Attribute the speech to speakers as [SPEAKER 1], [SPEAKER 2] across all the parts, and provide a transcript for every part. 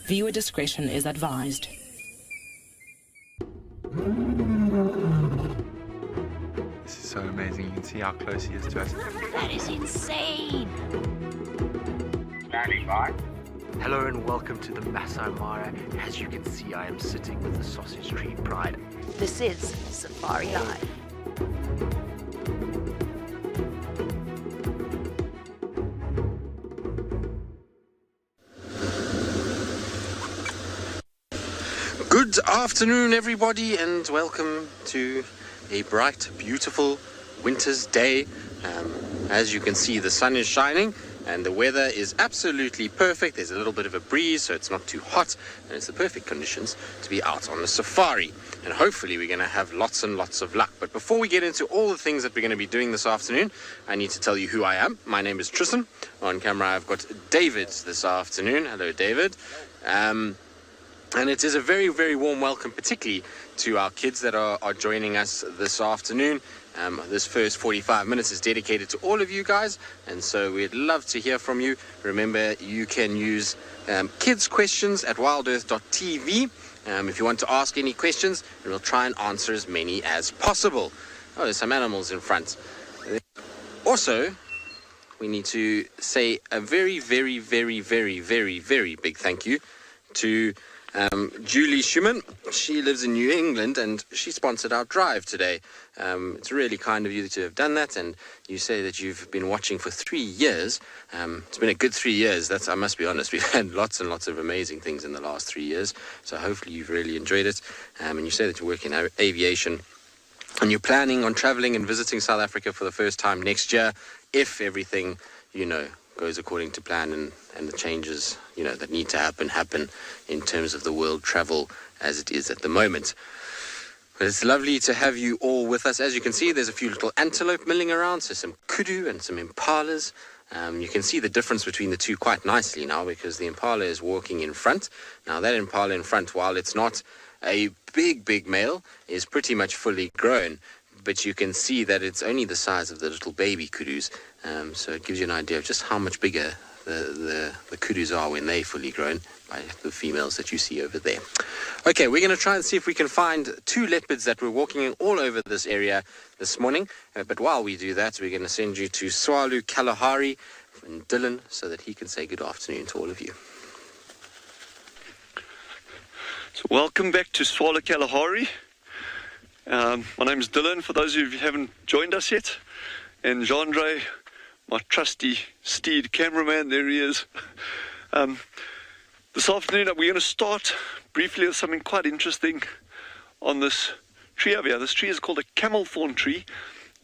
[SPEAKER 1] Viewer discretion is advised.
[SPEAKER 2] This is so amazing. You can see how close he is to us.
[SPEAKER 1] That is insane!
[SPEAKER 3] Standing by.
[SPEAKER 4] Hello and welcome to the Masai Mara. As you can see, I am sitting with the Sausage Tree Pride.
[SPEAKER 1] This is Safari Live.
[SPEAKER 2] Good afternoon, everybody, and welcome to a bright, beautiful winter's day. As you can see, the sun is shining and the weather is absolutely perfect. There's a little bit of a breeze, so it's not too hot, and it's the perfect conditions to be out on a safari. And hopefully we're going to have lots and lots of luck. But before we get into all the things that we're going to be doing this afternoon, I need to tell you who I am. My name is Tristan. On camera, I've got David this afternoon. Hello, David. And it is a very, very warm welcome, particularly to our kids that are joining us this afternoon. This first 45 minutes is dedicated to all of you guys, and so we'd love to hear from you. Remember, you can use kids questions at wildearth.tv if you want to ask any questions, and we'll try and answer as many as possible. Oh, there's some animals in front. Also, we need to say a very, very, very, very, very, very big thank you to Julie Schumann. She lives in New England and she sponsored our drive today. It's really kind of you to have done that, and you say that you've been watching for 3 years. It's been a good 3 years. I must be honest, we've had lots and lots of amazing things in the last 3 years, so hopefully you've really enjoyed it. And you say that you work in aviation and you're planning on traveling and visiting South Africa for the first time next year, if everything, goes according to plan, and the changes, that need to happen in terms of the world travel as it is at the moment. But it's lovely to have you all with us. As you can see, there's a few little antelope milling around, so some kudu and some impalas. You can see the difference between the two quite nicely now, because the impala is walking in front. Now that impala in front, while it's not a big male, is pretty much fully grown. But you can see that it's only the size of the little baby kudus. So it gives you an idea of just how much bigger the kudus are when they're fully grown by the females that you see over there. Okay, we're going to try and see if we can find 2 leopards that were walking all over this area this morning. But while we do that, we're going to send you to Swalu Kalahari and Dylan so that he can say good afternoon to all of you.
[SPEAKER 5] So welcome back to Swalu Kalahari. My name is Dylan, for those of you who haven't joined us yet, and Jean-Andre, my trusty steed cameraman, there he is. This afternoon we're going to start briefly with something quite interesting on this tree over here. This tree is called a camel thorn tree.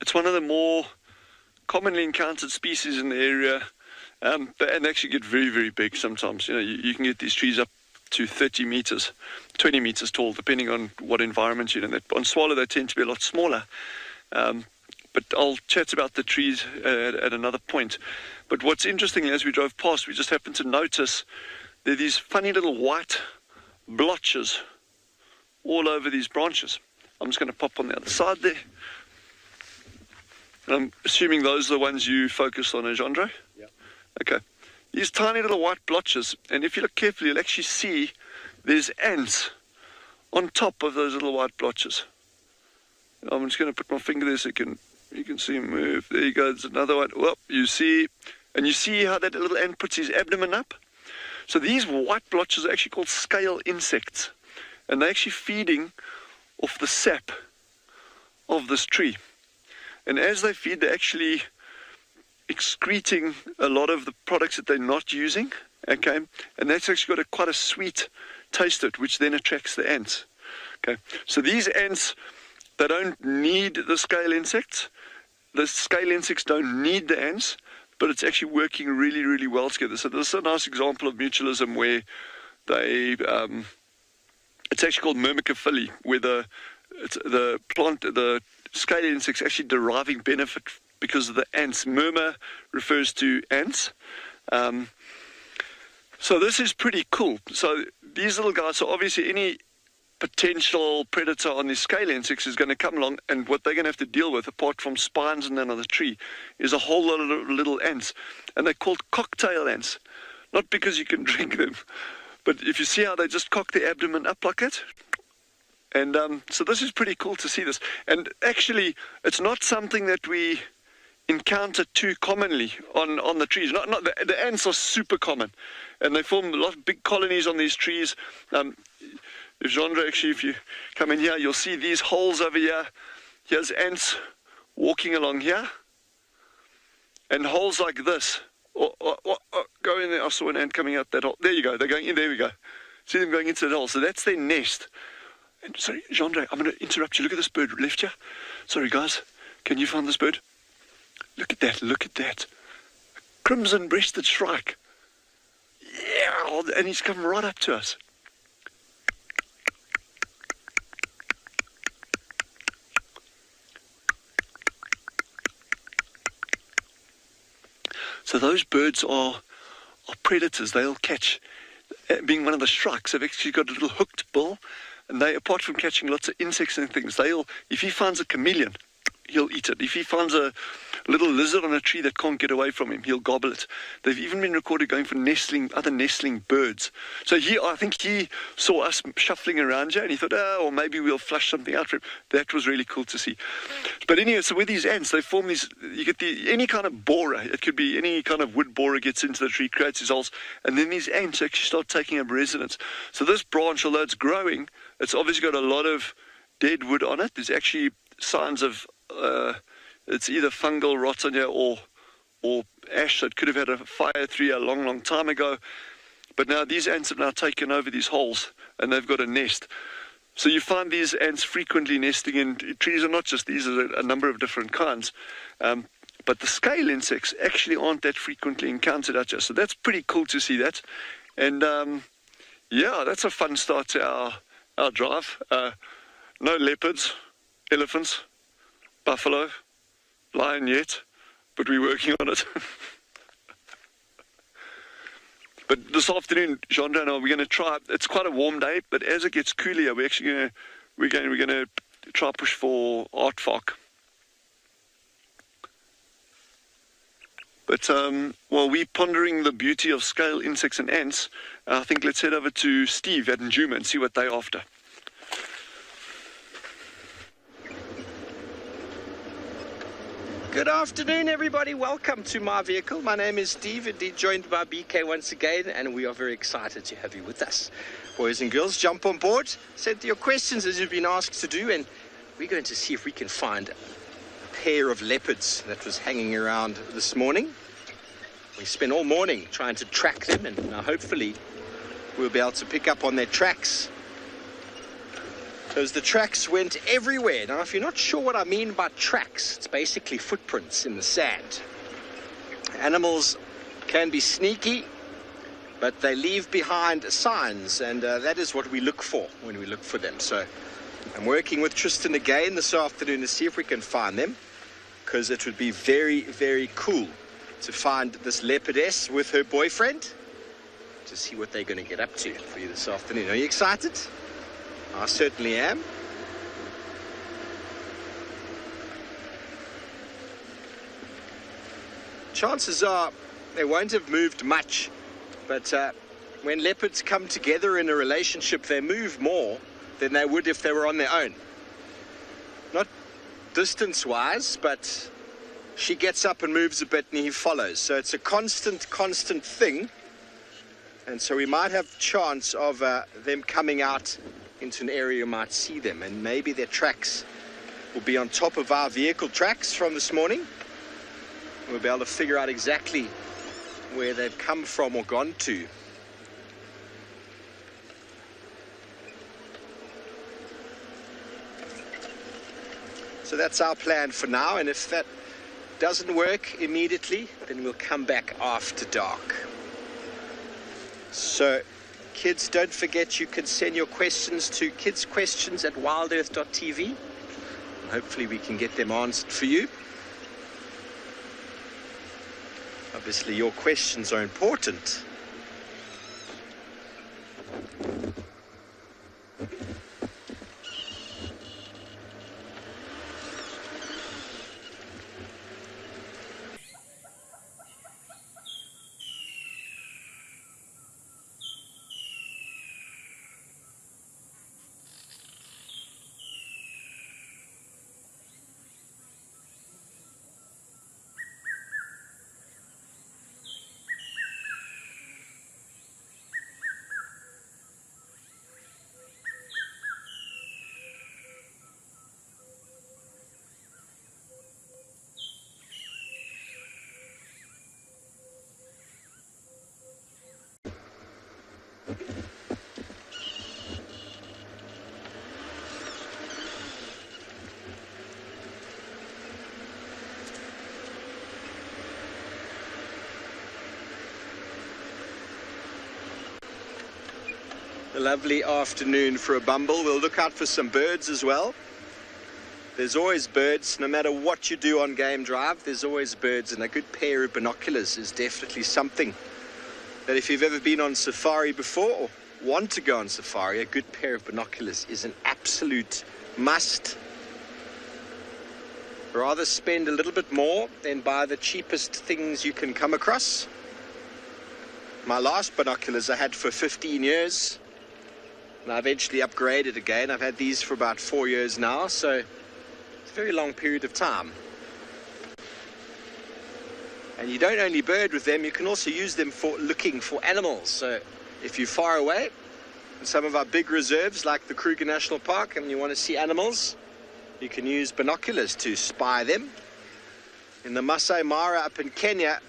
[SPEAKER 5] It's one of the more commonly encountered species in the area, and they actually get very, very big sometimes. You can get these trees up to 30 meters, 20 meters tall, depending on what environment you're in. On Swallow, they tend to be a lot smaller. But I'll chat about the trees at another point. But what's interesting, as we drove past, we just happened to notice there are these funny little white blotches all over these branches. I'm just going to pop on the other side there. And I'm assuming those are the ones you focused on, Jandre?
[SPEAKER 2] Yeah.
[SPEAKER 5] Okay. These tiny little white blotches, and if you look carefully, you'll actually see there's ants on top of those little white blotches. I'm just going to put my finger there so you can see him move. There you go. There's another one. Well, you see how that little ant puts his abdomen up? So these white blotches are actually called scale insects, and they're actually feeding off the sap of this tree. And as they feed, they're actually excreting a lot of the products that they're not using, okay? And that's actually got quite a sweet taste to it, which then attracts the ants, okay? So these ants, they don't need the scale insects. The scale insects don't need the ants, but it's actually working really, really well together. So this is a nice example of mutualism where they, it's actually called myrmecophily, where the scale insects actually deriving benefit because of the ants. Murmur refers to ants. So this is pretty cool. So these little guys, so obviously any potential predator on these scale insects is going to come along, and what they're going to have to deal with, apart from spines and another tree, is a whole lot of little ants. And they're called cocktail ants. Not because you can drink them, but if you see how they just cock their abdomen up like that. And so this is pretty cool to see this. And actually, it's not something that we encounter too commonly on the trees. Not the ants are super common, and they form a lot of big colonies on these trees. If Jandre, actually, if you come in here, you'll see these holes over here. Here's ants walking along here, and holes like this. Go in there. I saw an ant coming out that hole. There you go. They're going in. There we go. See them going into that hole. So that's their nest. And sorry, Jandre, I'm going to interrupt you. Look at this bird left here. Sorry, guys. Can you find this bird? Look at that. Look at that. A crimson-breasted shrike. Yeah, and he's come right up to us. So those birds are predators. They'll catch, being one of the shrikes, they've actually got a little hooked bill. And they, apart from catching lots of insects and things, if he finds a chameleon, he'll eat it. If he finds a little lizard on a tree that can't get away from him, he'll gobble it. They've even been recorded going for other nestling birds. So I think he saw us shuffling around here, and he thought, or maybe we'll flush something out for him. That was really cool to see. But anyway, so with these ants, they form these, you get any kind of borer. It could be any kind of wood borer gets into the tree, creates these holes, and then these ants actually start taking up residence. So this branch, although it's growing, it's obviously got a lot of dead wood on it. There's actually signs of it's either fungal rot on here or ash that could have had a fire tree a long, long time ago. But now these ants have now taken over these holes, and they've got a nest. So you find these ants frequently nesting in trees, and not just these, are a number of different kinds. But the scale insects actually aren't that frequently encountered out here. So that's pretty cool to see that. And yeah, that's a fun start to our drive. No leopards, elephants, buffalo, lion yet, but we're working on it. But this afternoon, Jandre and I, we're going to try. It's quite a warm day, but as it gets cooler, we're going to try push for aardvark. But while we're pondering the beauty of scale insects and ants, I think let's head over to Steve at Njuma and see what they're after.
[SPEAKER 3] Good afternoon, everybody. Welcome to my vehicle. My name is Steve, indeed joined by BK once again, and we are very excited to have you with us. Boys and girls, jump on board, send your questions as you've been asked to do, and we're going to see if we can find a pair of leopards that was hanging around this morning. We spent all morning trying to track them, and now hopefully we'll be able to pick up on their tracks. Because the tracks went everywhere. Now, if you're not sure what I mean by tracks, it's basically footprints in the sand. Animals can be sneaky, but they leave behind signs, and that is what we look for when we look for them. So I'm working with Tristan again this afternoon to see if we can find them, because it would be very, very cool to find this leopardess with her boyfriend, to see what they're going to get up to for you this afternoon. Are you excited? I certainly am. Chances are they won't have moved much, but when leopards come together in a relationship, they move more than they would if they were on their own. Not distance-wise, but she gets up and moves a bit and he follows. So it's a constant thing. And so we might have chance of them coming out into an area you might see them. And maybe their tracks will be on top of our vehicle tracks from this morning. We'll be able to figure out exactly where they've come from or gone to. So that's our plan for now, and if that doesn't work immediately, then we'll come back after dark. So kids, don't forget you can send your questions to kidsquestions@wildearth.tv. Hopefully we can get them answered for you. Obviously your questions are important. A lovely afternoon for a bumble. We'll look out for some birds as well. There's always birds, no matter what you do on game drive, there's always birds, and a good pair of binoculars is definitely something that if you've ever been on safari before or want to go on safari, a good pair of binoculars is an absolute must. Rather spend a little bit more than buy the cheapest things you can come across. My last binoculars I had for 15 years. And I eventually upgraded again. I've had these for about 4 years now, so it's a very long period of time. And you don't only bird with them, you can also use them for looking for animals. So if you're far away, in some of our big reserves like the Kruger National Park, and you want to see animals, you can use binoculars to spy them. In the Masai Mara up in Kenya,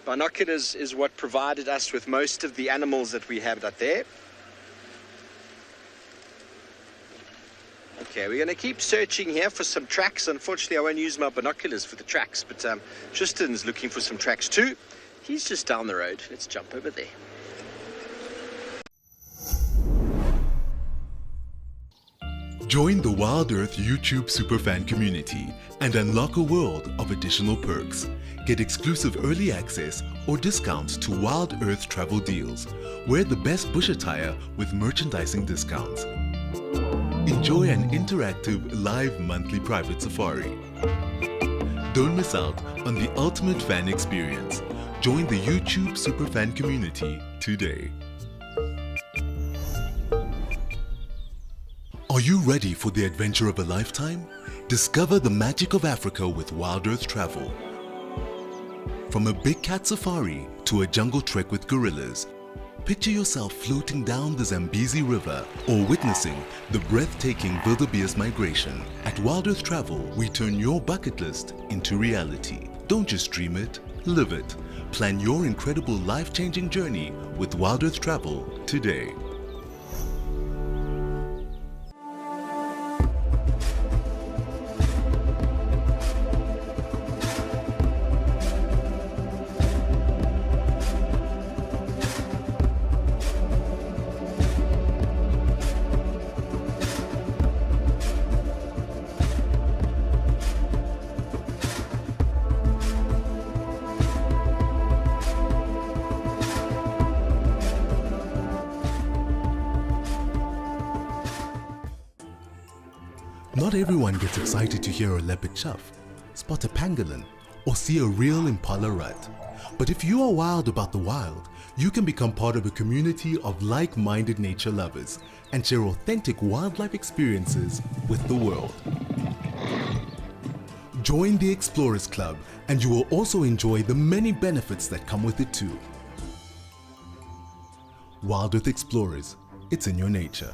[SPEAKER 3] binoculars is what provided us with most of the animals that we have out there. Okay, we're going to keep searching here for some tracks. Unfortunately, I won't use my binoculars for the tracks, but Tristan's looking for some tracks too. He's just down the road. Let's jump over there.
[SPEAKER 6] Join the Wild Earth YouTube superfan community and unlock a world of additional perks. Get exclusive early access or discounts to Wild Earth travel deals. Wear the best bush attire with merchandising discounts. Enjoy an interactive live monthly private safari. Don't miss out on the ultimate fan experience. Join the YouTube superfan community today. Are you ready for the adventure of a lifetime? Discover the magic of Africa with Wild Earth Travel. From a big cat safari to a jungle trek with gorillas, picture yourself floating down the Zambezi River or witnessing the breathtaking wildebeest migration. At Wild Earth Travel, we turn your bucket list into reality. Don't just dream it, live it. Plan your incredible life-changing journey with Wild Earth Travel today. Not everyone gets excited to hear a leopard chuff, spot a pangolin, or see a real impala rut. But if you are wild about the wild, you can become part of a community of like-minded nature lovers and share authentic wildlife experiences with the world. Join the Explorers Club and you will also enjoy the many benefits that come with it too. Wild with Explorers, it's in your nature.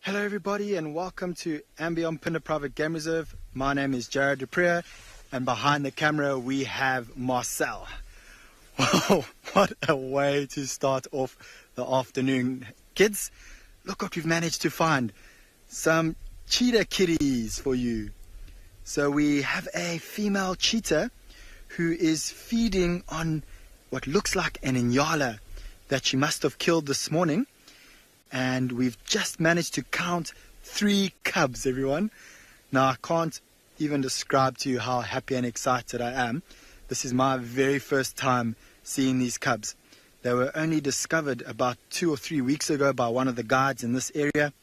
[SPEAKER 7] Hello everybody and welcome to Ambion Phinda Private Game Reserve. My name is Jared Dupree and behind the camera we have Marcel. Wow, what a way to start off the afternoon. Kids, look what we've managed to find. Some cheetah kitties for you. So we have a female cheetah who is feeding on what looks like an inyala that she must have killed this morning. And we've just managed to count 3 cubs, everyone. Now, I can't even describe to you how happy and excited I am. This is my very first time seeing these cubs. They were only discovered about 2 or 3 weeks ago by one of the guides in this area.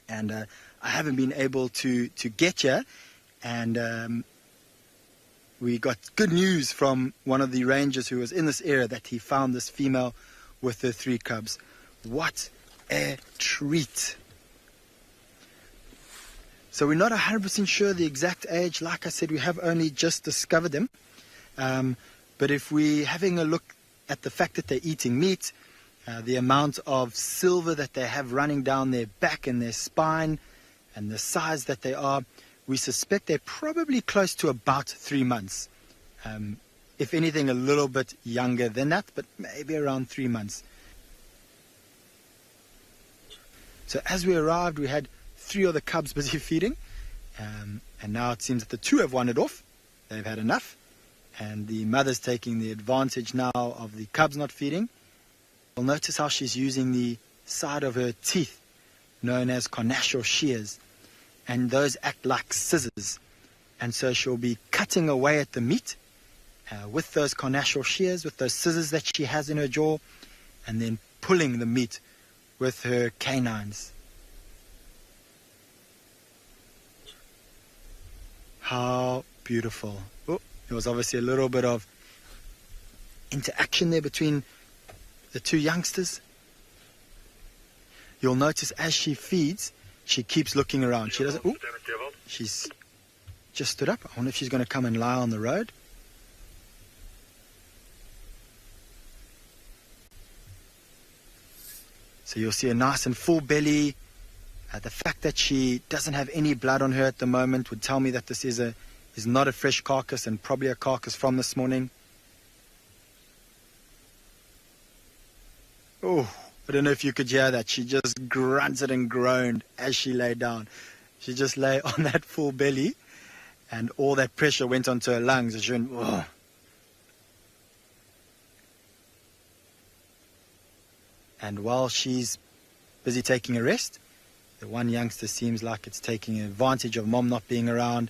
[SPEAKER 7] And I haven't been able to get here. And we got good news from one of the rangers who was in this area that he found this female with her 3 cubs. What a treat. So we're not 100% sure the exact age. Like I said, we have only just discovered them. But if we're having a look at the fact that they're eating meat, the amount of silver that they have running down their back and their spine, and the size that they are, we suspect they're probably close to about 3 months. If anything, a little bit younger than that, but maybe around 3 months. So as we arrived, we had 3 of the cubs busy feeding, and now it seems that the 2 have wandered off. They've had enough, and the mother's taking the advantage now of the cubs not feeding. You'll notice how she's using the side of her teeth, known as carnassial shears, and those act like scissors. And so she'll be cutting away at the meat with those carnassial shears, with those scissors that she has in her jaw, and then pulling the meat with her canines. How beautiful. Oh, there was obviously a little bit of interaction there between the 2 youngsters. You'll notice as she feeds, she keeps looking around. She doesn't. Oh, she's just stood up. I wonder if she's going to come and lie on the road. So you'll see a nice and full belly. The fact that she doesn't have any blood on her at the moment would tell me that this is not a fresh carcass and probably a carcass from this morning. Oh, I don't know if you could hear that. She just grunted and groaned as she lay down. She just lay on that full belly and all that pressure went onto her lungs. And she went, oh. And while she's busy taking a rest, the one youngster seems like it's taking advantage of mom not being around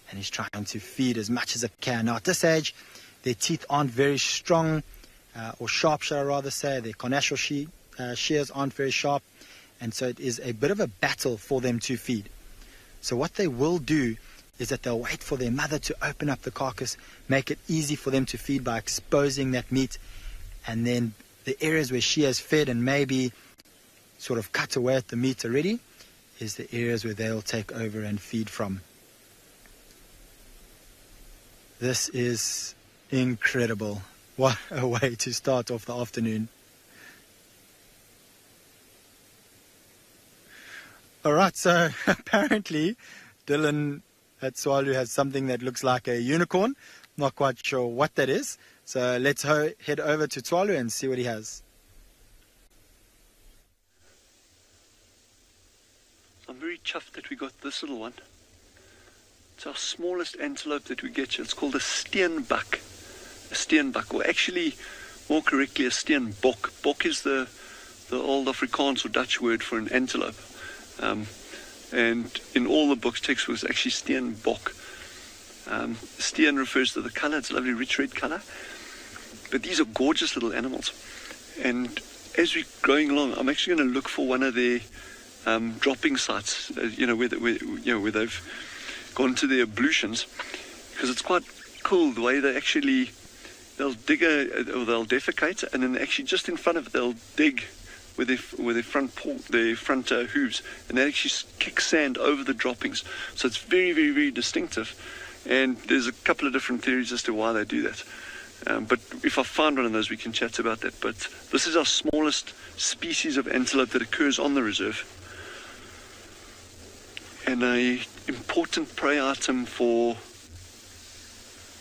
[SPEAKER 7] and he's trying to feed as much as it can. Now at this age, their teeth aren't very strong or sharp, shall I rather say. Their carnassial shears aren't very sharp, and so it is a bit of a battle for them to feed. So what they will do is that they'll wait for their mother to open up the carcass, make it easy for them to feed by exposing that meat, and then the areas where she has fed and maybe sort of cut away at the meat already is the areas where they'll take over and feed from. This is incredible. What a way to start off the afternoon. Alright, so apparently Dylan at Swalu has something that looks like a unicorn. Not quite sure what that is. So let's head over to Swalu and see what he has.
[SPEAKER 5] I'm very chuffed that we got this little one. It's our smallest antelope that we get. It's called a steenbuck. A steenbuck, or actually, more correctly, a steenbok. Bok is the old Afrikaans or Dutch word for an antelope. And in all the books, textbooks, actually steenbok. Steen refers to the color. It's a lovely rich red color. But these are gorgeous little animals. And as we're going along, I'm actually going to look for one of their dropping sites, where they've gone to their ablutions, because it's quite cool the way they'll dig or they'll defecate, and then actually just in front of it they'll dig with their front hooves, and they actually kick sand over the droppings. So it's very, very, very distinctive, and there's a couple of different theories as to why they do that. But if I find one of those, we can chat about that. But this is our smallest species of antelope that occurs on the reserve, and an important prey item for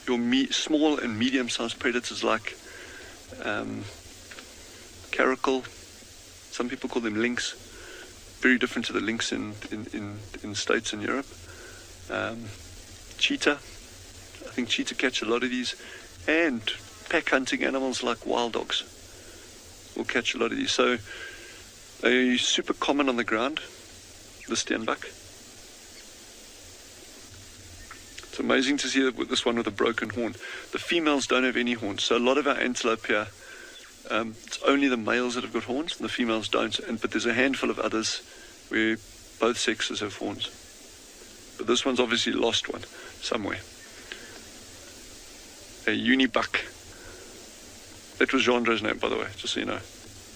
[SPEAKER 5] your small and medium-sized predators like caracal. Some people call them lynx. Very different to the lynx in the States and Europe. Cheetah. I think cheetah catch a lot of these. And pack hunting animals like wild dogs will catch a lot of these. So they're super common on the ground, the steenbuck. It's amazing to see this one with a broken horn. The females don't have any horns, so a lot of our antelope here, it's only the males that have got horns, and the females don't. But there's a handful of others where both sexes have horns. But this one's obviously lost one somewhere. A unibuck. That was Jean's name, by the way, just so you know.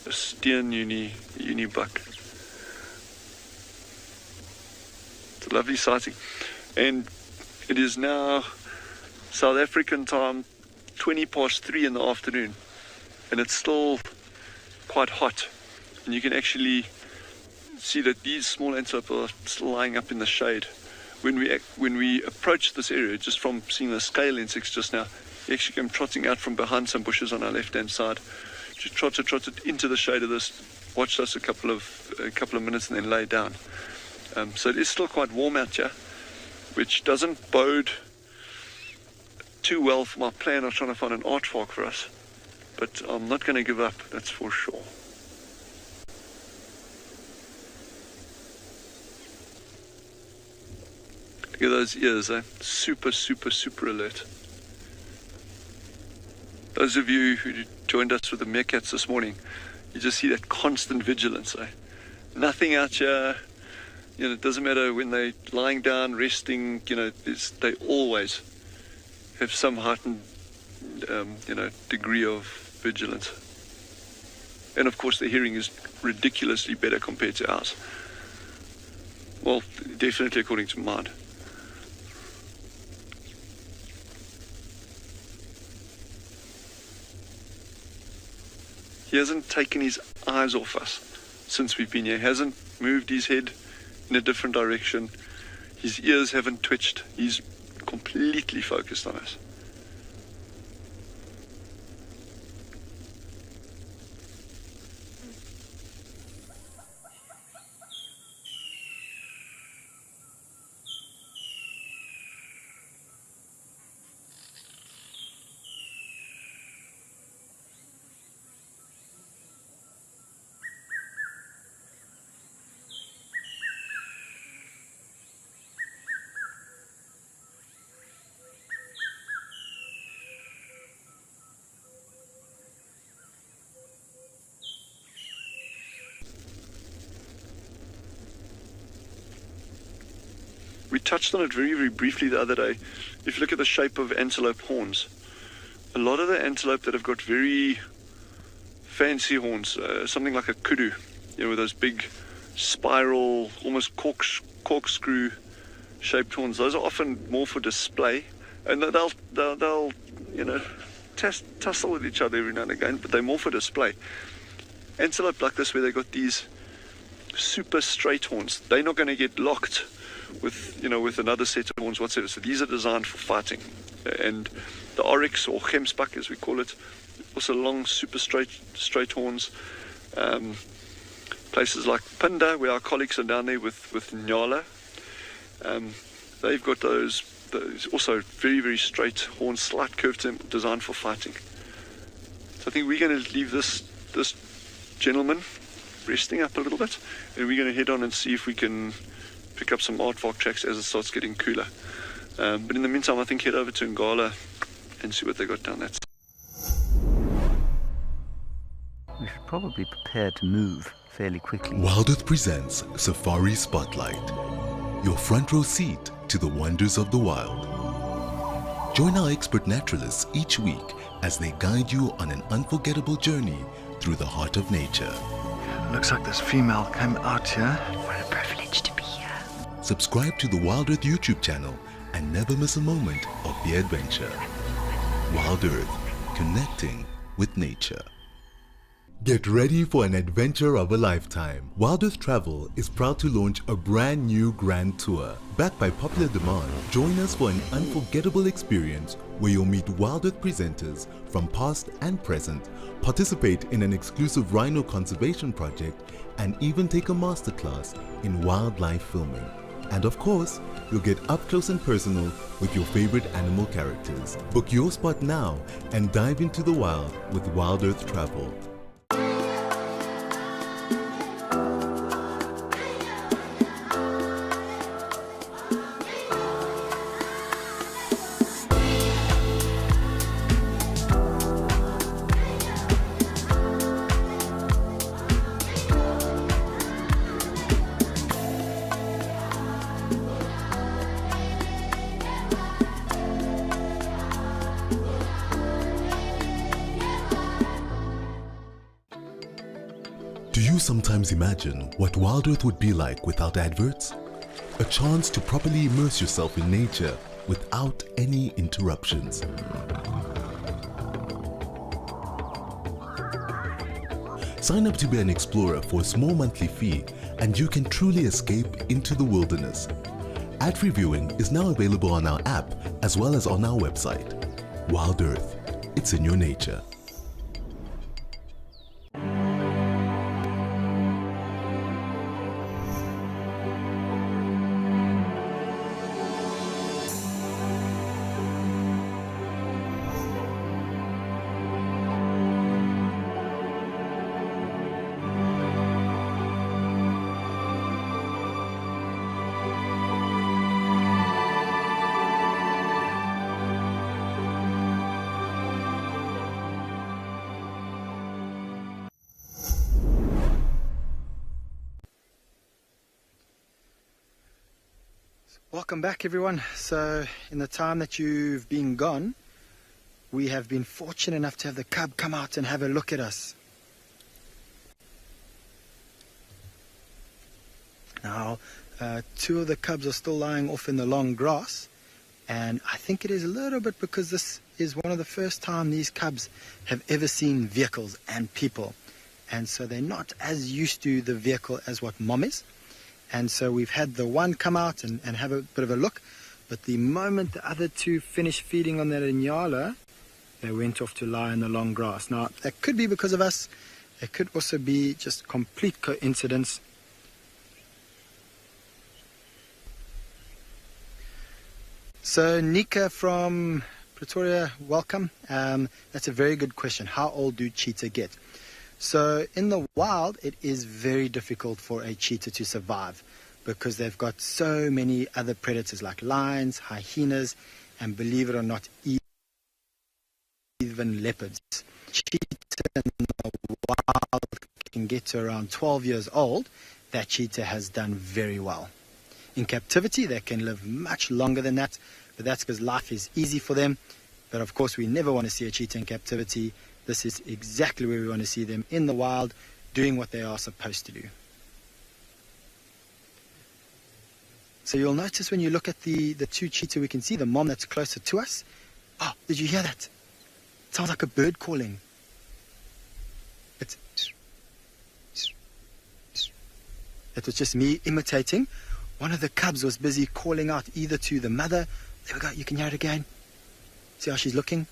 [SPEAKER 5] A steen unibuck. It's a lovely sighting. And it is now South African time, 3:20 in the afternoon, and it's still quite hot. And you can actually see that these small antelope are still lying up in the shade. When we approach this area, just from seeing the scale insects just now, you actually came trotting out from behind some bushes on our left-hand side. Just trotted into the shade of this, watched us a couple of minutes, and then lay down. So it is still quite warm out here, which doesn't bode too well for my plan of trying to find an aardvark for us. But I'm not going to give up, that's for sure. Look at those ears, eh? Super, super, super alert. Those of you who joined us with the meerkats this morning, you just see that constant vigilance, eh? Nothing out here. It doesn't matter when they're lying down, resting, they always have some heightened, degree of vigilance. And of course, the hearing is ridiculously better compared to ours. Well, definitely according to mine. He hasn't taken his eyes off us since we've been here. He hasn't moved his head in a different direction. His ears haven't twitched. He's completely focused on us. We touched on it very, very briefly the other day. If you look at the shape of antelope horns, a lot of the antelope that have got very fancy horns, something like a kudu, with those big spiral, almost corkscrew shaped horns, those are often more for display, and they'll tussle with each other every now and again, but they're more for display. Antelope like this, where they've got these super straight horns, they're not going to get locked with another set of horns whatsoever. So these are designed for fighting. And the oryx, or gemsbuck as we call it, also long, super straight horns. Plus places like Pinda, where our colleagues are down there with Nyala. They've got those also very, very straight horns, slight curve to them, designed for fighting. So I think we're going to leave this gentleman resting up a little bit, and we're going to head on and see if we can pick up some aardvark tracks as it starts getting cooler. But in the meantime, I think head over to Ngala and see what they got down there.
[SPEAKER 8] We should probably prepare to move fairly quickly.
[SPEAKER 6] Wild Earth presents Safari Spotlight, your front row seat to the wonders of the wild. Join our expert naturalists each week as they guide you on an unforgettable journey through the heart of nature.
[SPEAKER 7] Looks like this female came out here.
[SPEAKER 1] What a privilege to be here.
[SPEAKER 6] Subscribe to the Wild Earth YouTube channel and never miss a moment of the adventure. Wild Earth, connecting with nature. Get ready for an adventure of a lifetime. Wild Earth Travel is proud to launch a brand new grand tour. Backed by popular demand, join us for an unforgettable experience where you'll meet Wild Earth presenters from past and present, participate in an exclusive rhino conservation project, and even take a masterclass in wildlife filming. And of course, you'll get up close and personal with your favorite animal characters. Book your spot now and dive into the wild with Wild Earth Travel. Do you sometimes imagine what Wild Earth would be like without adverts? A chance to properly immerse yourself in nature without any interruptions. Sign up to be an explorer for a small monthly fee and you can truly escape into the wilderness. Ad-free viewing is now available on our app as well as on our website. Wild Earth, it's in your nature.
[SPEAKER 7] Welcome back, everyone. So in the time that you've been gone, we have been fortunate enough to have the cub come out and have a look at us. Now, two of the cubs are still lying off in the long grass, and I think it is a little bit because this is one of the first time these cubs have ever seen vehicles and people, and so they're not as used to the vehicle as what mom is. And so we've had the one come out and have a bit of a look, but the moment the other two finished feeding on that Inyala, they went off to lie in the long grass. Now, that could be because of us. It could also be just complete coincidence. So Nika from Pretoria, welcome. That's a very good question. How old do cheetah get? So in the wild, it is very difficult for a cheetah to survive because they've got so many other predators like lions, hyenas, and believe it or not, even leopards. Cheetah in the wild can get to around 12 years old. That cheetah has done very well. In captivity, they can live much longer than that, but that's because life is easy for them. But of course, we never want to see a cheetah in captivity. This is exactly where we want to see them, in the wild, doing what they are supposed to do. So you'll notice when you look at the two cheetah, we can see the mom that's closer to us. Oh, did you hear that? It sounds like a bird calling. It was just me imitating. One of the cubs was busy calling out either to the mother. There we go, you can hear it again. See how she's looking?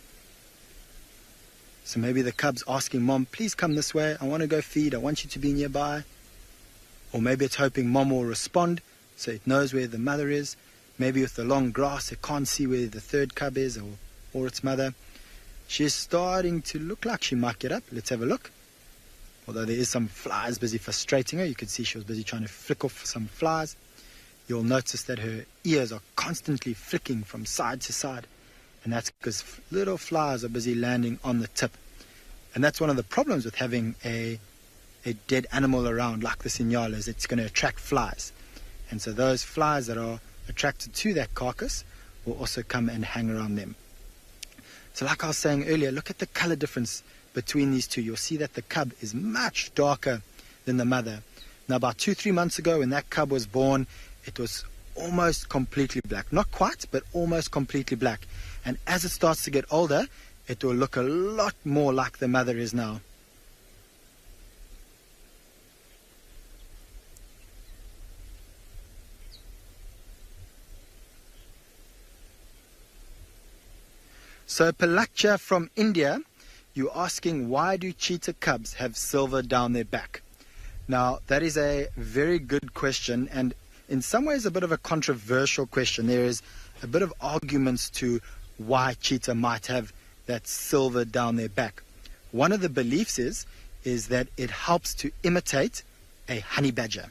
[SPEAKER 7] So maybe the cub's asking mom, please come this way. I want to go feed. I want you to be nearby. or maybe it's hoping mom will respond so it knows where the mother is. Maybe with the long grass it can't see where the third cub is or its mother. She's starting to look like she might get up. Let's have a look. Although there is some flies busy frustrating her. You can see she was busy trying to flick off some flies. You'll notice that her ears are constantly flicking from side to side. And that's because little flies are busy landing on the tip. And that's one of the problems with having a dead animal around like the Signala, is it's going to attract flies. And so those flies that are attracted to that carcass will also come and hang around them. So like I was saying earlier, look at the color difference between these two. You'll see that the cub is much darker than the mother. Now about 2-3 months ago when that cub was born, it was almost completely black. Not quite, but almost completely black. And as it starts to get older, it will look a lot more like the mother is now. So Palakcha from India, you're asking, why do cheetah cubs have silver down their back? Now that is a very good question, and in some ways a bit of a controversial question. There is a bit of arguments to why cheetah might have that silver down their back. One of the beliefs is that it helps to imitate a honey badger.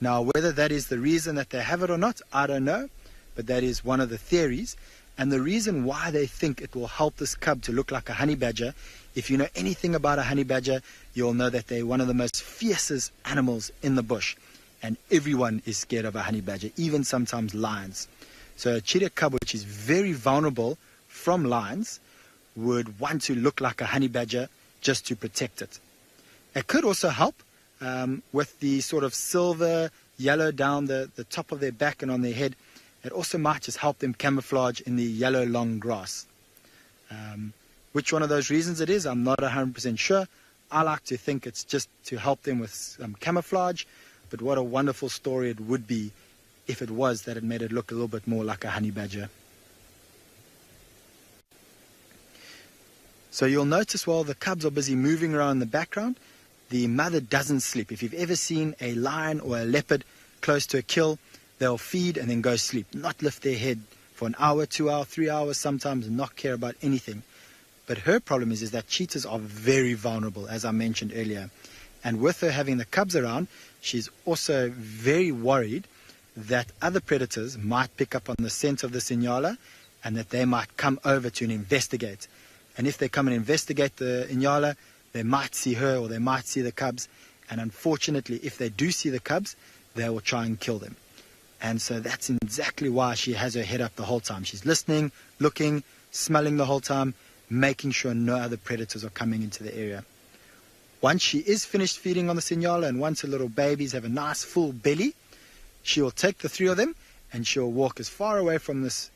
[SPEAKER 7] Now whether that is the reason that they have it or not, I don't know, but that is one of the theories. And the reason why they think it will help this cub to look like a honey badger, if you know anything about a honey badger, you'll know that they're one of the most fiercest animals in the bush. And everyone is scared of a honey badger, even sometimes lions. So a cheetah cub, which is very vulnerable from lions, would want to look like a honey badger just to protect it. It could also help with the sort of silver yellow down the top of their back and on their head. It also might just help them camouflage in the yellow long grass. Which one of those reasons it is, I'm not 100% sure. I like to think it's just to help them with some camouflage, but what a wonderful story it would be if it was that it made it look a little bit more like a honey badger. So you'll notice while the cubs are busy moving around in the background, the mother doesn't sleep. If you've ever seen a lion or a leopard close to a kill, they'll feed and then go sleep, not lift their head for an hour, 2 hours, 3 hours sometimes, and not care about anything. But her problem is that cheetahs are very vulnerable, as I mentioned earlier. And with her having the cubs around, she's also very worried that other predators might pick up on the scent of the Signala and that they might come over to investigate. And if they come and investigate the Inyala, they might see her or they might see the cubs. And unfortunately, if they do see the cubs, they will try and kill them. And so that's exactly why she has her head up the whole time. She's listening, looking, smelling the whole time, making sure no other predators are coming into the area. Once she is finished feeding on the Signala and once her little babies have a nice full belly, she will take the 3 of them and she'll walk as far away from this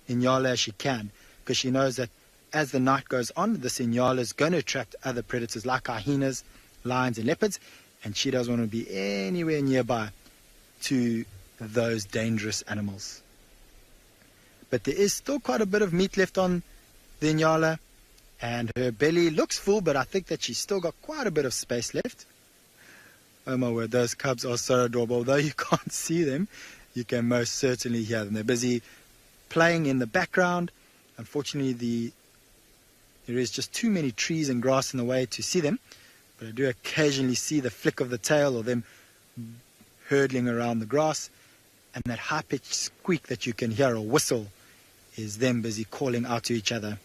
[SPEAKER 7] Inyala as she can, because she knows that as the night goes on, the Signala is going to attract other predators like hyenas, lions and leopards, and she doesn't want to be anywhere nearby to those dangerous animals. But there is still quite a bit of meat left on the Inyala, and her belly looks full, but I think that she's still got quite a bit of space left. Oh my word, those cubs are so adorable. Although you can't see them, you can most certainly hear them. They're busy playing in the background. Unfortunately, there is just too many trees and grass in the way to see them, but I do occasionally see the flick of the tail or them hurtling around the grass. And that high-pitched squeak that you can hear, or whistle, is them busy calling out to each other.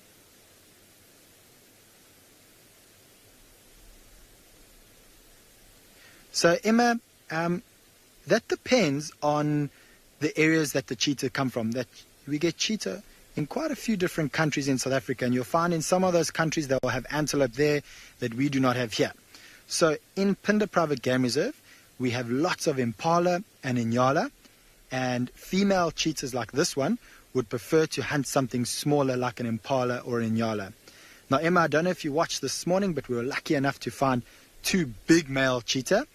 [SPEAKER 7] So Emma, that depends on the areas that the cheetah come from. That we get cheetah in quite a few different countries in South Africa, and you'll find in some of those countries they will have antelope there that we do not have here. So in Phinda Private Game Reserve, we have lots of impala and inyala. And female cheetahs like this one would prefer to hunt something smaller like an impala or an inyala. Now, Emma, I don't know if you watched this morning, but we were lucky enough to find 2 big male cheetah.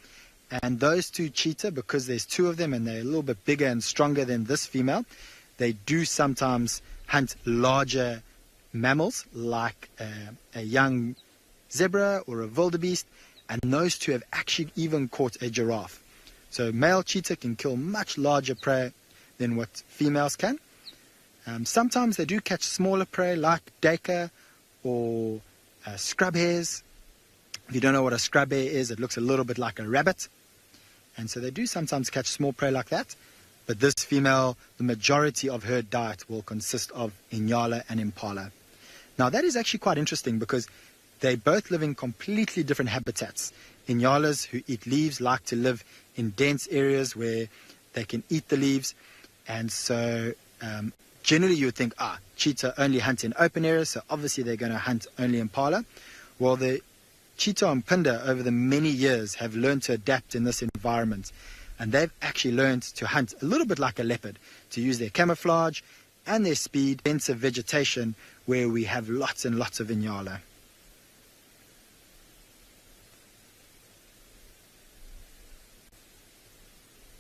[SPEAKER 7] And those 2 cheetah, because there's 2 of them and they're a little bit bigger and stronger than this female, they do sometimes hunt larger mammals like a young zebra or a wildebeest. And those 2 have actually even caught a giraffe. So male cheetah can kill much larger prey than what females can. Sometimes they do catch smaller prey like duiker or scrub hares. If you don't know what a scrub hare is, it looks a little bit like a rabbit. And so they do sometimes catch small prey like that. But this female, the majority of her diet will consist of inyala and impala. Now that is actually quite interesting because they both live in completely different habitats. Inyalas, who eat leaves, like to live in dense areas where they can eat the leaves. And so generally you would think, cheetah only hunt in open areas, so obviously they're going to hunt only impala. Well, the cheetah and pinda over the many years have learned to adapt in this environment. And they've actually learned to hunt a little bit like a leopard, to use their camouflage and their speed, denser vegetation where we have lots and lots of inyala.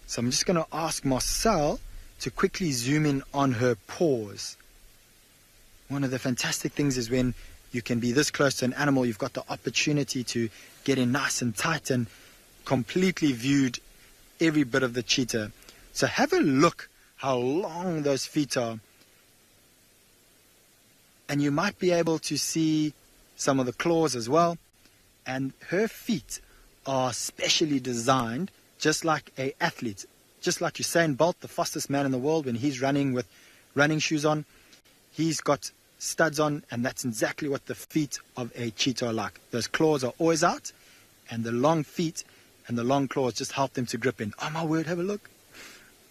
[SPEAKER 7] So I'm just going to ask Marcel to quickly zoom in on her paws. One of the fantastic things is when you can be this close to an animal, you've got the opportunity to get in nice and tight and completely viewed every bit of the cheetah. So have a look how long those feet are. And you might be able to see some of the claws as well. And her feet are specially designed just like an athlete. Just like Usain Bolt, the fastest man in the world, when he's running with running shoes on, he's got studs on, and that's exactly what the feet of a cheetah are like. Those claws are always out, and the long feet and the long claws just help them to grip in. Oh my word, have a look.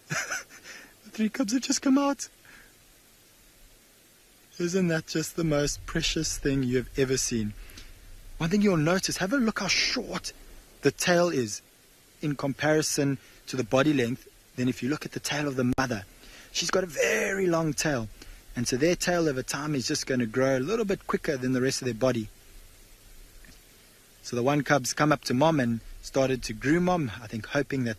[SPEAKER 7] The 3 cubs have just come out. Isn't that just the most precious thing you have ever seen? One thing you'll notice, have a look how short the tail is in comparison to the body length. Then if you look at the tail of the mother, she's got a very long tail. And so their tail over time is just going to grow a little bit quicker than the rest of their body. So the 1 cub's come up to mom and started to groom mom, I think hoping that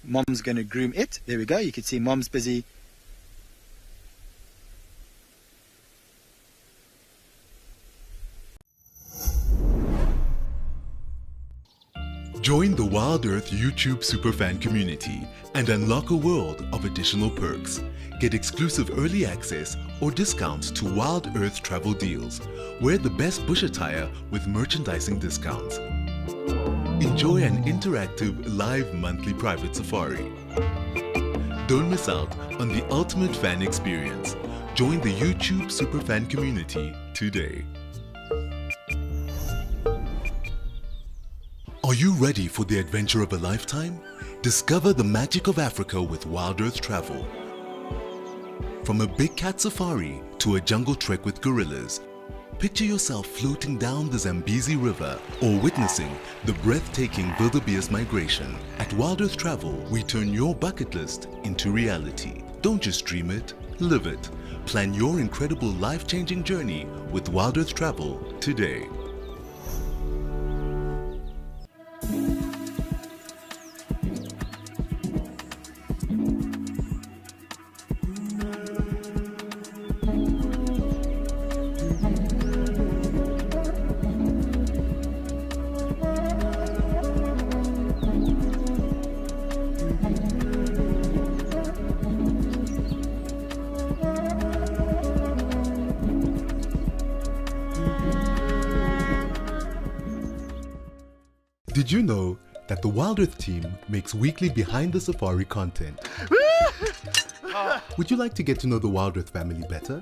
[SPEAKER 7] mom's going to groom it. There we go, you can see mom's busy.
[SPEAKER 6] Join the Wild Earth YouTube superfan community and unlock a world of additional perks. Get exclusive early access or discounts to Wild Earth travel deals. Wear the best bush attire with merchandising discounts. Enjoy an interactive live monthly private safari. Don't miss out on the ultimate fan experience. Join the YouTube superfan community today. Are you ready for the adventure of a lifetime? Discover the magic of Africa with Wild Earth Travel. From a big cat safari to a jungle trek with gorillas, picture yourself floating down the Zambezi River or witnessing the breathtaking wildebeest migration. At Wild Earth Travel, we turn your bucket list into reality. Don't just dream it, live it. Plan your incredible life-changing journey with Wild Earth Travel today. Did you know that the Wild Earth team makes weekly behind the safari content? Would you like to get to know the Wild Earth family better?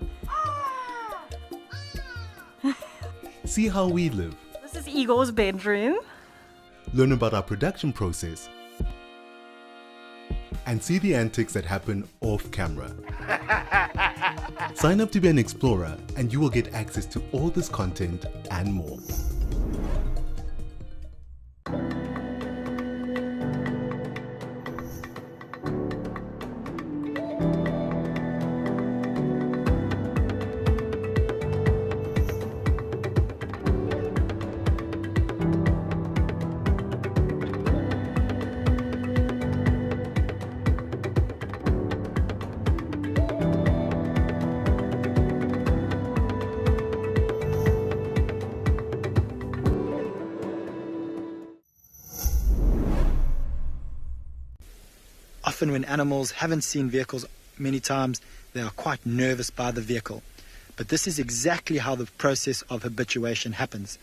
[SPEAKER 6] See how we live.
[SPEAKER 9] This is Igor's bedroom.
[SPEAKER 6] Learn about our production process. And see the antics that happen off camera. Sign up to be an explorer and you will get access to all this content and more.
[SPEAKER 7] often when animals haven't seen vehicles many times, they are quite nervous by the vehicle. But this is exactly how the process of habituation happens.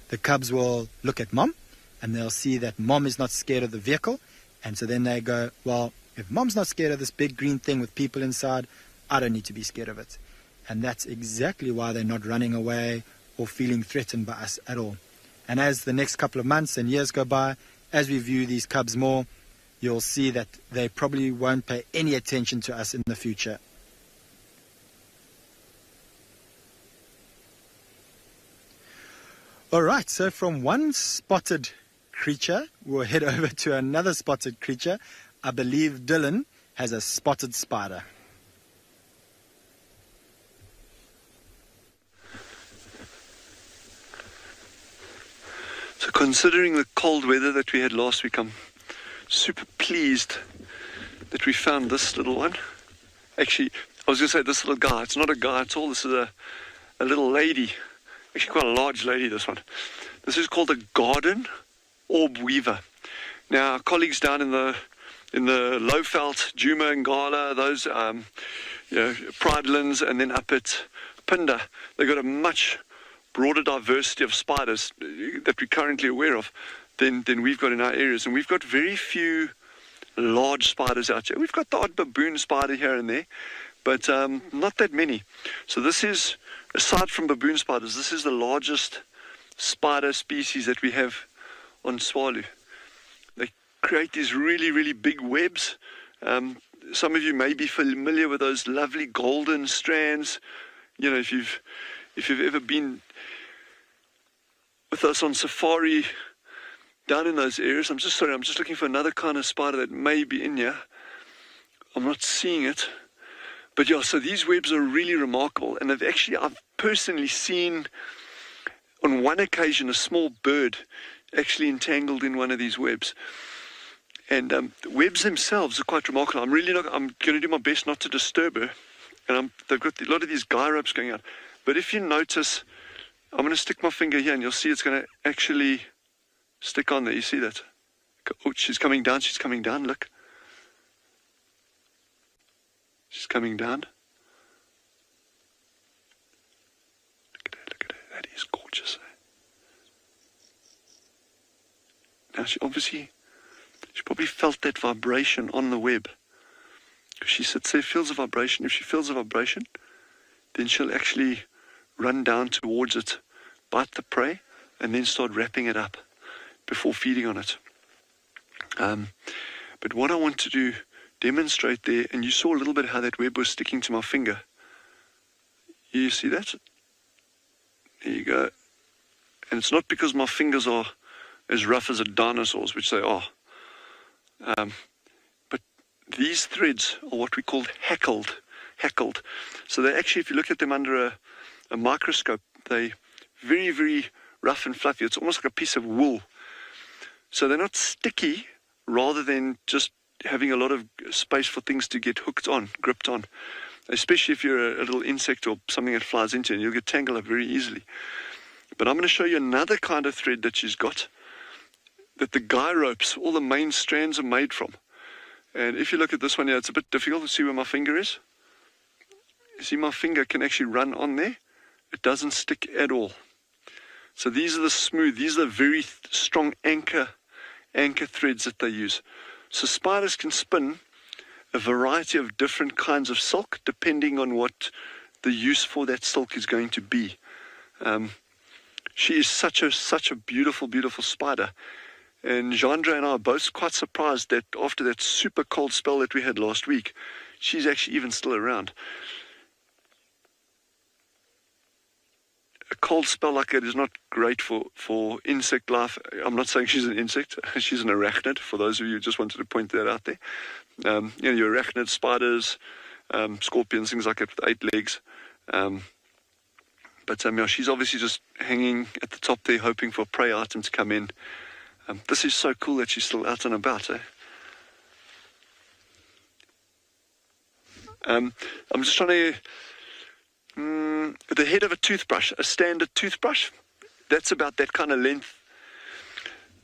[SPEAKER 7] The cubs will look at mom, and they'll see that mom is not scared of the vehicle, and so then they go, well, if mom's not scared of this big green thing with people inside, I don't need to be scared of it. And that's exactly why they're not running away or feeling threatened by us at all. And as the next couple of months and years go by, as we view these cubs more, you'll see that they probably won't pay any attention to us in the future. All right, so from one spotted creature, we'll head over to another spotted creature. I believe Dylan has a spotted spider.
[SPEAKER 5] So considering the cold weather that we had last week, I'm super pleased that we found this little one. Actually, I was going to say this little guy. It's not a guy at all. This is a little lady. Actually, quite a large lady, this one. This is called a garden orb weaver. Now, our colleagues down in the Lowveld, Djuma and Gala, those Pridelands, and then up at Pinda, they've got a much broader diversity of spiders that we're currently aware of than we've got in our areas. And we've got very few large spiders out here. We've got the odd baboon spider here and there, but not that many. So this is, aside from baboon spiders, this is the largest spider species that we have on Swalu. They create these really, really big webs. Some of you may be familiar with those lovely golden strands. You know, if you've ever been with us on safari down in those areas, I'm just looking for another kind of spider that may be in here. I'm not seeing it. But yeah, so these webs are really remarkable, and I've personally seen on one occasion a small bird actually entangled in one of these webs. And the webs themselves are quite remarkable. I'm going to do my best not to disturb her, and they've got a lot of these guy ropes going out. But if you notice, I'm going to stick my finger here, and you'll see it's going to actually stick on there. You see that? Oh, she's coming down. She's coming down. Look. She's coming down. Look at her. That is gorgeous. Now she probably felt that vibration on the web. She sits there, feels a vibration. If she feels a vibration, then she'll actually run down towards it, bite the prey, and then start wrapping it up before feeding on it. But what I want to demonstrate there, and you saw a little bit how that web was sticking to my finger. You see that? There you go. And it's not because my fingers are as rough as a dinosaur's, which they are. But these threads are what we call heckled. So they actually, if you look at them under a microscope, they very, very rough and fluffy. It's almost like a piece of wool. So they're not sticky, rather than just having a lot of space for things to get gripped on. Especially if you're a little insect or something that flies into you, and you'll get tangled up very easily. But I'm going to show you another kind of thread that she's got, that the guy ropes, all the main strands are made from. And if you look at this one here, it's a bit difficult to see where my finger is. You see my finger can actually run on there. It doesn't stick at all. So these are the very strong anchor threads that they use. So spiders can spin a variety of different kinds of silk depending on what the use for that silk is going to be. She is such a beautiful, beautiful spider. And Jandra and I are both quite surprised that after that super cold spell that we had last week, she's actually even still around. A cold spell like that is not great for insect life. I'm not saying she's an insect. She's an arachnid, for those of you who just wanted to point that out there. Your arachnid, spiders, scorpions, things like that with 8 legs. But she's obviously just hanging at the top there, hoping for a prey item to come in. This is so cool that she's still out and about. I'm just trying to... the head of a toothbrush, a standard toothbrush, that's about that kind of length.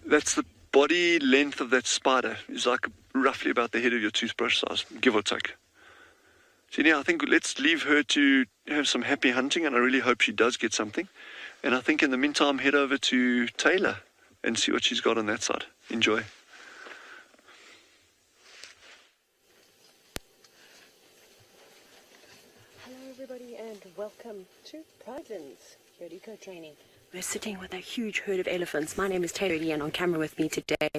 [SPEAKER 5] That's the body length of that spider. It's like roughly about the head of your toothbrush size, give or take. So yeah, I think let's leave her to have some happy hunting, and I really hope she does get something. And I think in the meantime, head over to Taylor and see what she's got on that side. Enjoy.
[SPEAKER 10] Hello everybody and welcome to Pridelands, here at Eco Training. We're sitting with a huge herd of elephants. My name is Taylor and on camera with me today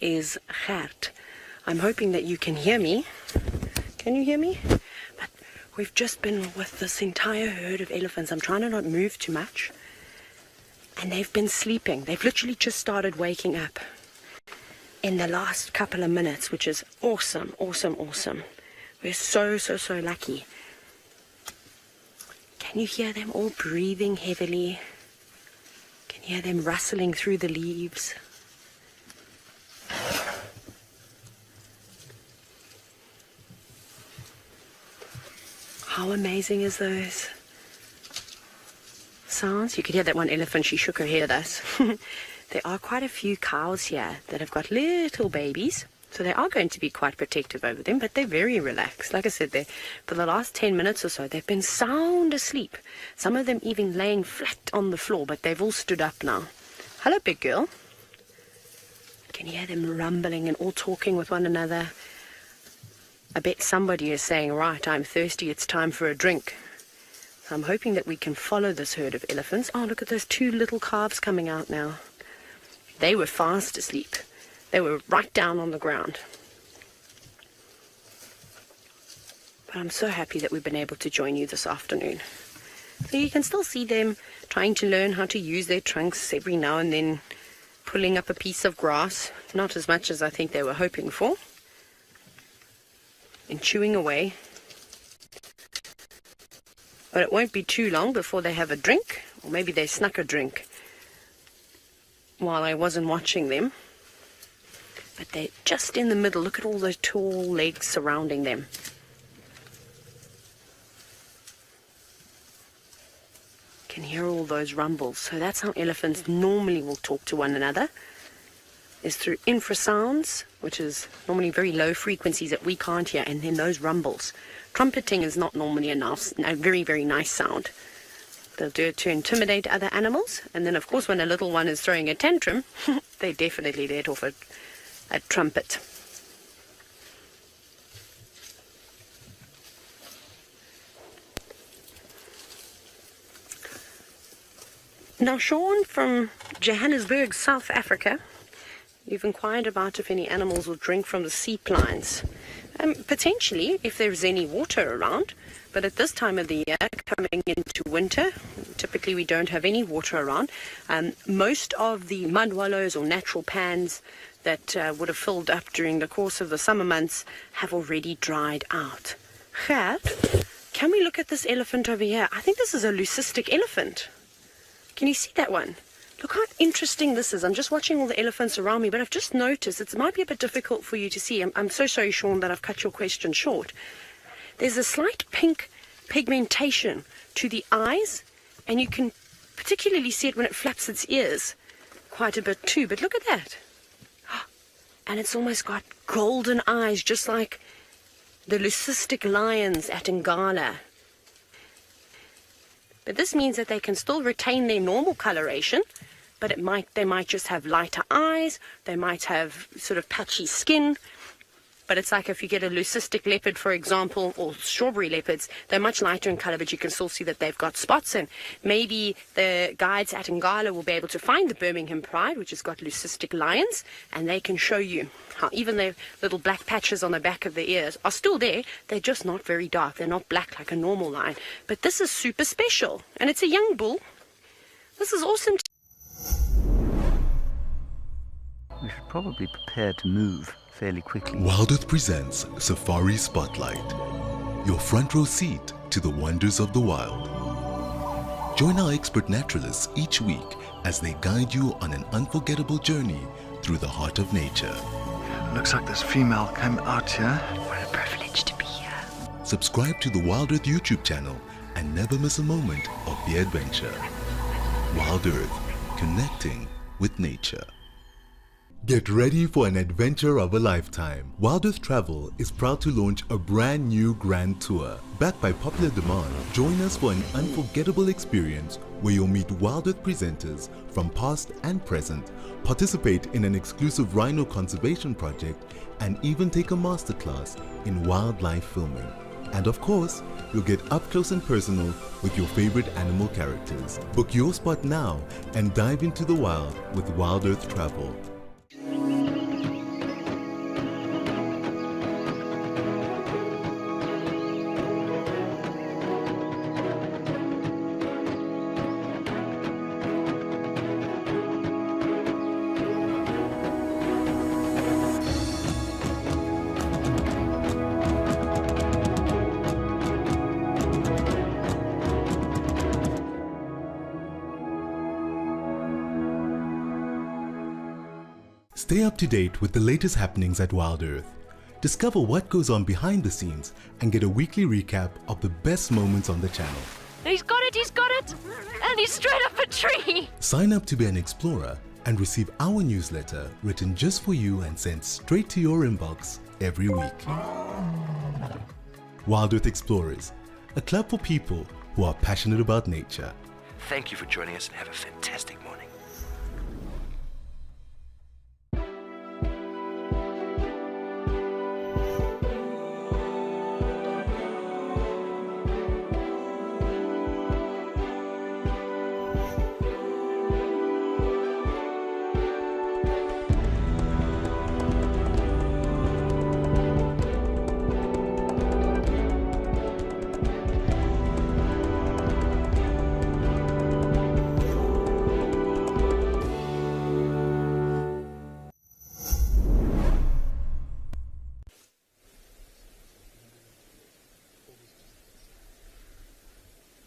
[SPEAKER 10] is Gert. I'm hoping that you can hear me. Can you hear me? But we've just been with this entire herd of elephants. I'm trying to not move too much. And they've been sleeping. They've literally just started waking up in the last couple of minutes, which is awesome, awesome, awesome. We're so lucky. Can you hear them all breathing heavily? Can you hear them rustling through the leaves? How amazing is those sounds? You could hear that one elephant, she shook her head at us. There are quite a few cows here that have got little babies, so they are going to be quite protective over them, but they're very relaxed. Like I said, for the last 10 minutes or so, they've been sound asleep. Some of them even laying flat on the floor, but they've all stood up now. Hello, big girl. You can hear them rumbling and all talking with one another. I bet somebody is saying, right, I'm thirsty, it's time for a drink. So I'm hoping that we can follow this herd of elephants. Oh, look at those two little calves coming out now. They were fast asleep. They were right down on the ground. But I'm so happy that we've been able to join you this afternoon. So you can still see them trying to learn how to use their trunks every now and then, pulling up a piece of grass. Not as much as I think they were hoping for. And chewing away. But it won't be too long before they have a drink, or maybe they snuck a drink while I wasn't watching them. But they're just in the middle. Look at all those tall legs surrounding them. You can hear all those rumbles. So that's how elephants normally will talk to one another, is through infrasounds, which is normally very low frequencies that we can't hear, and then those rumbles. Trumpeting is not normally a very, very nice sound. They'll do it to intimidate other animals, and then of course when a little one is throwing a tantrum, they definitely let off a trumpet. Now Sean from Johannesburg, South Africa, you've inquired about if any animals will drink from the seep lines. Potentially, if there's any water around, but at this time of the year, coming into winter, typically we don't have any water around. Most of the mud wallows or natural pans that would have filled up during the course of the summer months have already dried out. Gert, can we look at this elephant over here? I think this is a leucistic elephant. Can you see that one? Look how interesting this is. I'm just watching all the elephants around me, but I've just noticed it might be a bit difficult for you to see. I'm so sorry, Sean, that I've cut your question short. There's a slight pink pigmentation to the eyes, and you can particularly see it when it flaps its ears quite a bit too. But look at that. And it's almost got golden eyes, just like the leucistic lions at Ngala. But this means that they can still retain their normal coloration, but they might just have lighter eyes, they might have sort of patchy skin. But it's like if you get a leucistic leopard, for example, or strawberry leopards, they're much lighter in color, but you can still see that they've got spots. And maybe the guides at Ngala will be able to find the Birmingham Pride, which has got leucistic lions, and they can show you how even the little black patches on the back of the ears are still there. They're just not very dark. They're not black like a normal lion. But this is super special, and it's a young bull. This is awesome.
[SPEAKER 8] We should probably prepare to move fairly quickly.
[SPEAKER 6] Wild Earth presents Safari Spotlight, your front row seat to the wonders of the wild. Join our expert naturalists each week as they guide you on an unforgettable journey through the heart of nature.
[SPEAKER 11] Looks like this female came out here.
[SPEAKER 1] What a privilege to be here.
[SPEAKER 6] Subscribe to the Wild Earth YouTube channel and never miss a moment of the adventure. Wild Earth, connecting with nature. Get ready for an adventure of a lifetime. Wild Earth Travel is proud to launch a brand new grand tour. Backed by popular demand, join us for an unforgettable experience where you'll meet Wild Earth presenters from past and present, participate in an exclusive rhino conservation project, and even take a masterclass in wildlife filming. And of course, you'll get up close and personal with your favorite animal characters. Book your spot now and dive into the wild with Wild Earth Travel. Stay up to date with the latest happenings at Wild Earth. Discover what goes on behind the scenes and get a weekly recap of the best moments on the channel.
[SPEAKER 1] He's got it! And he's straight up a tree!
[SPEAKER 6] Sign up to be an explorer and receive our newsletter written just for you and sent straight to your inbox every week. Wild Earth Explorers, a club for people who are passionate about nature.
[SPEAKER 4] Thank you for joining us and have a fantastic morning.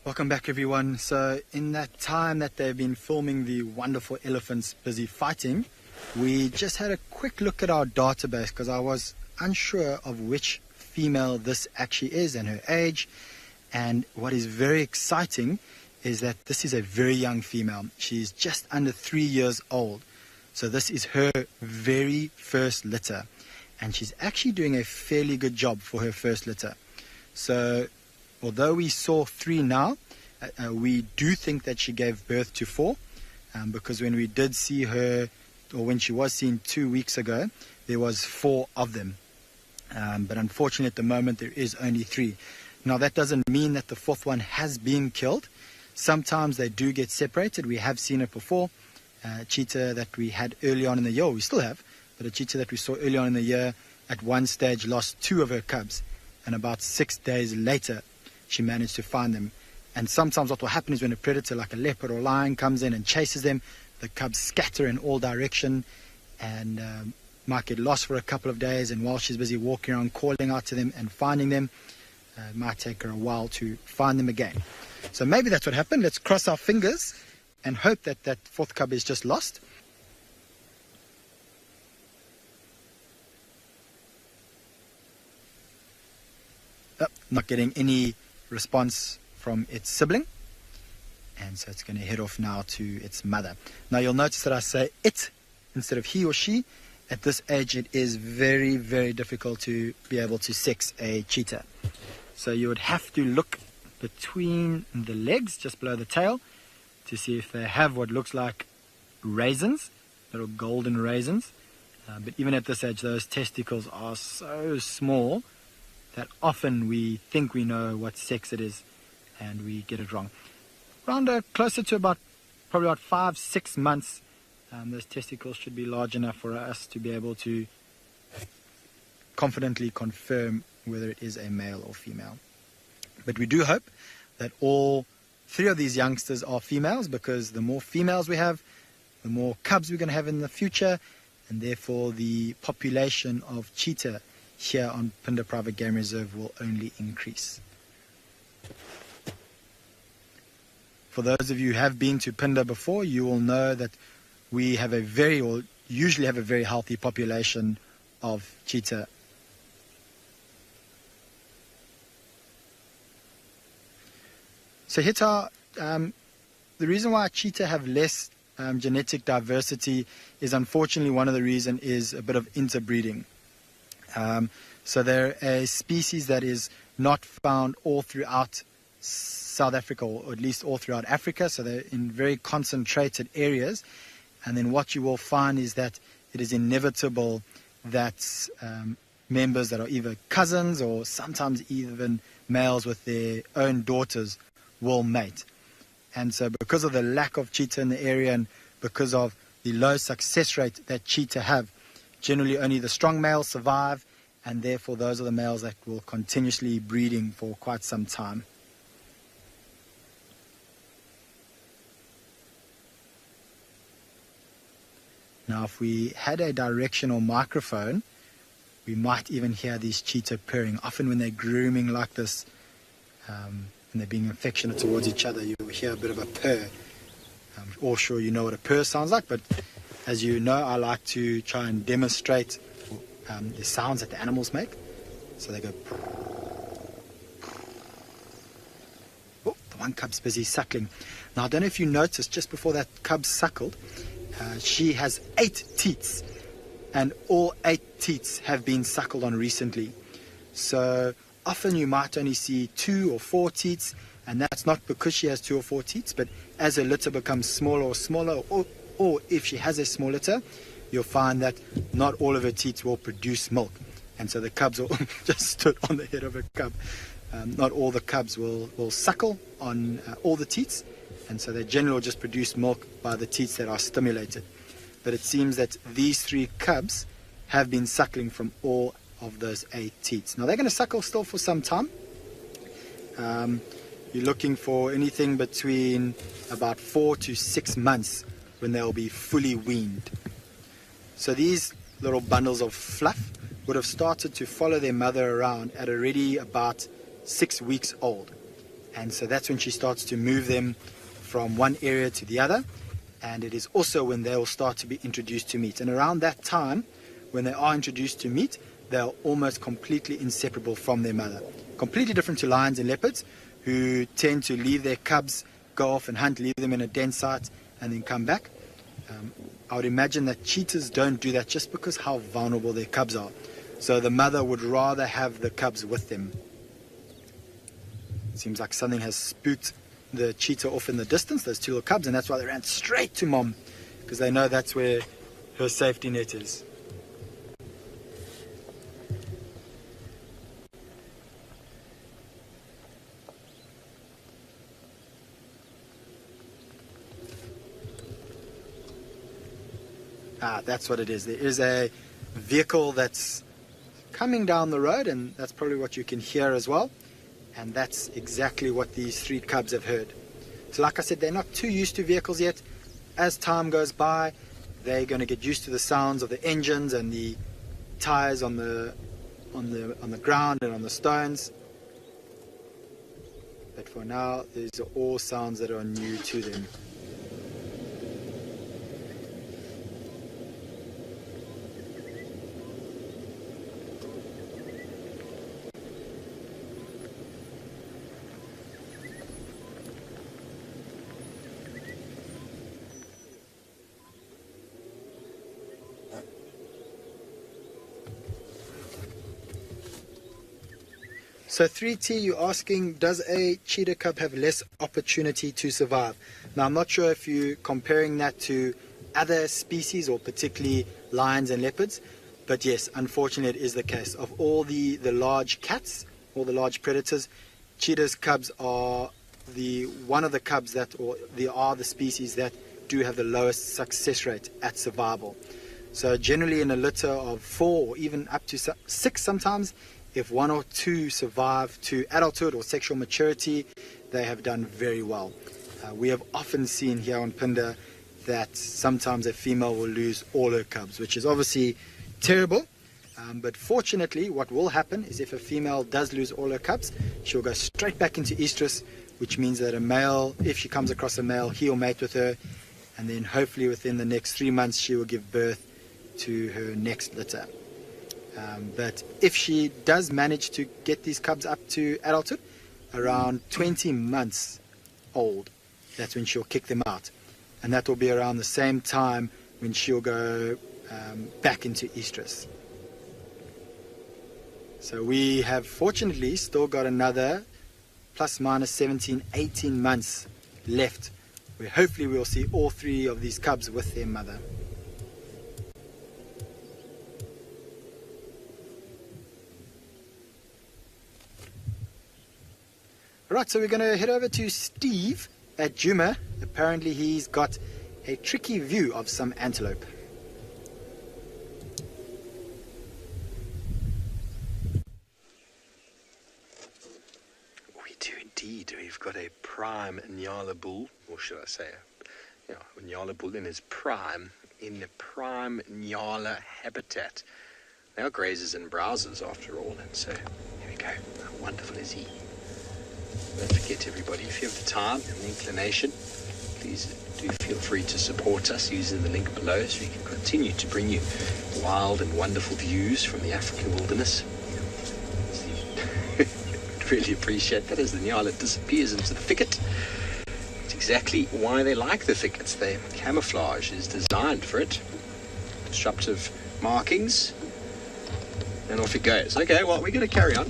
[SPEAKER 7] Welcome back, everyone. So in that time that they've been filming the wonderful elephants busy fighting, we just had a quick look at our database because I was unsure of which female this actually is and her age. And what is very exciting is that this is a very young female. She's just under 3 years old. So this is her very first litter. And she's actually doing a fairly good job for her first litter. So although we saw 3 now, we do think that she gave birth to 4, because when we did see her, or when she was seen 2 weeks ago, there was 4 of them. But unfortunately at the moment there is only 3. Now that doesn't mean that the 4th one has been killed. Sometimes they do get separated. We have seen it before. A cheetah that we had early on in the year, we still have, but a cheetah that we saw early on in the year at one stage lost 2 of her cubs, and about 6 days later she managed to find them. And sometimes what will happen is when a predator like a leopard or lion comes in and chases them, the cubs scatter in all direction and might get lost for a couple of days, and while she's busy walking around calling out to them and finding them, it might take her a while to find them again. So maybe that's what happened. Let's cross our fingers and hope that that 4th cub is just lost. Oh, not getting any response from its sibling, and so it's going to head off now to its mother. Now you'll notice that I say it instead of he or she. At this age it is very, very difficult to be able to sex a cheetah. So you would have to look between the legs, just below the tail, to see if they have what looks like raisins, little golden raisins. But even at this age those testicles are so small that often we think we know what sex it is and we get it wrong. Around closer to probably about 5-6 months, those testicles should be large enough for us to be able to confidently confirm whether it is a male or female. But we do hope that all 3 of these youngsters are females, because the more females we have, the more cubs we're going to have in the future, and therefore the population of cheetah here on Phinda Private Game Reserve will only increase. For those of you who have been to Phinda before, you will know that we have usually have a very healthy population of cheetah. So Hita, the reason why cheetah have less genetic diversity is unfortunately one of the reasons is a bit of interbreeding. So they're a species that is not found all throughout South Africa, or at least all throughout Africa. So they're in very concentrated areas. And then what you will find is that it is inevitable that members that are either cousins or sometimes even males with their own daughters will mate. And so because of the lack of cheetah in the area and because of the low success rate that cheetah have, generally only the strong males survive, and therefore those are the males that will continuously breeding for quite some time. Now if we had a directional microphone, we might even hear these cheetah purring. Often when they're grooming like this, and they're being affectionate towards each other, you'll hear a bit of a purr. I'm all sure you know what a purr sounds like, but as you know, I like to try and demonstrate the sounds that the animals make. So they go. Oh, the one cub's busy suckling. Now I don't know if you noticed, just before that cub suckled, she has 8 teats, and all 8 teats have been suckled on recently. So often you might only see 2 or 4 teats, and that's not because she has 2 or 4 teats, but as her litter becomes smaller or smaller, or if she has a small litter, you'll find that not all of her teats will produce milk. And so the cubs will just stood on the head of a cub. Not all the cubs will suckle on all the teats, and so they generally will just produce milk by the teats that are stimulated. But it seems that these 3 cubs have been suckling from all of those 8 teats. Now they're going to suckle still for some time. You're looking for anything between about 4 to 6 months when they'll be fully weaned. So these little bundles of fluff would have started to follow their mother around at already about 6 weeks old. And so that's when she starts to move them from one area to the other. And it is also when they will start to be introduced to meat. And around that time, when they are introduced to meat, they're almost completely inseparable from their mother. Completely different to lions and leopards, who tend to leave their cubs, go off and hunt, leave them in a den site, and then come back. I would imagine that cheetahs don't do that just because how vulnerable their cubs are. So the mother would rather have the cubs with them. It seems like something has spooked the cheetah off in the distance, those 2 little cubs, and that's why they ran straight to mom, because they know that's where her safety net is. That's what it is. There is a vehicle that's coming down the road, and that's probably what you can hear as well. And that's exactly what these 3 cubs have heard. So like I said, they're not too used to vehicles yet. As time goes by, they're going to get used to the sounds of the engines and the tires on the ground and on the stones. But for now, these are all sounds that are new to them. So 3T, you're asking, does a cheetah cub have less opportunity to survive? Now, I'm not sure if you're comparing that to other species or particularly lions and leopards, but yes, unfortunately it is the case. Of all the large cats, all the large predators, cheetah's cubs are one of the cubs that, or they are the species that do have the lowest success rate at survival. So generally in a litter of 4 or even up to 6 sometimes, if 1 or 2 survive to adulthood or sexual maturity, they have done very well. We have often seen here on Phinda that sometimes a female will lose all her cubs, which is obviously terrible. But fortunately, what will happen is if a female does lose all her cubs, she'll go straight back into estrus, which means that a male, if she comes across a male, he'll mate with her, and then hopefully within the next 3 months she will give birth to her next litter. But if she does manage to get these cubs up to adulthood, around 20 months old, that's when she'll kick them out. and that will be around the same time when she'll go back into estrus. So we have fortunately still got another plus minus 17, 18 months left, where hopefully we'll see all 3 of these cubs with their mother. Right, so we're going to head over to Steve at Juma. Apparently he's got a tricky view of some antelope.
[SPEAKER 3] We do indeed. We've got a prime Nyala bull, or should I say, Nyala bull in his prime, in the prime Nyala habitat. They are grazers and browsers after all, and so here we go. How wonderful is he? Don't forget, everybody, if you have the time and the inclination, please do feel free to support us using the link below so we can continue to bring you wild and wonderful views from the African wilderness. Really appreciate that as the Nyala disappears into the thicket. It's exactly why they like the thickets. Their camouflage is designed for it. Disruptive markings. And off it goes. Okay, well, we're going to carry on.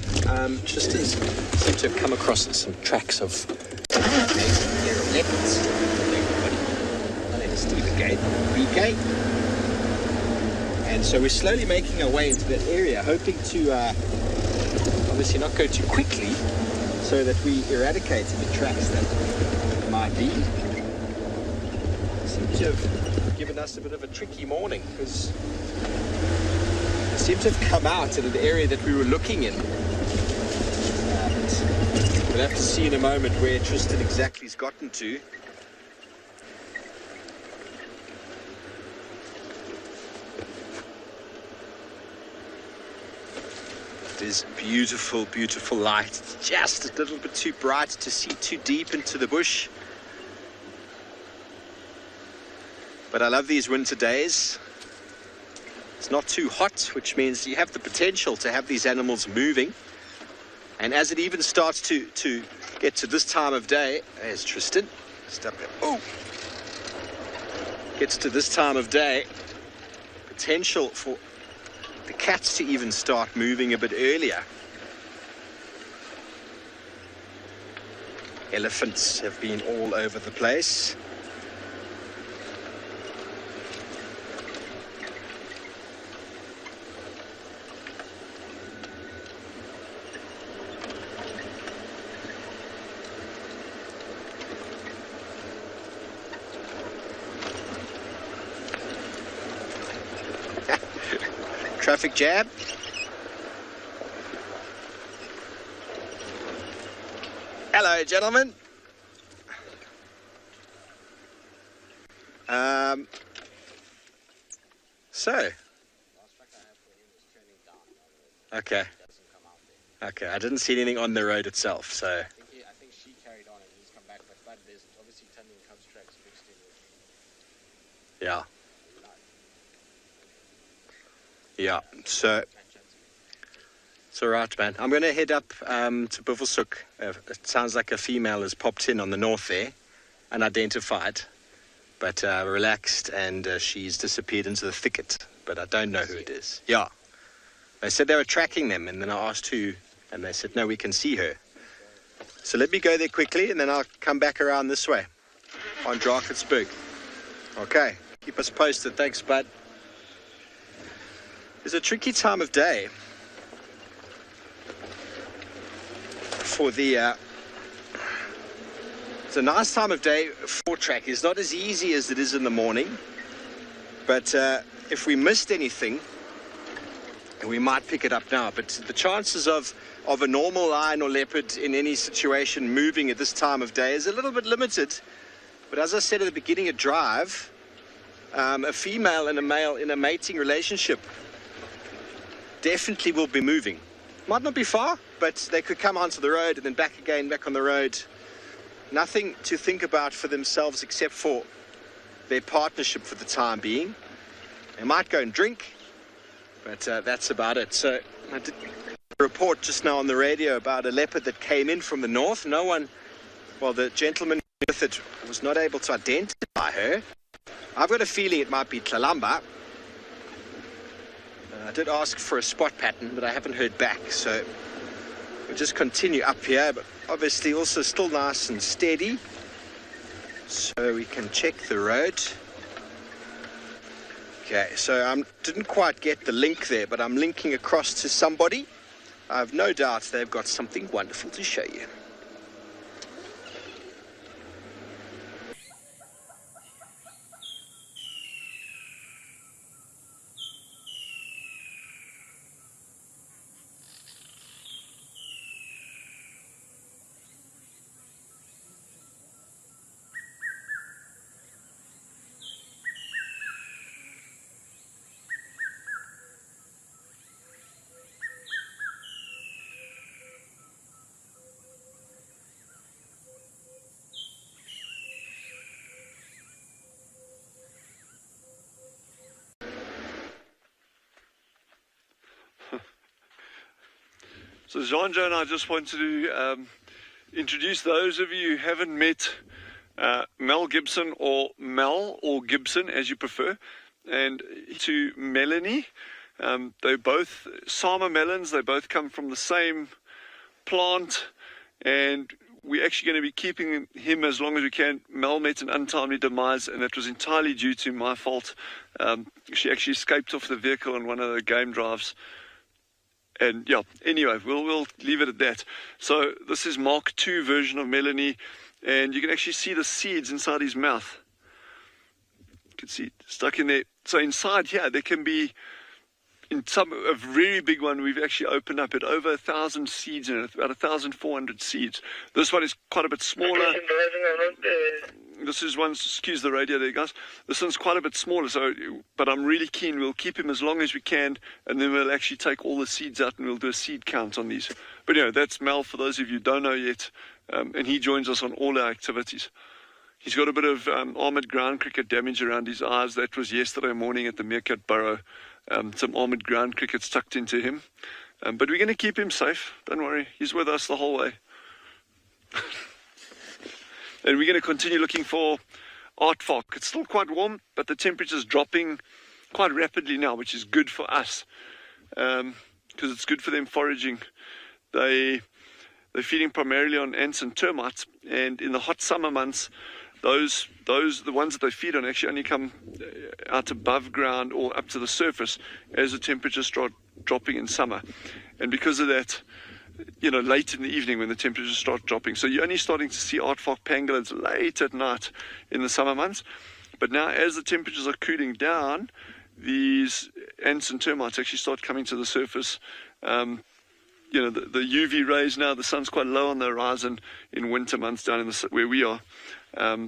[SPEAKER 3] Just as seem to have come across some tracks of leopards. My name is Steve again, BK. And so we're slowly making our way into that area, hoping to obviously not go too quickly so that we eradicate any tracks that might be. Seems to have given us a bit of a tricky morning because seems to have come out in an area that we were looking in. We'll have to see in a moment where Tristan exactly has gotten to. It is beautiful, beautiful light. It's just a little bit too bright to see too deep into the bush. But I love these winter days. It's not too hot, which means you have the potential to have these animals moving. And as it even starts to get to this time of day, there's Tristan. Step there. Oh! Gets to this time of day, potential for the cats to even start moving a bit earlier. Elephants have been all over the place. Traffic jam. Hello, gentlemen. Okay, I didn't see anything on the road itself, so. I think she carried on and he's come back, but there's obviously Tunny and Cubs tracks mixed in with. Yeah. Yeah, so it's all right, man. I'm going to head up to Buffelshoek. It sounds like a female has popped in on the north there, unidentified, but relaxed, and she's disappeared into the thicket, but I don't know who it is. Yeah. They said they were tracking them, and then I asked who, and they said, no, we can see her. So let me go there quickly, and then I'll come back around this way on Drakensberg. Okay, keep us posted. Thanks, bud. It's a tricky time of day for the it's a nice time of day for track. It's not as easy as it is in the morning, but if we missed anything, we might pick it up now. But the chances of a normal lion or leopard in any situation moving at this time of day is a little bit limited. But as I said at the beginning of drive, a female and a male in a mating relationship definitely will be moving. Might not be far, but they could come onto the road and then back again, back on the road. Nothing to think about for themselves except for their partnership for the time being. They might go and drink, but that's about it. So I did a report just now on the radio about a leopard that came in from the north. No one, well, the gentleman with with it, was not able to identify her. I've got a feeling it might be Tlalamba. I did ask for a spot pattern, but I haven't heard back, so we'll just continue up here, but obviously also still nice and steady, so we can check the road. Okay, so I didn't quite get the link there, but I'm linking across to somebody. I have no doubt they've got something wonderful to show you.
[SPEAKER 5] So Jean-Jo and I just wanted to introduce those of you who haven't met Mel Gibson, or Mel or Gibson as you prefer, and to Melanie. They're both Sama melons. They both come from the same plant, and we're actually going to be keeping him as long as we can. Mel met an untimely demise, and that was entirely due to my fault. She actually escaped off the vehicle on one of the game drives. And yeah, anyway, we'll leave it at that. So this is Mark II version of Melanie, and you can actually see the seeds inside his mouth. You can see it stuck in there. So inside here, there can be, in a very big one, we've actually opened up at over 1,000 seeds in it, about 1,400 seeds. This one is quite a bit smaller. This is one, excuse the radio there, guys. This one's quite a bit smaller, but I'm really keen. We'll keep him as long as we can, and then we'll actually take all the seeds out and we'll do a seed count on these. But that's Mel, for those of you who don't know yet, and he joins us on all our activities. He's got a bit of armoured ground cricket damage around his eyes. That was yesterday morning at the Meerkat Burrow. Some armoured ground crickets tucked into him. But we're going to keep him safe. Don't worry. He's with us the whole way. And we're going to continue looking for aardvark. It's still quite warm, but the temperature's dropping quite rapidly now, which is good for us, because it's good for them foraging. They're feeding primarily on ants and termites, and in the hot summer months, the ones that they feed on actually only come out above ground or up to the surface as the temperatures start dropping in summer. And because of that, late in the evening when the temperatures start dropping. So you're only starting to see aardvark pangolins late at night in the summer months. But now as the temperatures are cooling down, these ants and termites actually start coming to the surface. The UV rays now, the sun's quite low on the horizon in winter months down in where we are.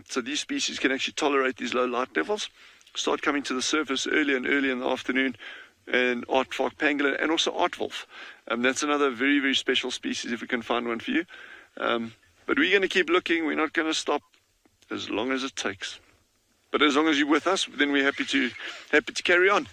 [SPEAKER 5] So these species can actually tolerate these low light levels, start coming to the surface early and early in the afternoon, and aardvark pangolin, and also aardwolf. That's another very, very special species if we can find one for you. But we're going to keep looking. We're not going to stop as long as it takes. But as long as you're with us, then we're happy to carry on.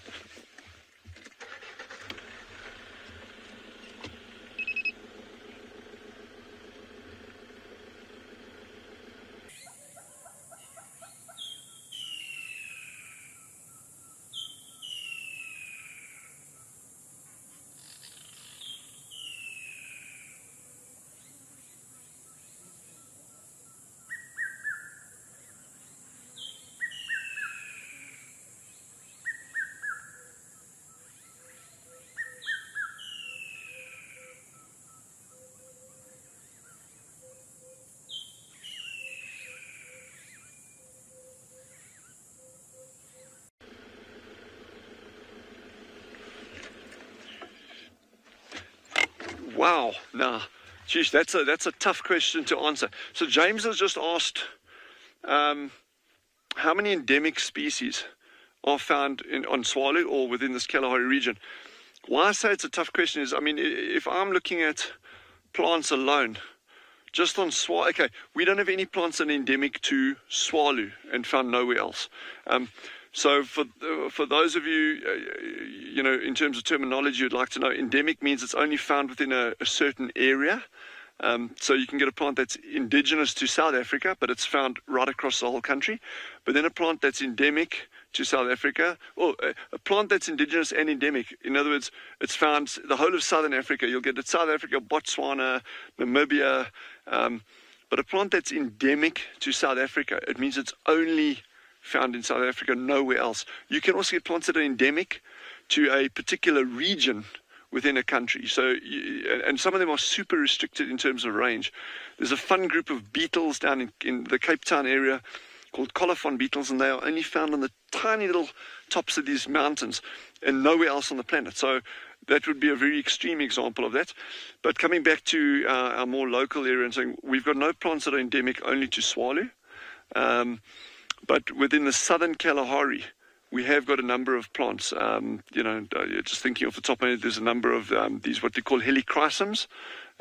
[SPEAKER 5] Wow, now, geez, that's a tough question to answer. So James has just asked, how many endemic species are found on Swalu or within this Kalahari region? Why I say it's a tough question is, if I'm looking at plants alone, just on Swalu, okay, we don't have any plants that are endemic to Swalu and found nowhere else. So for those of you, in terms of terminology, you'd like to know, endemic means it's only found within a certain area. So you can get a plant that's indigenous to South Africa, but it's found right across the whole country. But then a plant that's endemic to South Africa, or a plant that's indigenous and endemic. In other words, it's found the whole of Southern Africa. You'll get it South Africa, Botswana, Namibia. But a plant that's endemic to South Africa, it means it's only found in South Africa, nowhere else. You can also get plants that are endemic to a particular region within a country. So, and some of them are super restricted in terms of range. There's a fun group of beetles down in the Cape Town area called colophon beetles, and they are only found on the tiny little tops of these mountains and nowhere else on the planet. So that would be a very extreme example of that. But coming back to our more local area and saying, we've got no plants that are endemic only to Swalu. But within the southern Kalahari, we have got a number of plants. Just thinking off the top of my head, there's a number of these what they call helichrysums.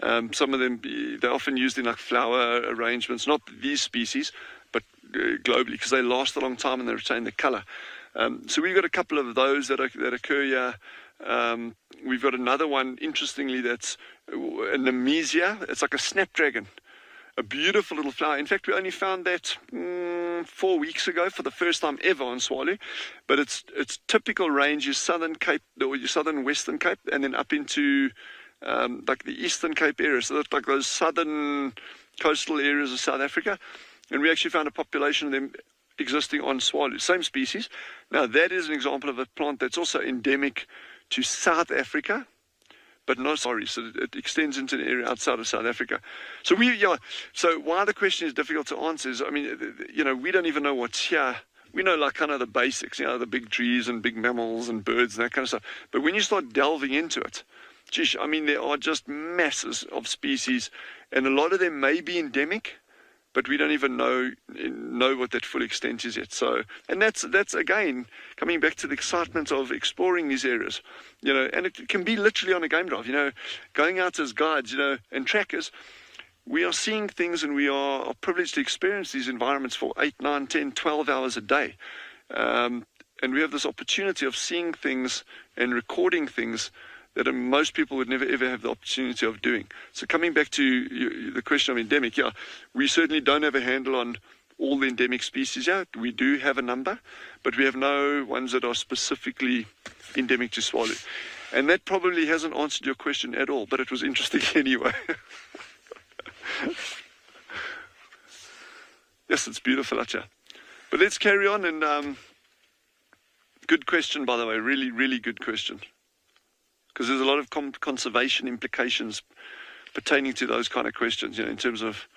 [SPEAKER 5] Some of them, they're often used in like flower arrangements, not these species, but globally, because they last a long time and they retain the color. So we've got a couple of those that occur here. We've got another one, interestingly, that's a Nemesia. It's like a snapdragon. A beautiful little flower. In fact, we only found that 4 weeks ago for the first time ever on Swalu. But its typical range is Southern Cape, or your Southern Western Cape, and then up into like the Eastern Cape area. So that's like those southern coastal areas of South Africa. And we actually found a population of them existing on Swalu, same species. Now that is an example of a plant that's also endemic to South Africa, but no, sorry, so it extends into an area outside of South Africa. So so why the question is difficult to answer is, I mean, we don't even know what's here. We know like kind of the basics, the big trees and big mammals and birds and that kind of stuff. But when you start delving into it, geez, I mean, there are just masses of species, and a lot of them may be endemic, but we don't even know what that full extent is yet. So, and that's again coming back to the excitement of exploring these areas, and it can be literally on a game drive, going out as guides, and trackers. We are seeing things, and we are privileged to experience these environments for 8, 9, 10, 12 hours a day, and we have this opportunity of seeing things and recording things that most people would never ever have the opportunity of doing. So coming back to the question of endemic, we certainly don't have a handle on all the endemic species yet. We do have a number, but we have no ones that are specifically endemic to Swalu. And that probably hasn't answered your question at all, but it was interesting anyway. Yes, it's beautiful out here. But let's carry on, and good question, by the way, really, really good question. Because there's a lot of conservation implications pertaining to those kind of questions, in terms of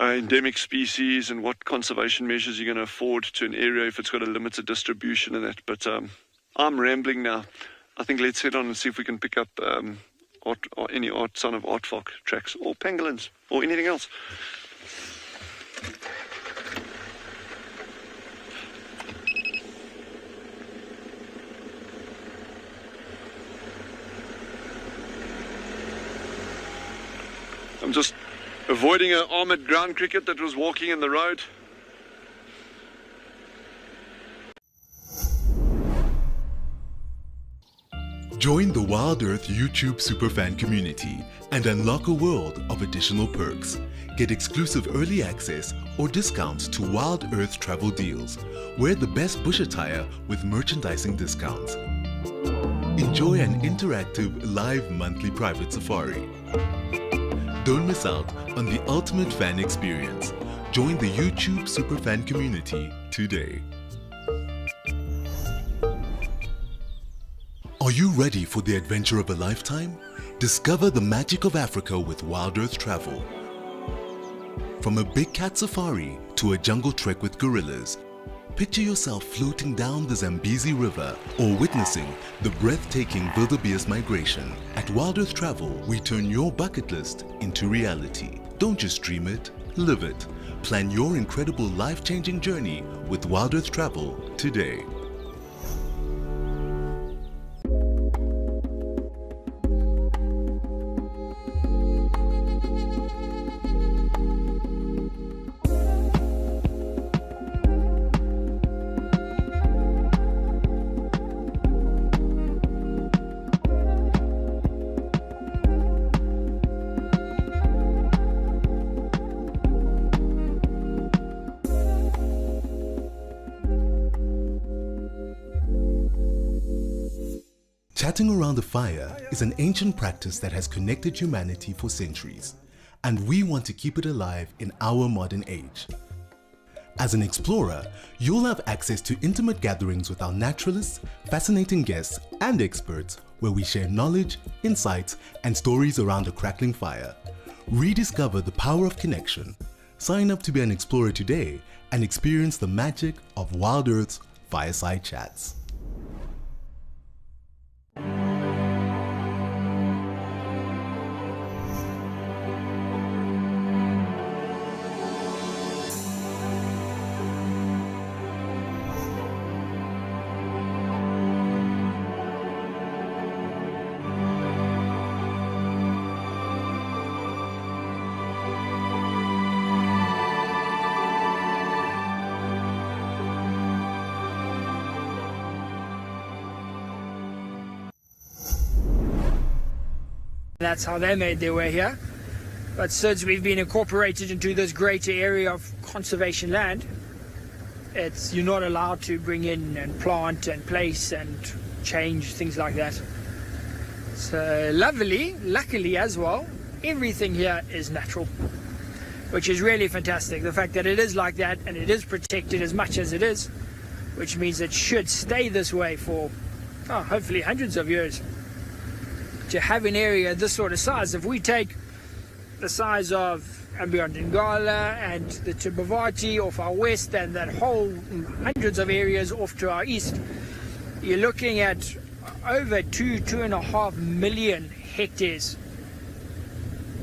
[SPEAKER 5] endemic species and what conservation measures you're going to afford to an area if it's got a limited distribution and that. But I'm rambling now. I think let's head on and see if we can pick up any son of aardvark tracks or pangolins or anything else. I'm just avoiding an armored ground cricket that was walking in the road.
[SPEAKER 6] Join the Wild Earth YouTube superfan community and unlock a world of additional perks. Get exclusive early access or discounts to Wild Earth travel deals. Wear the best bush attire with merchandising discounts. Enjoy an interactive live monthly private safari. Don't miss out on the ultimate fan experience. Join the YouTube superfan community today. Are you ready for the adventure of a lifetime? Discover the magic of Africa with Wild Earth Travel. From a big cat safari to a jungle trek with gorillas, picture yourself floating down the Zambezi River or witnessing the breathtaking wildebeest migration. At Wild Earth Travel, we turn your bucket list into reality. Don't just dream it, live it. Plan your incredible life-changing journey with Wild Earth Travel today. Chatting around a fire is an ancient practice that has connected humanity for centuries, and we want to keep it alive in our modern age. As an explorer, you'll have access to intimate gatherings with our naturalists, fascinating guests, and experts where we share knowledge, insights, and stories around a crackling fire. Rediscover the power of connection. Sign up to be an explorer today and experience the magic of Wild Earth's Fireside Chats.
[SPEAKER 12] That's how they made their way here. But since we've been incorporated into this greater area of conservation land, you're not allowed to bring in and plant and place and change things like that. So luckily as well, everything here is natural, which is really fantastic. The fact that it is like that and it is protected as much as it is, which means it should stay this way for hopefully hundreds of years. To have an area this sort of size, if we take the size of Ambient Ngala and the Timbavati off our west and that whole hundreds of areas off to our east, you're looking at over 2.5 million hectares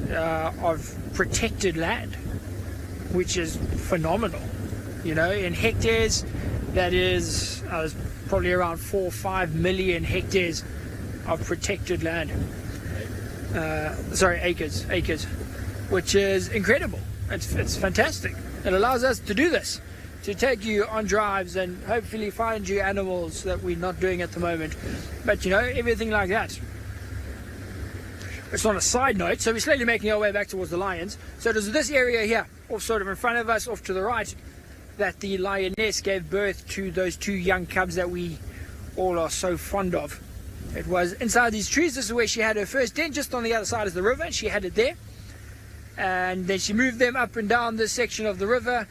[SPEAKER 12] of protected land, which is phenomenal. You know, in hectares, that is probably around 4 or 5 million hectares of protected land. Acres, which is incredible. It's fantastic. It allows us to do this, to take you on drives and hopefully find you animals that we're not doing at the moment. But you know, everything like that. It's on a side note, so we're slowly making our way back towards the lions. So there's this area here, off sort of in front of us, off to the right, that the lioness gave birth to those 2 young cubs that we all are so fond of. It was inside these trees. This is where she had her first den, just on the other side of the river. She had it there. And then she moved them up and down this section of the river.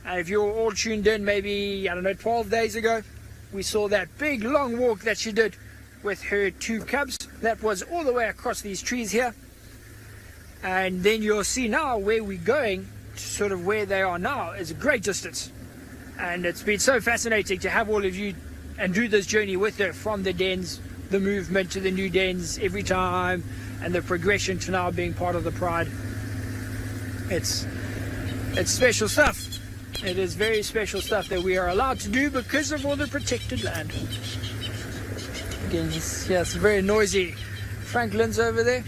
[SPEAKER 12] And if you're all tuned in, maybe, 12 days ago, we saw that big long walk that she did with her 2 cubs. That was all the way across these trees here. And then you'll see now where we're going, sort of where they are now, is a great distance. And it's been so fascinating to have all of you and do this journey with her, from the dens, the movement to the new dens every time, and the progression to now being part of the pride. It's special stuff. It is very special stuff that we are allowed to do because of all the protected land. Again, it's very noisy. Franklin's over there.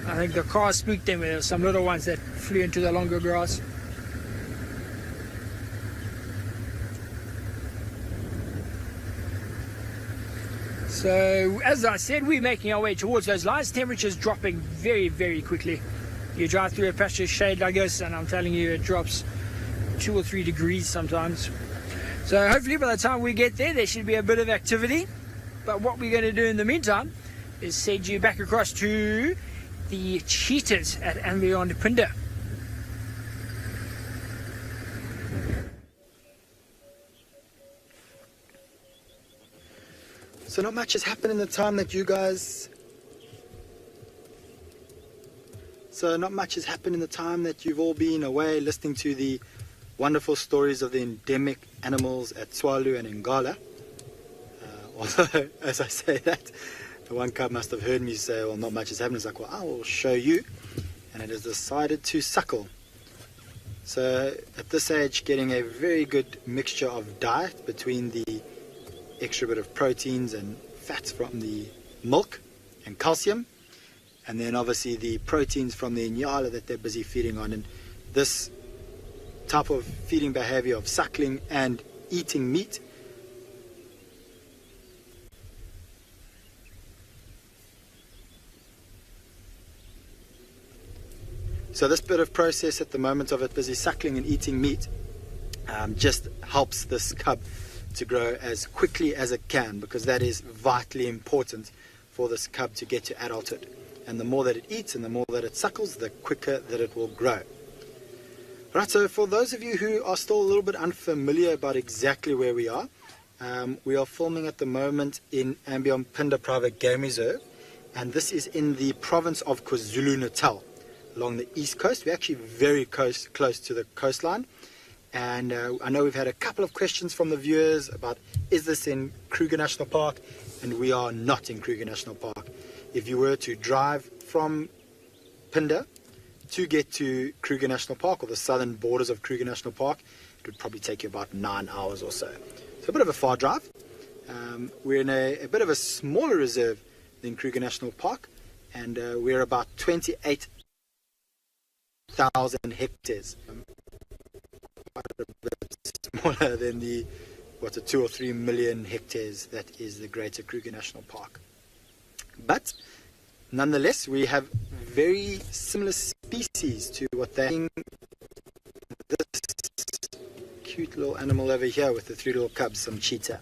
[SPEAKER 12] I think the car spooked them. There were some little ones that flew into the longer grass. So, as I said, we're making our way towards those lions. Temperature's dropping very, very quickly. You drive through a patch of shade like this, and I'm telling you, it drops 2 or 3 degrees sometimes. So hopefully by the time we get there, there should be a bit of activity. But what we're going to do in the meantime is send you back across to the cheetahs at Ambient Pinda.
[SPEAKER 7] So not much has happened in the time that you guys... you've all been away listening to the wonderful stories of the endemic animals at Tswalu and Ngala. Although, as I say that, the one cub must have heard me say, well, not much has happened. It's like, well, I will show you. And it has decided to suckle. So at this age, getting a very good mixture of diet between the extra bit of proteins and fats from the milk and calcium, and then obviously the proteins from the nyala that they're busy feeding on. And this type of feeding behavior of suckling and eating meat So this bit of process at the moment of it busy suckling and eating meat just helps this cub to grow as quickly as it can, because that is vitally important for this cub to get to adulthood. And the more that it eats and the more that it suckles, the quicker that it will grow. Right, so for those of you who are still a little bit unfamiliar about exactly where we are filming at the moment in Ambiyomphunda Private Game Reserve, and this is in the province of KwaZulu-Natal, along the east coast. We're actually very close to the coastline, and I know we've had a couple of questions from the viewers about, is this in Kruger National Park? And we are not in Kruger National Park. If you were to drive from Phinda to get to Kruger National Park, or the southern borders of Kruger National Park, it would probably take you about 9 hours or so. So a bit of a far drive. We're in a bit of a smaller reserve than Kruger National Park, and we're about 28,000 hectares. Quite a bit smaller than the 2 or 3 million hectares that is the Greater Kruger National Park. But nonetheless, we have very similar species to what they're seeing. This cute little animal over here with the 3 little cubs, some cheetah.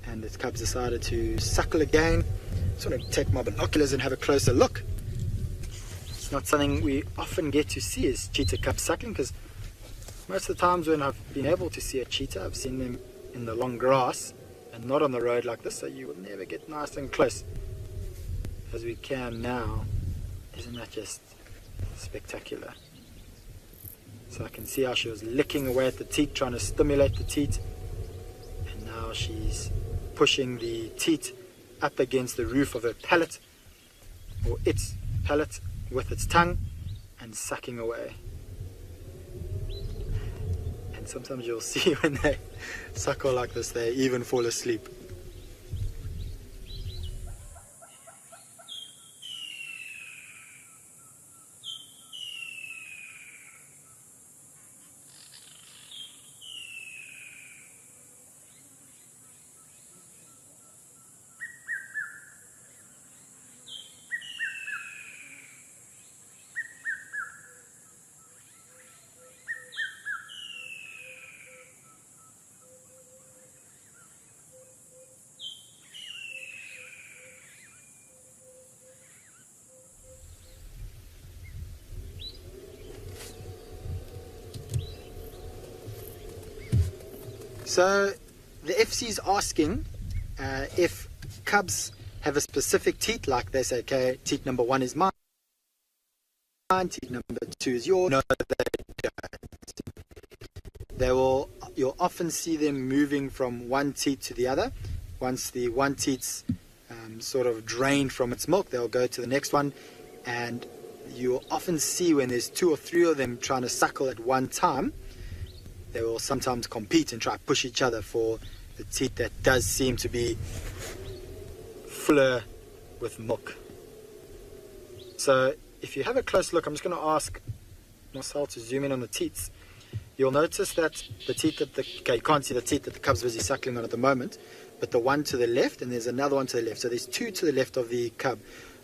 [SPEAKER 7] And the cubs decided to suckle again. Just want to take my binoculars and have a closer look. It's not something we often get to see, is cheetah cubs suckling, because most of the times when I've been able to see a cheetah, I've seen them in the long grass and not on the road like this, so you will never get nice and close as we can now. Isn't that just spectacular? So I can see how she was licking away at the teat, trying to stimulate the teat, and now she's pushing the teat up against the roof of her palate, or its palate, with its tongue, and sucking away. And sometimes you'll see when they suckle like this, they even fall asleep. So the FC is asking if cubs have a specific teat, like they say, okay, teat number 1 is mine, teat number 2 is yours. No, they don't. You'll often see them moving from one teat to the other. Once the one teat's sort of drained from its milk, they'll go to the next one, and you'll often see when there's 2 or 3 of them trying to suckle at one time, they will sometimes compete and try to push each other for the teat that does seem to be fuller with milk. So if you have a close look, I'm just going to ask Marcel to zoom in on the teats. You'll notice that the teat that you can't see the teat that the cub's busy suckling on at the moment, but the one to the left, and there's another one to the left. So there's 2 to the left of the cub.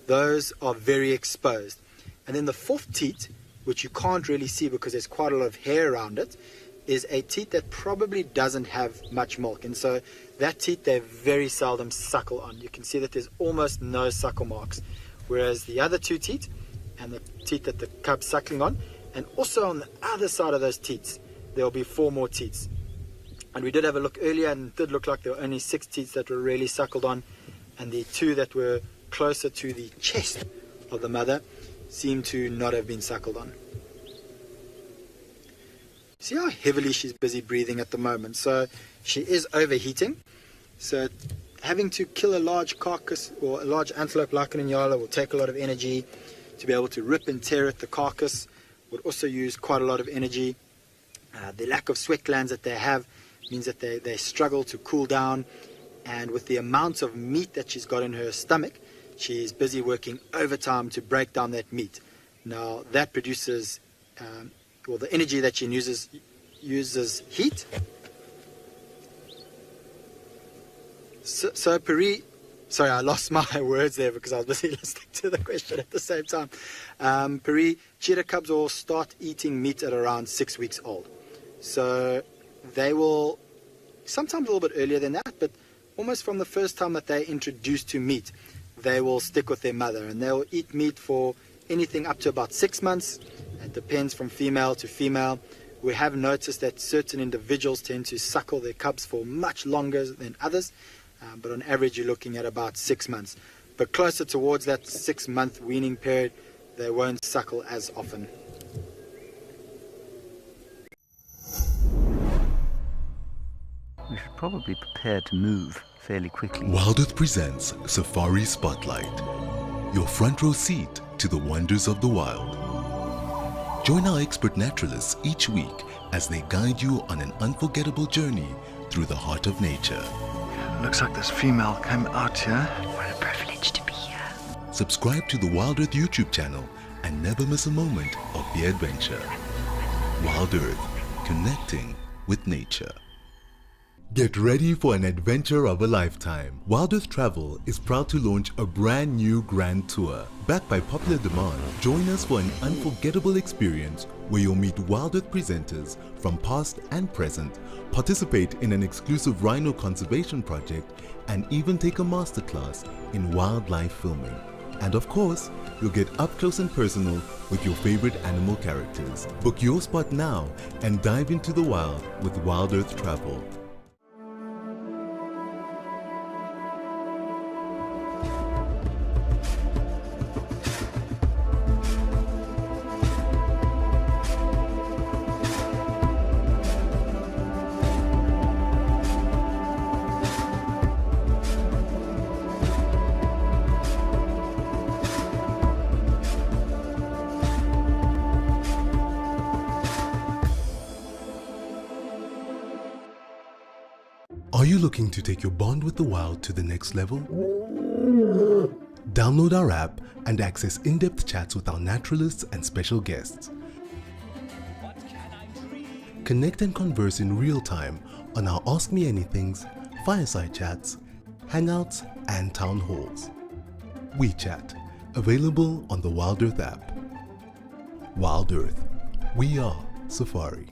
[SPEAKER 7] Those are very exposed. And then the 4th teat, which you can't really see because there's quite a lot of hair around it, is a teat that probably doesn't have much milk, and so that teat they very seldom suckle on. You can see that there's almost no suckle marks, whereas the other 2 teat and the teat that the cub's suckling on, and also on the other side of those teats there will be 4 more teats. And we did have a look earlier, and it did look like there were only 6 teats that were really suckled on, and the 2 that were closer to the chest of the mother seem to not have been suckled on. See how heavily she's busy breathing at the moment. So she is overheating. So having to kill a large carcass or a large antelope like an inyala will take a lot of energy. To be able to rip and tear at the carcass would also use quite a lot of energy. The lack of sweat glands that they have means that they struggle to cool down. And with the amount of meat that she's got in her stomach, she's busy working overtime to break down that meat. Now that produces the energy that she uses heat. So Peri, sorry, I lost my words there because I was busy listening to the question at the same time. Peri, cheetah cubs will start eating meat at around 6 weeks old. So they will, sometimes a little bit earlier than that, but almost from the first time that they're introduced to meat, they will stick with their mother, and they'll eat meat for anything up to about 6 months. It depends from female to female. We have noticed that certain individuals tend to suckle their cubs for much longer than others, but on average you're looking at about 6 months. But closer towards that 6-month weaning period, they won't suckle as often.
[SPEAKER 8] We should probably prepare to move fairly quickly.
[SPEAKER 6] Wild Earth presents Safari Spotlight, your front row seat to the wonders of the wild. Join our expert naturalists each week as they guide you on an unforgettable journey through the heart of nature.
[SPEAKER 11] Looks like this female came out here.
[SPEAKER 1] What a privilege to be here.
[SPEAKER 6] Subscribe to the Wild Earth YouTube channel and never miss a moment of the adventure. Wild Earth, connecting with nature. Get ready for an adventure of a lifetime. Wild Earth Travel is proud to launch a brand new grand tour. Backed by popular demand, join us for an unforgettable experience where you'll meet Wild Earth presenters from past and present, participate in an exclusive rhino conservation project, and even take a masterclass in wildlife filming. And of course, you'll get up close and personal with your favorite animal characters. Book your spot now and dive into the wild with Wild Earth Travel. Are you looking to take your bond with the wild to the next level? Download our app and access in-depth chats with our naturalists and special guests. Connect and converse in real time on our Ask Me Anythings, fireside chats, hangouts, and town halls. WeChat, available on the Wild Earth app. Wild Earth, we are Safari.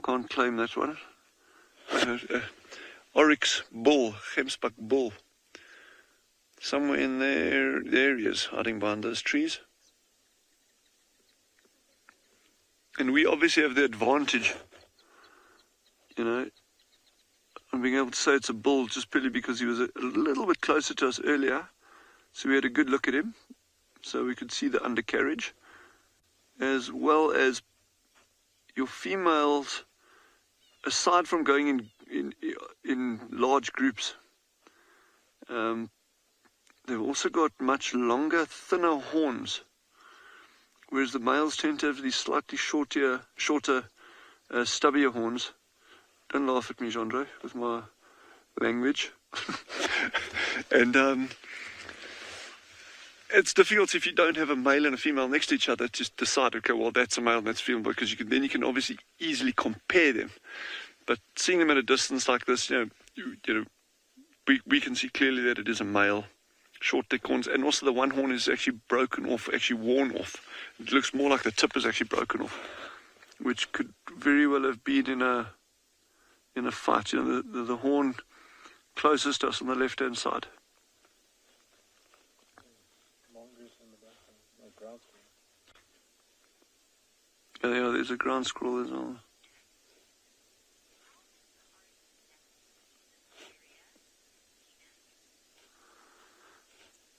[SPEAKER 5] Can't claim that one. Oryx bull, Gemsbok bull. Somewhere in there he is, hiding behind those trees. And we obviously have the advantage, you know, of being able to say it's a bull just purely because he was a little bit closer to us earlier. So we had a good look at him, so we could see the undercarriage, as well as your females. Aside from going in large groups, they've also got much longer, thinner horns, whereas the males tend to have these slightly shorter, stubbier horns. Don't laugh at me, Jandre, with my language. And it's difficult if you don't have a male and a female next to each other to decide, okay, well, that's a male and that's a female, because then you can obviously easily compare them. But seeing them at a distance like this, you know, we can see clearly that it is a male, short thick horns, and also the one horn is actually broken off, actually worn off. It looks more like the tip is actually broken off, which could very well have been in a fight. You know, the horn closest to us on the left-hand side. Yeah, there's a ground squirrel as well.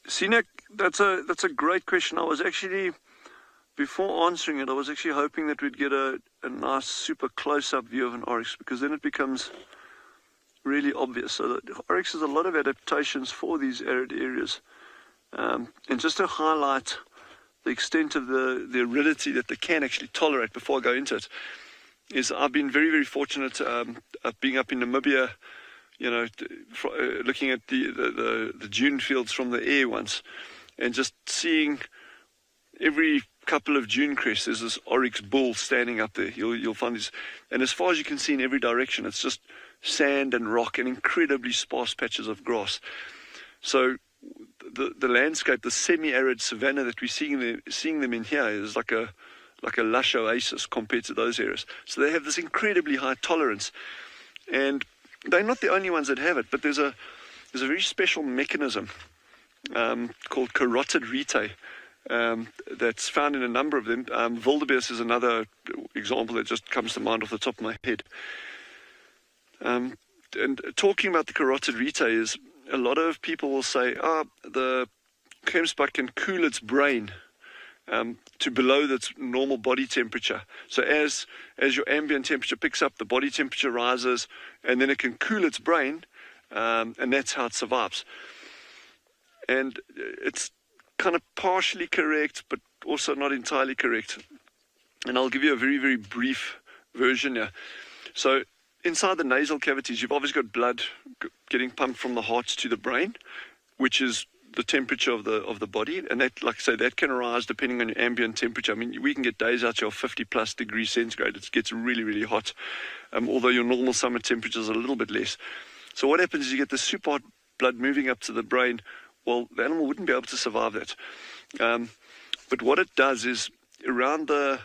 [SPEAKER 5] Sinek, that's a great question. I was actually, before answering it, I was actually hoping that we'd get a nice super close-up view of an oryx, because then it becomes really obvious. So that oryx has a lot of adaptations for these arid areas. And just to highlight the extent of the aridity that they can actually tolerate before I go into it, is I've been very, very fortunate being up in Namibia, you know, looking at the dune fields from the air once, and just seeing every couple of dune crests, there's this oryx bull standing up there. You'll find these, and as far as you can see in every direction, it's just sand and rock and incredibly sparse patches of grass. So the landscape, the semi-arid savanna that we're seeing them in here is like a lush oasis compared to those areas. So they have this incredibly high tolerance, and they're not the only ones that have it, but there's a very special mechanism called carotid rete that's found in a number of them. Wildebeest is another example that just comes to mind off the top of my head. And talking about the carotid rete is, a lot of people will say, the gemsbuck can cool its brain to below its normal body temperature. So as your ambient temperature picks up, the body temperature rises, and then it can cool its brain, and that's how it survives. And it's kind of partially correct, but also not entirely correct. And I'll give you a very, very brief version here. So inside the nasal cavities, you've obviously got blood getting pumped from the heart to the brain, which is the temperature of the body, and that, like I say, that can rise depending on your ambient temperature. I mean, we can get days out here of 50 plus degrees centigrade. It gets really, really hot, although your normal summer temperature is a little bit less. So what happens is you get the super hot blood moving up to the brain. Well, the animal wouldn't be able to survive that. But what it does is, around the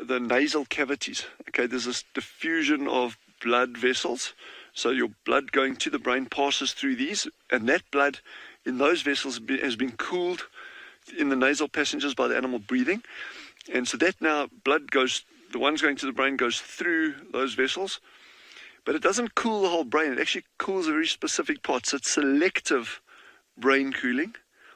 [SPEAKER 5] nasal cavities, okay, there's this diffusion of blood vessels. So your blood going to the brain passes through these, and that blood in those vessels has been cooled in the nasal passages by the animal breathing. And so that now blood goes, the ones going to the brain goes through those vessels, but it doesn't cool the whole brain. It actually cools a very specific part. So it's selective brain cooling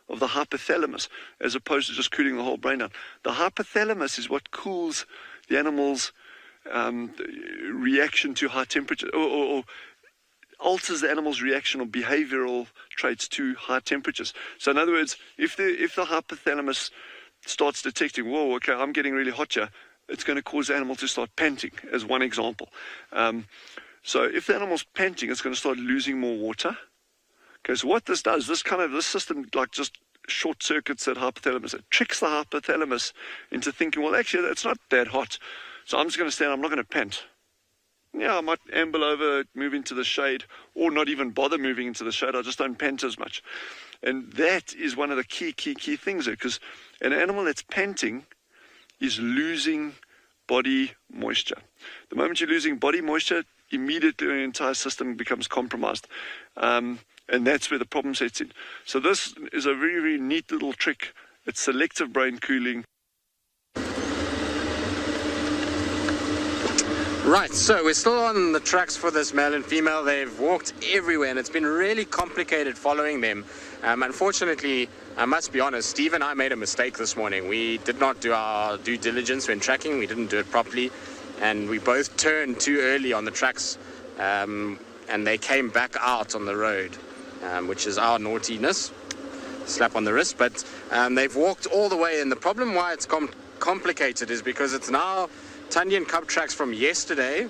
[SPEAKER 5] of the hypothalamus, as opposed to just cooling the whole brain down. The hypothalamus is what cools the animal's reaction to high temperature, or alters the animal's reaction or behavioral traits to high temperatures. So in other words, if the hypothalamus starts detecting, whoa, okay, I'm getting really hot here, it's going to cause the animal to start panting, as one example. So if the animal's panting, it's going to start losing more water. Okay, so what this does, this system like just short circuits that hypothalamus. It tricks the hypothalamus into thinking, well, actually, it's not that hot, so I'm just going to stand, I'm not going to pant. Yeah, I might amble over, move into the shade, or not even bother moving into the shade. I just don't pant as much. And that is one of the key things there, because an animal that's panting is losing body moisture. The moment you're losing body moisture, immediately the entire system becomes compromised. And that's where the problem sets in. So this is a very, very neat little trick. It's selective brain cooling.
[SPEAKER 2] Right, so we're still on the tracks for this male and female. They've walked everywhere, and it's been really complicated following them. Unfortunately, I must be honest, Steve and I made a mistake this morning. We did not do our due diligence when tracking. We didn't do it properly, and we both turned too early on the tracks, and they came back out on the road, which is our naughtiness. Slap on the wrist. But they've walked all the way, and the problem why it's complicated is because it's now Tandy and Cub tracks from yesterday,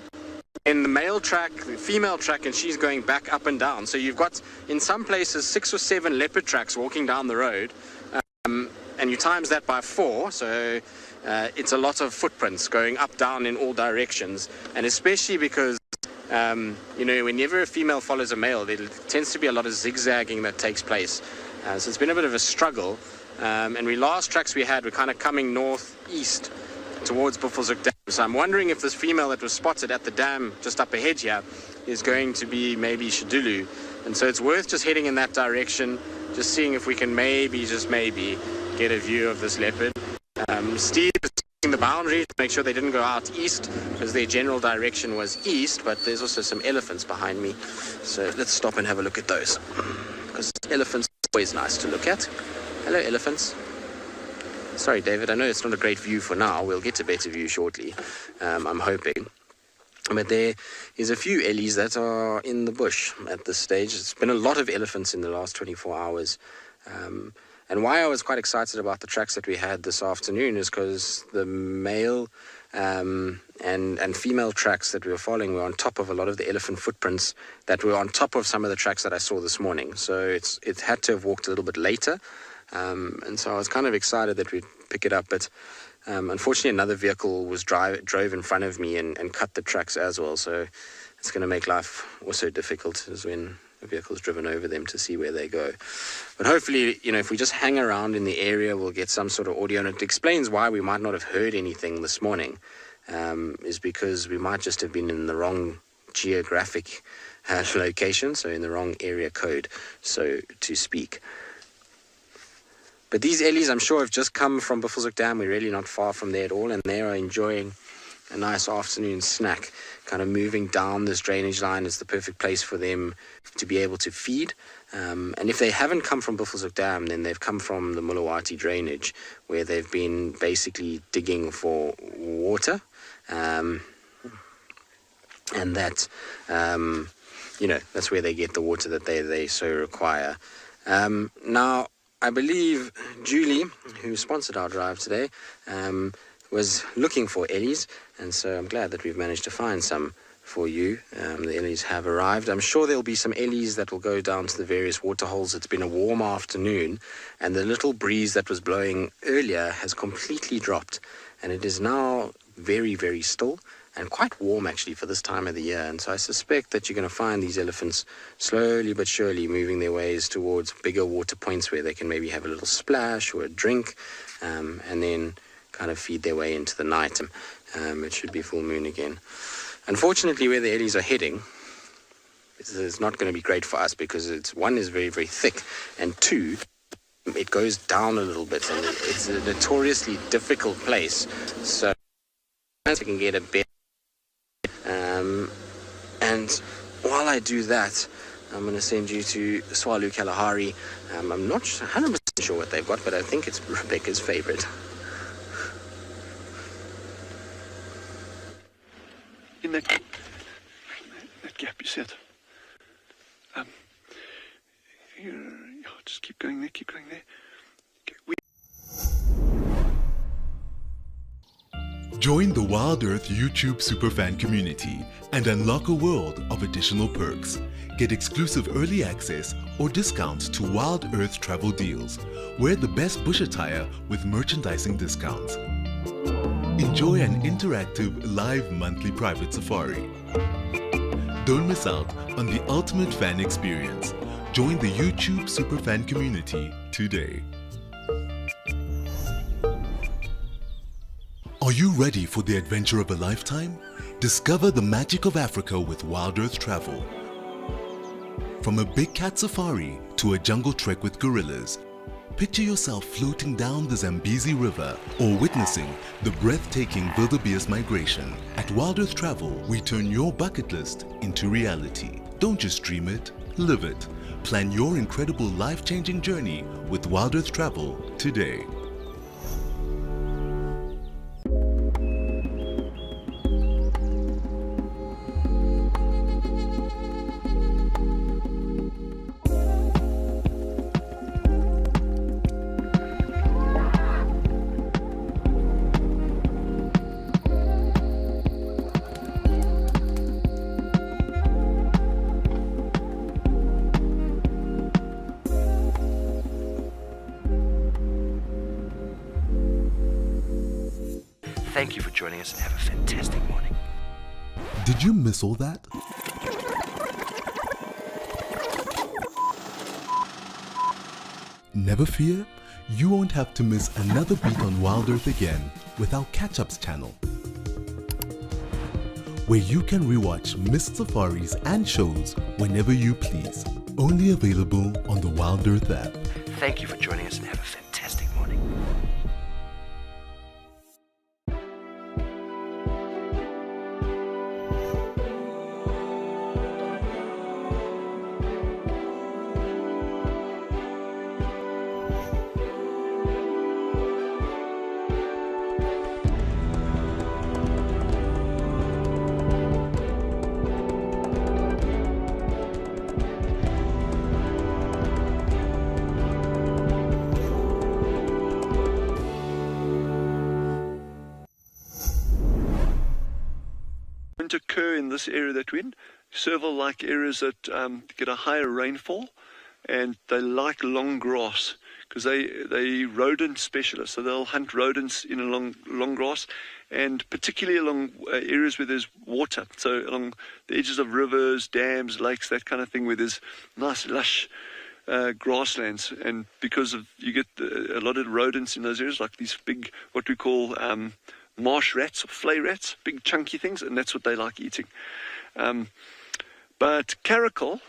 [SPEAKER 2] in the male track, the female track, and she's going back up and down. So you've got, in some places, 6 or 7 leopard tracks walking down the road, and you times that by 4, so it's a lot of footprints going up, down in all directions, and especially because, you know, whenever a female follows a male, there tends to be a lot of zigzagging that takes place. So it's been a bit of a struggle, and last tracks we had were kind of coming northeast towards Buffelshoek Dam. So I'm wondering if this female that was spotted at the dam just up ahead here is going to be maybe Shadulu. And so it's worth just heading in that direction, just seeing if we can maybe get a view of this leopard. Steve is checking the boundary to make sure they didn't go out east, because their general direction was east, but there's also some elephants behind me. So let's stop and have a look at those, because elephants are always nice to look at. Hello, elephants. Sorry, David, I know it's not a great view for now. We'll get a better view shortly, I'm hoping. But there is a few ellies that are in the bush at this stage. It's been a lot of elephants in the last 24 hours. And why I was quite excited about the tracks that we had this afternoon is because the male and female tracks that we were following were on top of a lot of the elephant footprints that were on top of some of the tracks that I saw this morning. So it had to have walked a little bit later. And so I was kind of excited that we'd pick it up. But unfortunately, another vehicle was drove in front of me and cut the tracks as well. So it's going to make life also difficult as when a vehicle's driven over them to see where they go. But hopefully, if we just hang around in the area, we'll get some sort of audio. And it explains why we might not have heard anything this morning, is because we might just have been in the wrong geographic location, so in the wrong area code, so to speak. But these Ellies, I'm sure, have just come from Buffelshoek Dam. We're really not far from there at all, and they are enjoying a nice afternoon snack. Kind of moving down this drainage line is the perfect place for them to be able to feed. And if they haven't come from Buffelshoek Dam, then they've come from the Mulawati drainage, where they've been basically digging for water. And that, that's where they get the water that they so require. Now, I believe Julie, who sponsored our drive today, was looking for Ellies, and so I'm glad that we've managed to find some for you. The Ellies have arrived. I'm sure there'll be some Ellies that will go down to the various water holes. It's been a warm afternoon, and the little breeze that was blowing earlier has completely dropped, and it is now very, very still and quite warm actually for this time of the year. And so I suspect that you're going to find these elephants slowly but surely moving their ways towards bigger water points where they can maybe have a little splash or a drink, and then kind of feed their way into the night. It should be full moon again. Unfortunately, where the Ellies are heading is not going to be great for us, because one is very, very thick, and two, it goes down a little bit, and it's a notoriously difficult place. So we can get a bit. And while I do that, I'm going to send you to Swalu Kalahari. I'm not 100% sure what they've got, but I think it's Rebecca's favorite.
[SPEAKER 5] In that gap, you see it? Just keep going there, keep going there. Okay,
[SPEAKER 6] Join the Wild Earth YouTube Superfan community and unlock a world of additional perks. Get exclusive early access or discounts to Wild Earth travel deals. Wear the best bush attire with merchandising discounts. Enjoy an interactive live monthly private safari. Don't miss out on the ultimate fan experience. Join the YouTube Superfan community today. Are you ready for the adventure of a lifetime? Discover the magic of Africa with Wild Earth Travel. From a big cat safari to a jungle trek with gorillas, picture yourself floating down the Zambezi River or witnessing the breathtaking wildebeest migration. At Wild Earth Travel, we turn your bucket list into reality. Don't just dream it, live it. Plan your incredible life-changing journey with Wild Earth Travel today.
[SPEAKER 4] Thank you for joining us and have a fantastic morning.
[SPEAKER 6] Did you miss all that? Never fear, you won't have to miss another beat on Wild Earth again with our Catch-Ups channel, where you can rewatch missed safaris and shows whenever you please. Only available on the Wild Earth app.
[SPEAKER 4] Thank you for joining us and have a fantastic morning.
[SPEAKER 5] occur in this area that we're in. Serval like areas that get a higher rainfall, and they like long grass because they rodent specialists, so they'll hunt rodents in a long grass, and particularly along areas where there's water, so along the edges of rivers, dams, lakes, that kind of thing, where there's nice lush grasslands. And because of you get a lot of rodents in those areas, like these big, what we call marsh rats or flay rats, big chunky things, and that's what they like eating. But caracal,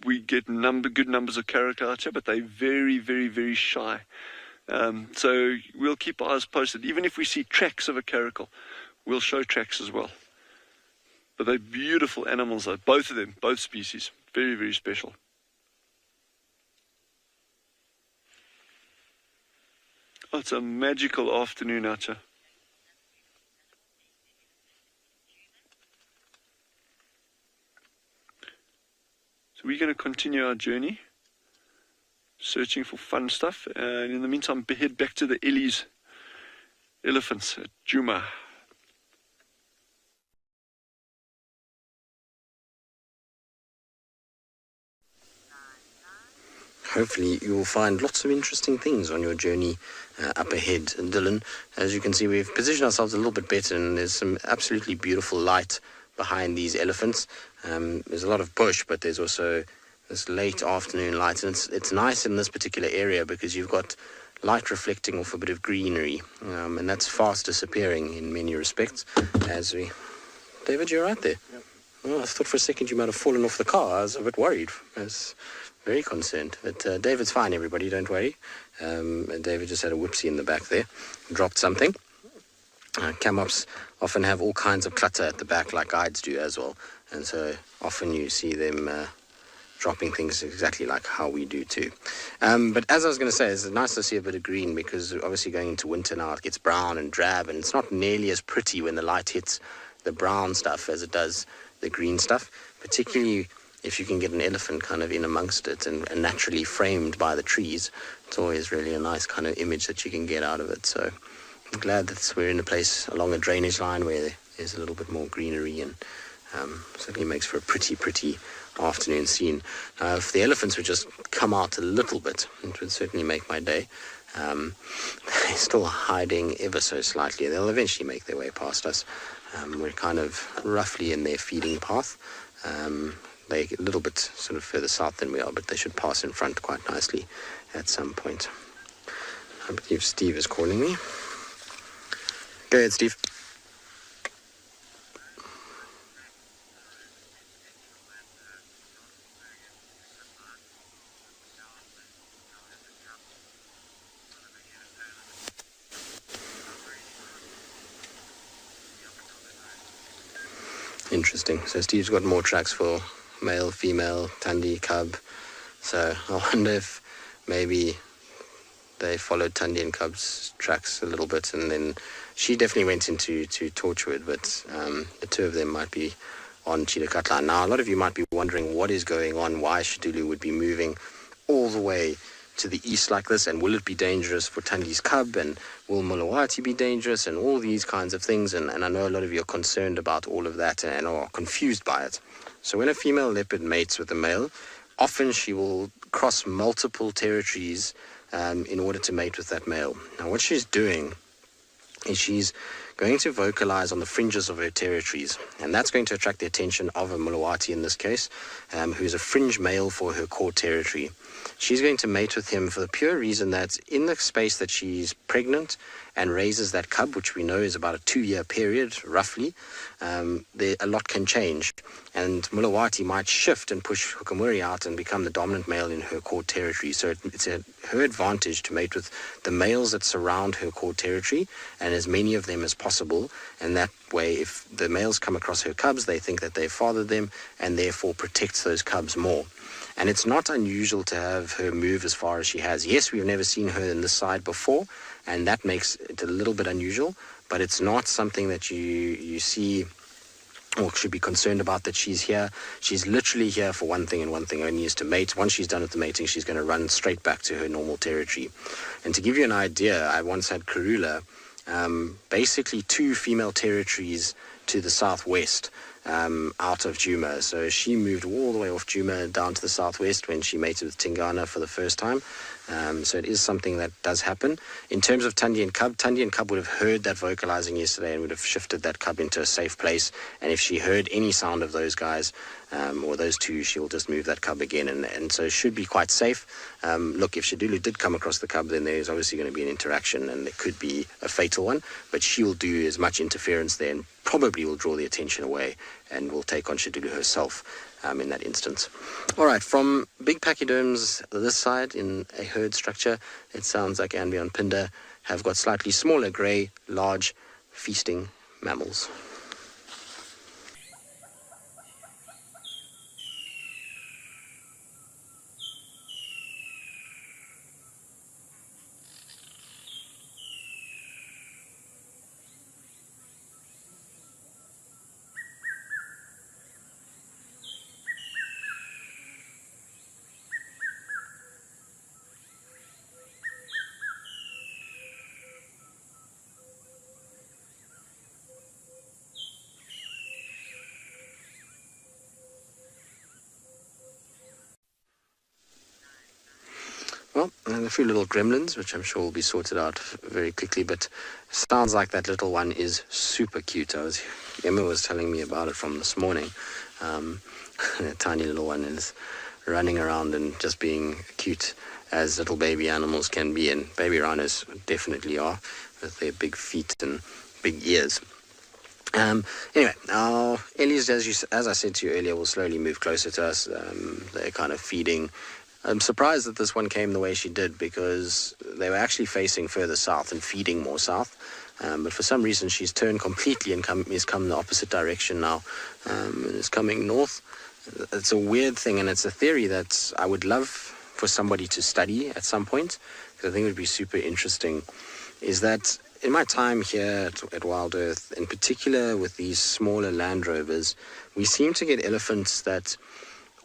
[SPEAKER 5] we get good numbers of caracal out here, but they're very, very, very shy. So we'll keep our eyes posted. Even if we see tracks of a caracal, we'll show tracks as well. But they're beautiful animals, though. Both of them, both species, very, very special. Oh, it's a magical afternoon out here. So we're going to continue our journey, searching for fun stuff, and in the meantime, head back to the Ellie's elephants at Djuma.
[SPEAKER 2] Hopefully you will find lots of interesting things on your journey up ahead, Dylan. As you can see, we've positioned ourselves a little bit better, and there's some absolutely beautiful light behind these elephants. There's a lot of bush, but there's also this late afternoon light, and it's nice in this particular area because you've got light reflecting off a bit of greenery, and that's fast disappearing in many respects. David, you're right there. Yep. Oh, I thought for a second you might have fallen off the car. I was a bit worried. I was very concerned, but David's fine, everybody, don't worry. David just had a whoopsie in the back there, dropped something. Camops often have all kinds of clutter at the back, like guides do as well, and so often you see them dropping things exactly like how we do too. But as I was going to say, it's nice to see a bit of green, because obviously going into winter now it gets brown and drab, and it's not nearly as pretty when the light hits the brown stuff as it does the green stuff, particularly if you can get an elephant kind of in amongst it and naturally framed by the trees. It's always really a nice kind of image that you can get out of it. So I'm glad that we're in a place along a drainage line where there's a little bit more greenery, and certainly makes for a pretty afternoon scene. If the elephants would just come out a little bit, it would certainly make my day. They're still hiding ever so slightly. They'll eventually make their way past us. We're kind of roughly in their feeding path. They're a little bit sort of further south than we are, but they should pass in front quite nicely at some point. I believe Steve is calling me. Go ahead, Steve. Interesting. So Steve's got more tracks for male, female, Tundi, cub. So I wonder if maybe they followed Tundi and Cub's tracks a little bit, and then she definitely went into Torchwood, but the two of them might be on Chidakatla. Now, a lot of you might be wondering what is going on, why Shidulu would be moving all the way to the east like this, and will it be dangerous for Tundi's cub, and will Mulawati be dangerous, and all these kinds of things, and I know a lot of you are concerned about all of that and are confused by it. So when a female leopard mates with a male, often she will cross multiple territories in order to mate with that male. Now what she's doing is she's going to vocalize on the fringes of her territories, and that's going to attract the attention of a Mulawati in this case, who's a fringe male for her core territory. She's going to mate with him for the pure reason that in the space that she's pregnant and raises that cub, which we know is about a 2-year period, roughly, a lot can change. And Mulawati might shift and push Hukamuri out and become the dominant male in her core territory. So it's her advantage to mate with the males that surround her core territory, and as many of them as possible. And that way, if the males come across her cubs, they think that they've fathered them, and therefore protects those cubs more. And it's not unusual to have her move as far as she has. Yes, we've never seen her in this side before, and that makes it a little bit unusual, but it's not something that you see or should be concerned about, that she's here. She's literally here for one thing and one thing only, is to mate. Once she's done with the mating, she's going to run straight back to her normal territory. And to give you an idea, I once had Karula, basically 2 female territories to the southwest, out of Djuma. So she moved all the way off Djuma down to the southwest when she mated with Tingana for the first time. So it is something that does happen. In terms of Tundi and Cub would have heard that vocalizing yesterday and would have shifted that cub into a safe place. And if she heard any sound of those guys, or those two, she'll just move that cub again. And so it should be quite safe. Look, if Shadulu did come across the cub, then there's obviously going to be an interaction, and it could be a fatal one. But she'll do as much interference there and probably will draw the attention away and will take on Shadulu herself in that instance. All right, from big pachyderms this side in a herd structure, it sounds like Ambion Pinda have got slightly smaller grey, large, feasting mammals. Well, and a few little gremlins, which I'm sure will be sorted out very quickly, but sounds like that little one is super cute. Emma was telling me about it from this morning. A tiny little one is running around and just being cute as little baby animals can be, and baby rhinos definitely are, with their big feet and big ears. Anyway, our Ellies, as I said to you earlier, will slowly move closer to us. They're kind of feeding. I'm surprised that this one came the way she did, because they were actually facing further south and feeding more south. But for some reason, she's turned completely and is come the opposite direction now, and is coming north. It's a weird thing, and it's a theory that I would love for somebody to study at some point, because I think it would be super interesting, is that in my time here at Wild Earth, in particular with these smaller Land Rovers, we seem to get elephants that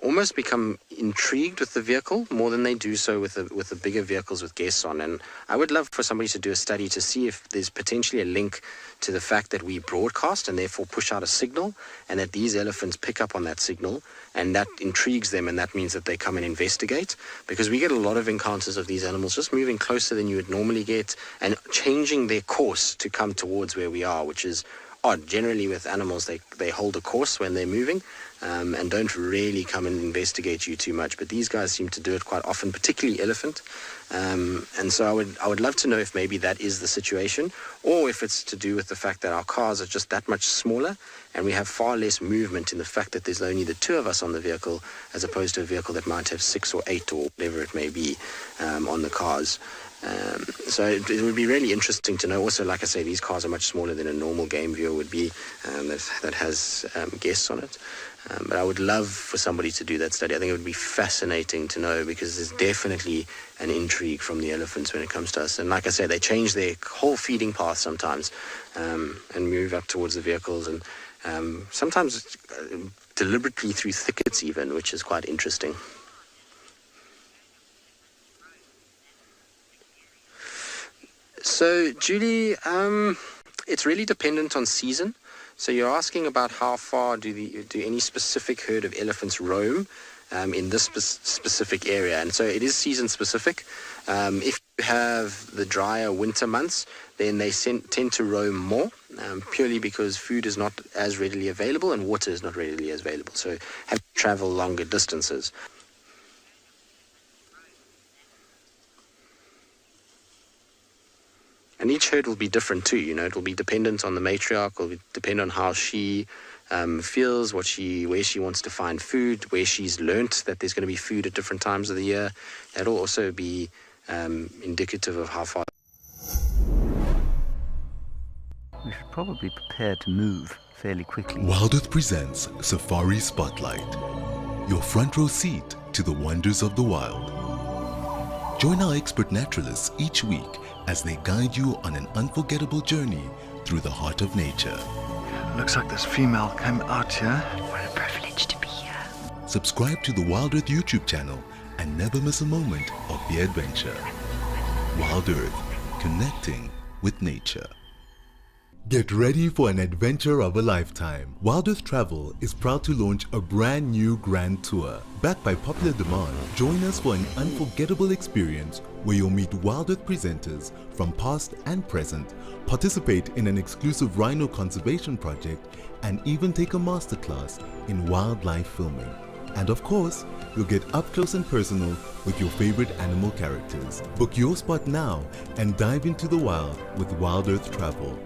[SPEAKER 2] almost become intrigued with the vehicle more than they do so with the bigger vehicles with guests on. And I would love for somebody to do a study to see if there's potentially a link to the fact that we broadcast and therefore push out a signal, and that these elephants pick up on that signal, and that intrigues them, and that means that they come and investigate, because we get a lot of encounters of these animals just moving closer than you would normally get and changing their course to come towards where we are, which is odd. Generally with animals, they hold a course when they're moving, and don't really come and investigate you too much. But these guys seem to do it quite often, particularly elephant. And so I would love to know if maybe that is the situation, or if it's to do with the fact that our cars are just that much smaller and we have far less movement in the fact that there's only the two of us on the vehicle, as opposed to a vehicle that might have 6 or 8 or whatever it may be on the cars. So it would be really interesting to know. Also, like I say, these cars are much smaller than a normal game viewer would be, that has guests on it. But I would love for somebody to do that study. I think it would be fascinating to know, because there's definitely an intrigue from the elephants when it comes to us. And like I say, they change their whole feeding path sometimes, and move up towards the vehicles, and sometimes deliberately through thickets even, which is quite interesting. So, Julie, it's really dependent on season. So you're asking about how far do any specific herd of elephants roam in this specific area. And so it is season specific. If you have the drier winter months, then they tend to roam more, purely because food is not as readily available and water is not readily as available. So have to travel longer distances. And each herd will be different too, it will be dependent on the matriarch, it will depend on how she feels, where she wants to find food, where she's learnt that there's going to be food at different times of the year. That'll also be indicative of how far.
[SPEAKER 8] We should probably prepare to move fairly quickly.
[SPEAKER 6] Wild Earth presents Safari Spotlight, your front row seat to the wonders of the wild. Join our expert naturalists each week as they guide you on an unforgettable journey through the heart of nature.
[SPEAKER 11] Looks like this female came out here.
[SPEAKER 10] What a privilege to be here.
[SPEAKER 6] Subscribe to the Wild Earth YouTube channel and never miss a moment of the adventure. Wild Earth, connecting with nature. Get ready for an adventure of a lifetime. Wild Earth Travel is proud to launch a brand new grand tour. Backed by popular demand, join us for an unforgettable experience where you'll meet Wild Earth presenters from past and present, participate in an exclusive rhino conservation project, and even take a masterclass in wildlife filming. And of course, you'll get up close and personal with your favorite animal characters. Book your spot now and dive into the wild with Wild Earth Travel.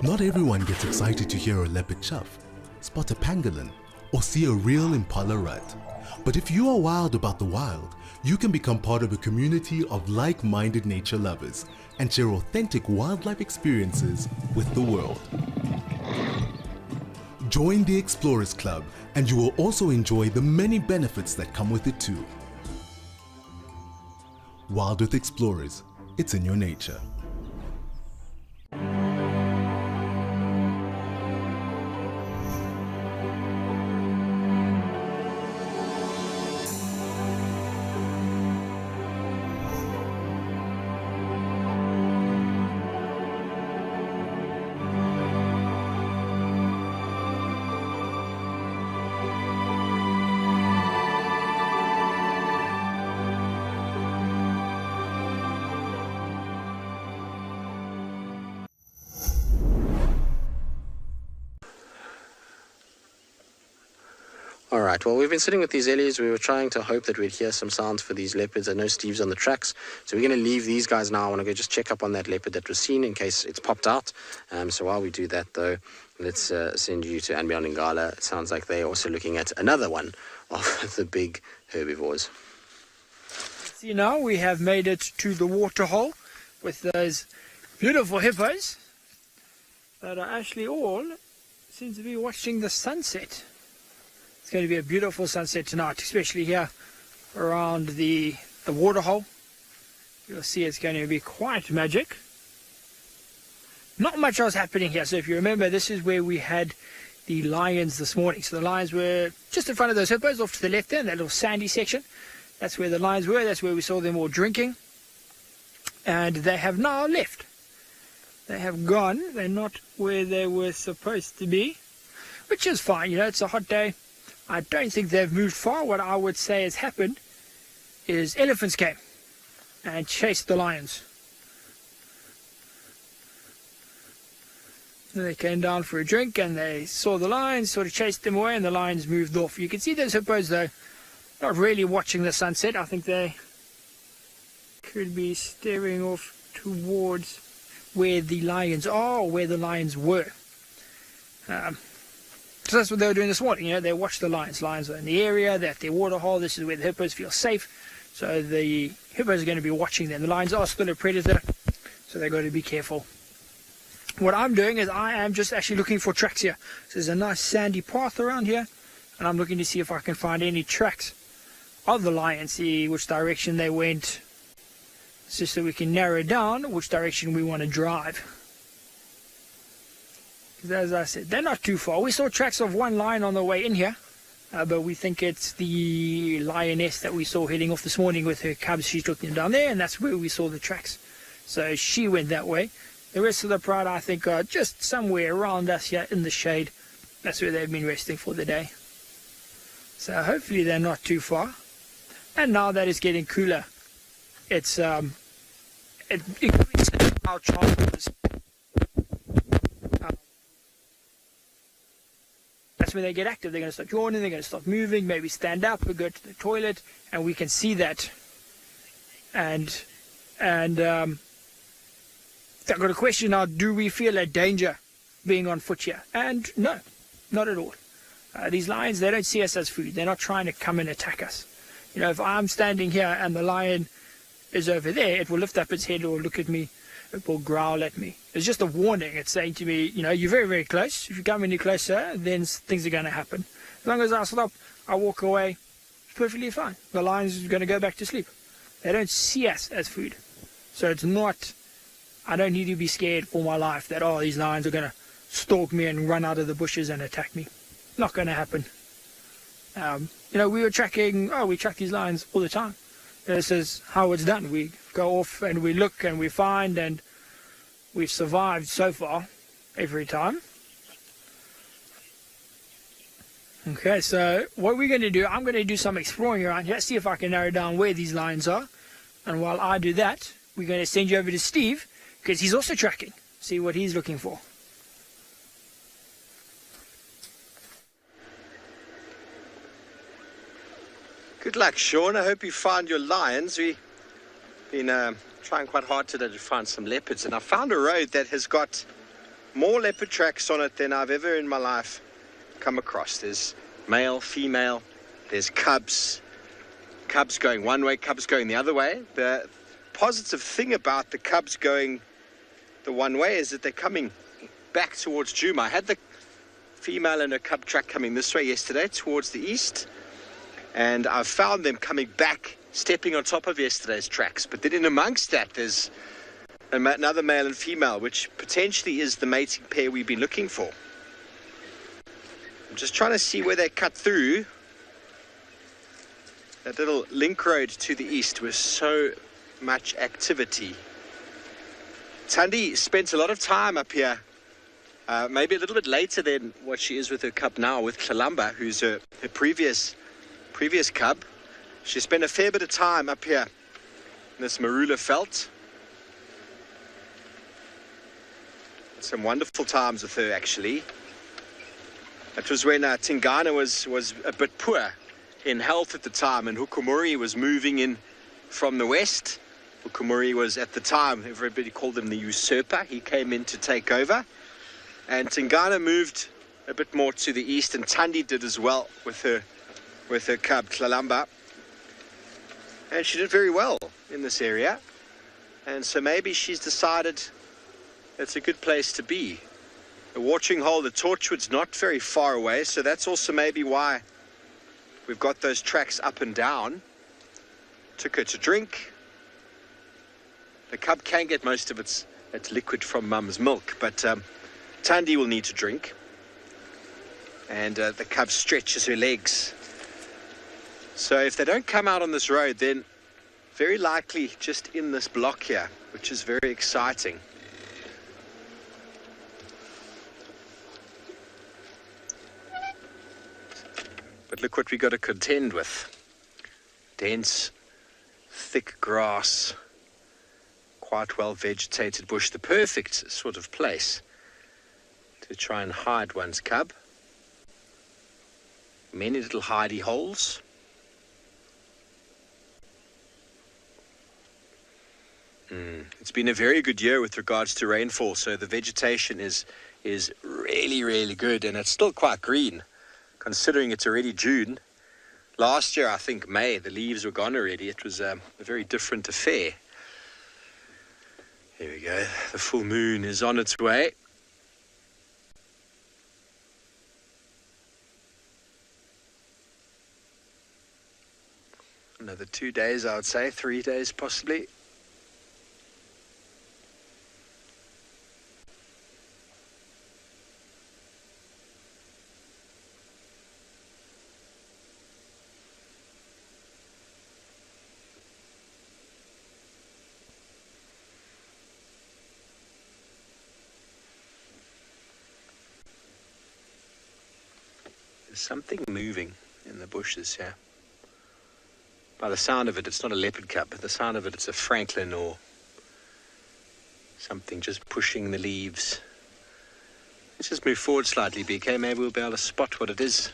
[SPEAKER 6] Not everyone gets excited to hear a leopard chuff, spot a pangolin, or see a real impala rut. But if you are wild about the wild, you can become part of a community of like-minded nature lovers and share authentic wildlife experiences with the world. Join the Explorers Club and you will also enjoy the many benefits that come with it too. Wild Earth Explorers, it's in your nature.
[SPEAKER 2] Alright, well, we've been sitting with these ellies. We were trying to hope that we'd hear some sounds for these leopards. I know Steve's on the tracks, so we're going to leave these guys now. I want to go just check up on that leopard that was seen in case it's popped out. So while we do that, though, let's send you to Anbion and Ngala. It sounds like they're also looking at another one of the big herbivores.
[SPEAKER 12] See, now we have made it to the waterhole with those beautiful hippos that are actually all seem to be watching the sunset. It's going to be a beautiful sunset tonight, especially here around the waterhole. You'll see it's going to be quite magic. Not much else happening here. So if you remember, this is where we had the lions this morning. So the lions were just in front of those hippos, off to the left there, in that little sandy section. That's where the lions were. That's where we saw them all drinking. And they have now left. They have gone. They're not where they were supposed to be, which is fine. You know, it's a hot day. I don't think they've moved far. What I would say has happened is elephants came and chased the lions. And they came down for a drink and they saw the lions, sort of chased them away, and the lions moved off. You can see those hippos, though, not really watching the sunset. I think they could be staring off towards where the lions are, or where the lions were. So that's what they were doing this morning. You know, they watched the lions. Lions are in the area. They're at their waterhole. This is where the hippos feel safe. So the hippos are going to be watching them. The lions are still a predator, so they've got to be careful. What I'm doing is I am just actually looking for tracks here. So there's a nice sandy path around here, and I'm looking to see if I can find any tracks of the lions, see which direction they went, just so we can narrow down which direction we want to drive. As I said, they're not too far. We saw tracks of one lion on the way in here, but we think it's the lioness that we saw heading off this morning with her cubs. She's looking down there, and that's where we saw the tracks. So she went that way. The rest of the pride, I think, are just somewhere around us here in the shade. That's where they've been resting for the day. So hopefully they're not too far. And now that it's getting cooler, it increases our chances. That's when they get active. They're going to start yawning, they're going to start moving, maybe stand up or go to the toilet, and we can see that. And I've got a question now: do we feel a danger being on foot here? And no, not at all. These lions, they don't see us as food. They're not trying to come and attack us. You know, if I'm standing here and the lion is over there, it will lift up its head or look at me it will growl at me. It's just a warning. It's saying to me, you know, you're very, very close. If you come any closer, then things are going to happen. As long as I stop, I walk away, it's perfectly fine. The lion's going to go back to sleep. They don't see us as food. So it's not, I don't need to be scared for my life that, oh, these lions are going to stalk me and run out of the bushes and attack me. Not going to happen. You know, we track these lions all the time. This is how it's done. We go off and we look and we find, and we've survived so far every time. Okay, so what we're going to do, I'm going to do some exploring around here, see if I can narrow down where these lions are. And while I do that, we're going to send you over to Steve, because he's also tracking, see what he's looking for.
[SPEAKER 3] Good luck, Sean. I hope you find your lions. We've been trying quite hard today to find some leopards, and I found a road that has got more leopard tracks on it than I've ever in my life come across. There's male, female, there's cubs going one way, cubs going the other way. The positive thing about the cubs going the one way is that they're coming back towards Djuma. I had the female and a cub track coming this way yesterday towards the east, and I've found them coming back, stepping on top of yesterday's tracks. But then in amongst that, there's another male and female, which potentially is the mating pair we've been looking for. I'm just trying to see where they cut through. That little link road to the east was so much activity. Tandi spent a lot of time up here, maybe a little bit later than what she is with her cub now, with Kalamba, who's her previous cub. She spent a fair bit of time up here in this Marula veld. Some wonderful times with her, actually. It was when Tingana was a bit poor in health at the time, and Hukumuri was moving in from the west. Hukumuri was, at the time, everybody called him the usurper. He came in to take over. And Tingana moved a bit more to the east, and Tandi did as well with her cub, Kalamba. And she did very well in this area. And so maybe she's decided it's a good place to be. The watering hole, the Torchwood's not very far away, so that's also maybe why we've got those tracks up and down. Took her to drink. The cub can get most of its liquid from mum's milk, but Tandi will need to drink. And the cub stretches her legs. So if they don't come out on this road, then very likely just in this block here, which is very exciting. But look what we got to contend with. Dense, thick grass, quite well vegetated bush, the perfect sort of place to try and hide one's cub. Many little hidey holes. It's been a very good year with regards to rainfall, so the vegetation is really, really good, and it's still quite green, considering it's already June. Last year, I think May, the leaves were gone already. It was a very different affair. Here we go. The full moon is on its way. Another 2 days, I would say, 3 days possibly. There's something moving in the bushes here. By the sound of it, it's not a leopard cub. By the sound of it, it's a francolin or something just pushing the leaves. Let's just move forward slightly, BK. Maybe we'll be able to spot what it is.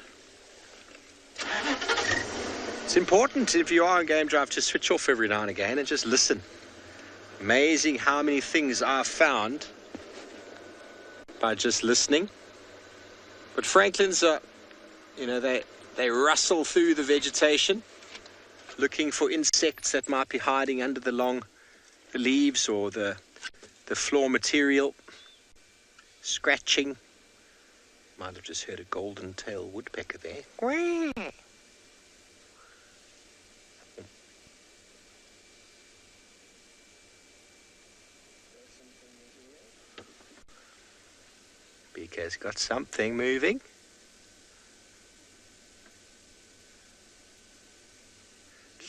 [SPEAKER 3] It's important, if you are on game drive, to switch off every now and again and just listen. Amazing how many things I've found by just listening. But francolins are, you know, they rustle through the vegetation, looking for insects that might be hiding under the leaves or the the floor material. Scratching. Might have just heard a golden-tailed woodpecker there. Quack. BK's got something moving.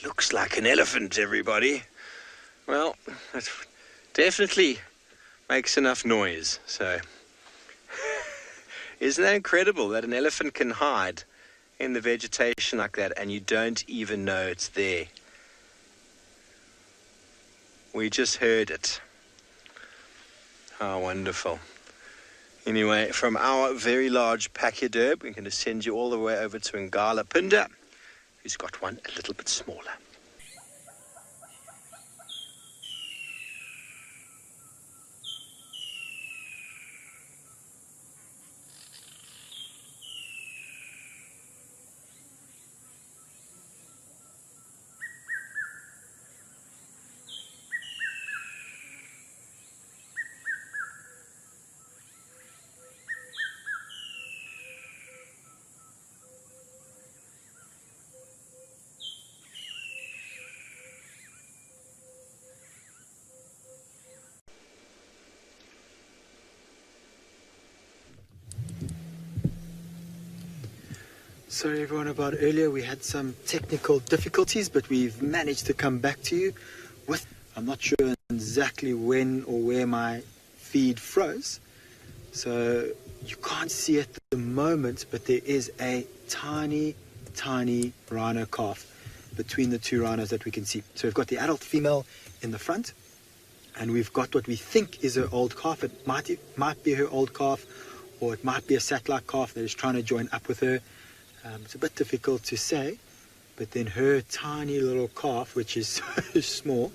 [SPEAKER 3] Looks like an elephant, everybody. Well, it definitely makes enough noise, so... Isn't that incredible that an elephant can hide in the vegetation like that and you don't even know it's there? We just heard it. How wonderful. Anyway, from our very large pachyderm, we're going to send you all the way over to Ngala Pinda, who's got one a little bit smaller.
[SPEAKER 7] Sorry everyone about earlier, we had some technical difficulties, but we've managed to come back to you with, I'm not sure exactly when or where my feed froze, so you can't see at the moment, but there is a tiny rhino calf between the two rhinos that we can see. So we've got the adult female in the front, and we've got what we think is her old calf. It might be her old calf, or it might be a satellite calf that is trying to join up with her. It's a bit difficult to say, but then her tiny little calf, which is so small,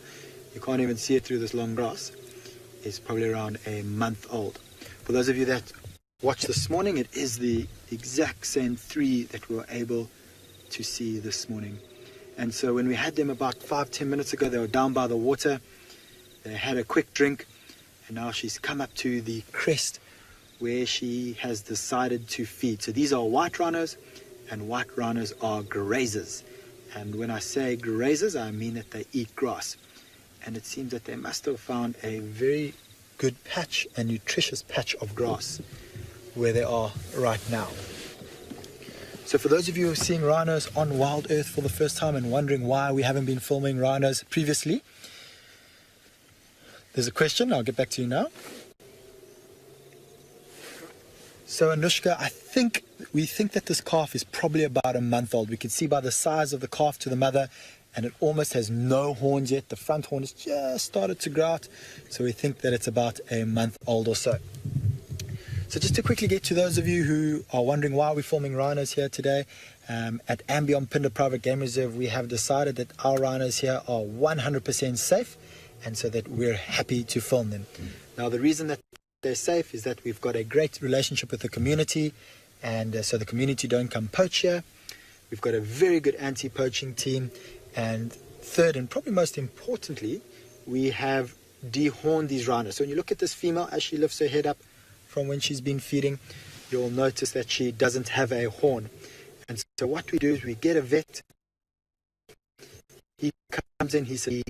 [SPEAKER 7] you can't even see it through this long grass, is probably around a month old. For those of you that watched this morning, it is the exact same three that we were able to see this morning. And so when we had them about 5-10 minutes ago, they were down by the water, they had a quick drink, and now she's come up to the crest where she has decided to feed. So these are white rhinos, and white rhinos are grazers. And when I say grazers, I mean that they eat grass. And it seems that they must have found a very good patch, a nutritious patch of grass where they are right now. So for those of you who are seeing rhinos on Wild Earth for the first time and wondering why we haven't been filming rhinos previously, there's a question, I'll get back to you now. So Anushka, we think that this calf is probably about a month old. We can see by the size of the calf to the mother, and it almost has no horns yet. The front horn has just started to grow out, so we think that it's about a month old or so. So just to quickly get to those of you who are wondering why we're filming rhinos here today, at Ambion Pinda Private Game Reserve, we have decided that our rhinos here are 100% safe, and so that we're happy to film them. Now the reason that they're safe is that we've got a great relationship with the community, and so the community don't come poach here. We've got a very good anti-poaching team, and third and probably most importantly, we have dehorned these rhinos. So when you look at this female as she lifts her head up from when she's been feeding, you'll notice that she doesn't have a horn. And so what we do is we get a vet. He comes in, he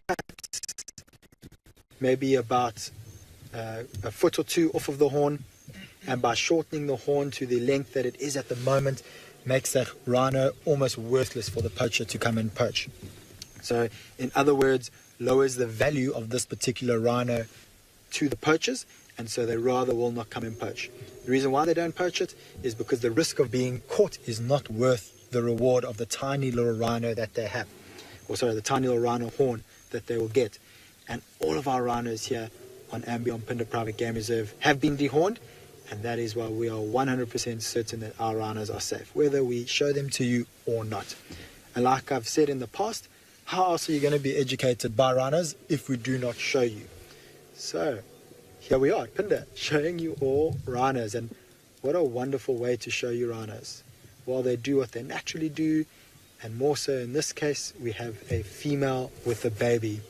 [SPEAKER 7] cuts maybe about a foot or two off of the horn, and by shortening the horn to the length that it is at the moment, makes that rhino almost worthless for the poacher to come and poach. So in other words, lowers the value of this particular rhino to the poachers, and so they rather will not come and poach. The reason why they don't poach it is because the risk of being caught is not worth the reward of the tiny little rhino that they have, or sorry, the tiny little rhino horn that they will get. And all of our rhinos here on Ambion Pinda Private Game Reserve have been dehorned, and that is why we are 100% certain that our rhinos are safe, whether we show them to you or not. And like I've said in the past, how else are you going to be educated by rhinos if we do not show you? So here we are at Pinda, showing you all rhinos, and what a wonderful way to show you rhinos. While they do what they naturally do, and more so in this case, we have a female with a baby.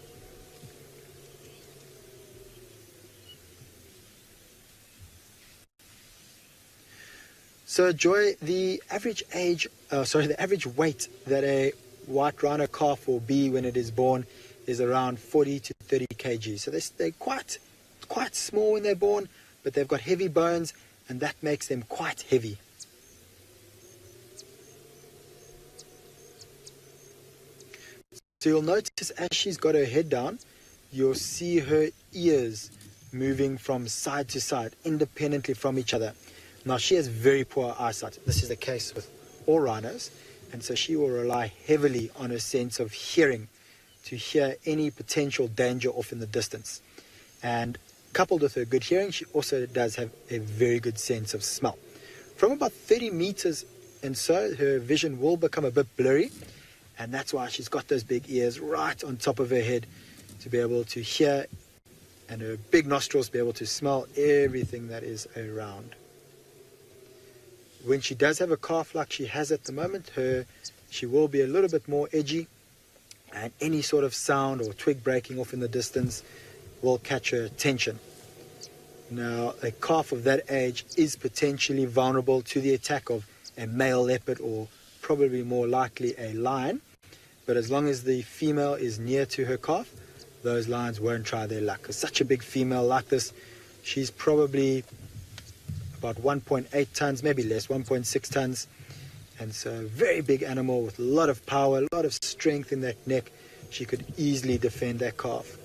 [SPEAKER 7] So Joy, the average weight that a white rhino calf will be when it is born is around 40 to 30 kg. So they're quite small when they're born, but they've got heavy bones, and that makes them quite heavy. So you'll notice as she's got her head down, you'll see her ears moving from side to side, independently from each other. Now, she has very poor eyesight. This is the case with all rhinos, and so she will rely heavily on her sense of hearing to hear any potential danger off in the distance. And coupled with her good hearing, she also does have a very good sense of smell. From about 30 meters and so, her vision will become a bit blurry, and that's why she's got those big ears right on top of her head to be able to hear, and her big nostrils to be able to smell everything that is around. When she does have a calf like she has at the moment, she will be a little bit more edgy, and any sort of sound or twig breaking off in the distance will catch her attention. Now, a calf of that age is potentially vulnerable to the attack of a male leopard, or probably more likely a lion, but as long as the female is near to her calf, those lions won't try their luck. Because such a big female like this, she's probably about 1.8 tons, maybe less, 1.6 tons, and so a very big animal with a lot of power, a lot of strength in that neck. She could easily defend that calf.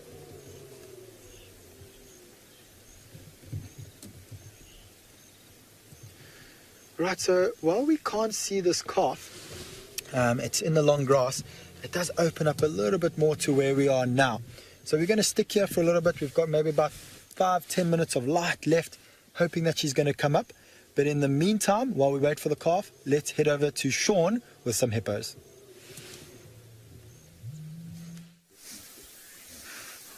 [SPEAKER 7] Right, so while we can't see this calf, it's in the long grass, it does open up a little bit more to where we are now. So we're going to stick here for a little bit. We've got maybe about 5-10 minutes of light left, hoping that she's going to come up. But in the meantime, while we wait for the calf, let's head over to Sean with some hippos.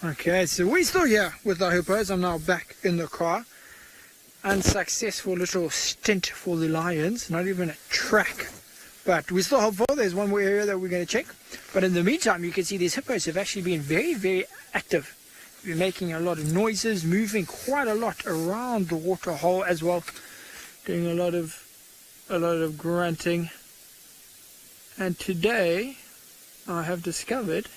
[SPEAKER 12] Okay, so we're still here with our hippos. I'm now back in the car. Unsuccessful little stint for the lions, not even a track. But we're still hopeful. There's one more area that we're going to check. But in the meantime, you can see these hippos have actually been very, very active. They're making a lot of noises, moving quite a lot around the water hole as well, doing a lot of grunting. And today, I have discovered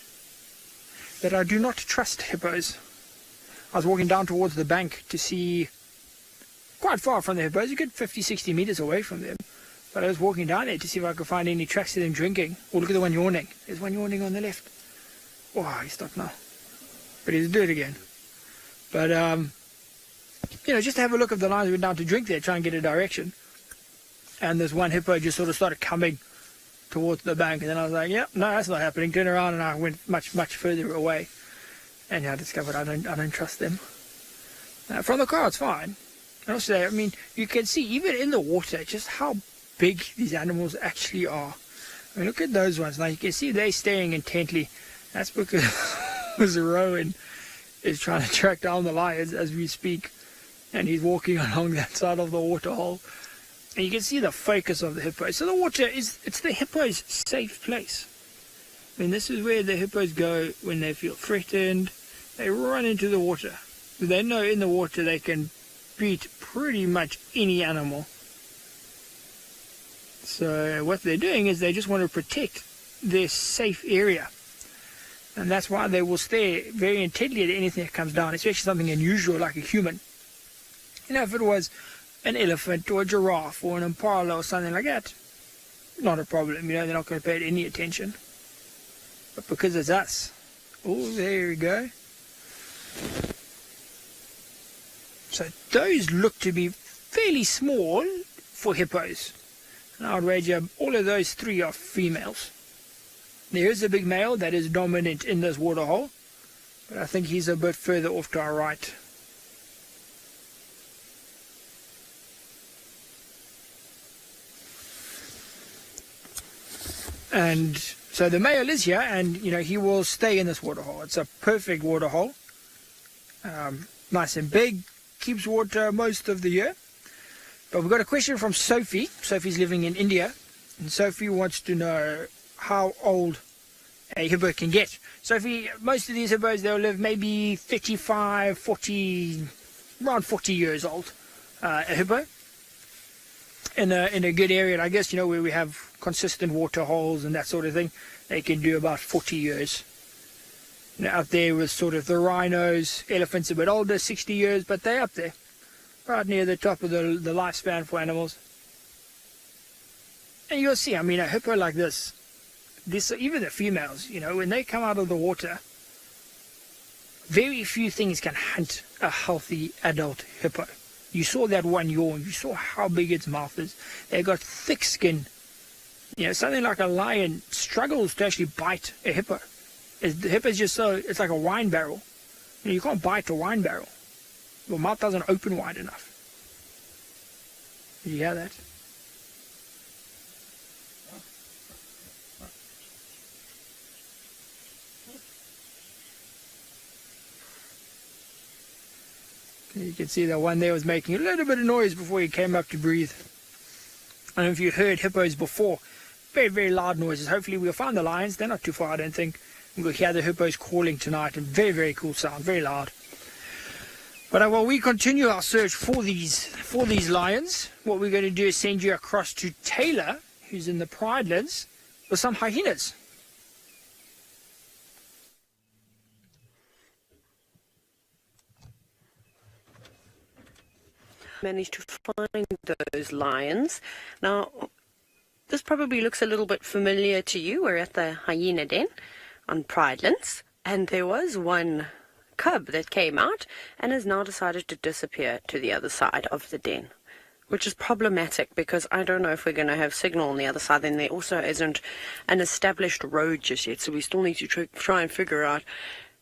[SPEAKER 12] that I do not trust hippos. I was walking down towards the bank to see, quite far from the hippos, a good 50-60 meters away from them. But I was walking down there to see if I could find any tracks of them drinking. Oh, look at the one yawning. There's one yawning on the left. Oh, he stopped now. But he'll do it again. But, just to have a look if the lions went down to drink there, try and get a direction. And this one hippo just sort of started coming towards the bank. And then I was like, yeah, no, that's not happening. Turn around, and I went much, much further away. And I discovered I don't trust them. From the car, it's fine. And also, I mean, you can see, even in the water, just how big these animals actually are. I mean, look at those ones. Now, you can see they're staring intently. That's because Rowan is trying to track down the lions as we speak. And he's walking along that side of the water hole. And you can see the focus of the hippo. So the water it's the hippo's safe place. I mean, this is where the hippos go when they feel threatened. They run into the water. They know in the water they can beat pretty much any animal. So what they're doing is they just want to protect their safe area. And that's why they will stare very intently at anything that comes down, especially something unusual like a human. If it was an elephant or a giraffe or an impala or something like that, not a problem. They're not going to pay it any attention. But because it's us, oh, there we go. So those look to be fairly small for hippos. And I would wager all of those three are females. There is a big male that is dominant in this water hole, but I think he's a bit further off to our right. And so the male is here, and he will stay in this water hole. It's a perfect water hole, nice and big, keeps water most of the year. But we've got a question from Sophie. Sophie's living in India, and Sophie wants to know how old a hippo can get. Sophie, most of these hippos, they'll live maybe 35, 40, around 40 years old, a hippo. in a good area, I guess, where we have consistent water holes and that sort of thing, they can do about 40 years. Out there with sort of the rhinos, elephants a bit older, 60 years, but they're up there, right near the top of the lifespan for animals. And you'll see, I mean, a hippo like this, even the females, when they come out of the water, very few things can hunt a healthy adult hippo. You saw that one yawn. You saw how big its mouth is. They've got thick skin. Something like a lion struggles to actually bite a hippo. The hippo's just it's like a wine barrel. You can't bite a wine barrel. Your mouth doesn't open wide enough. Did you hear that? You can see that one there was making a little bit of noise before he came up to breathe. I don't know if you heard hippos before. Very, very loud noises. Hopefully we'll find the lions. They're not too far, I don't think. We'll hear the hippos calling tonight. And very, very cool sound. Very loud. But while we continue our search for these lions, what we're going to do is send you across to Taylor, who's in the Pridelands, with some hyenas.
[SPEAKER 10] Managed to find those lions. Now, this probably looks a little bit familiar to you. We're at the hyena den on Pridelands, and there was one cub that came out and has now decided to disappear to the other side of the den, which is problematic because I don't know if we're going to have signal on the other side, and there also isn't an established road just yet, so we still need to try and figure out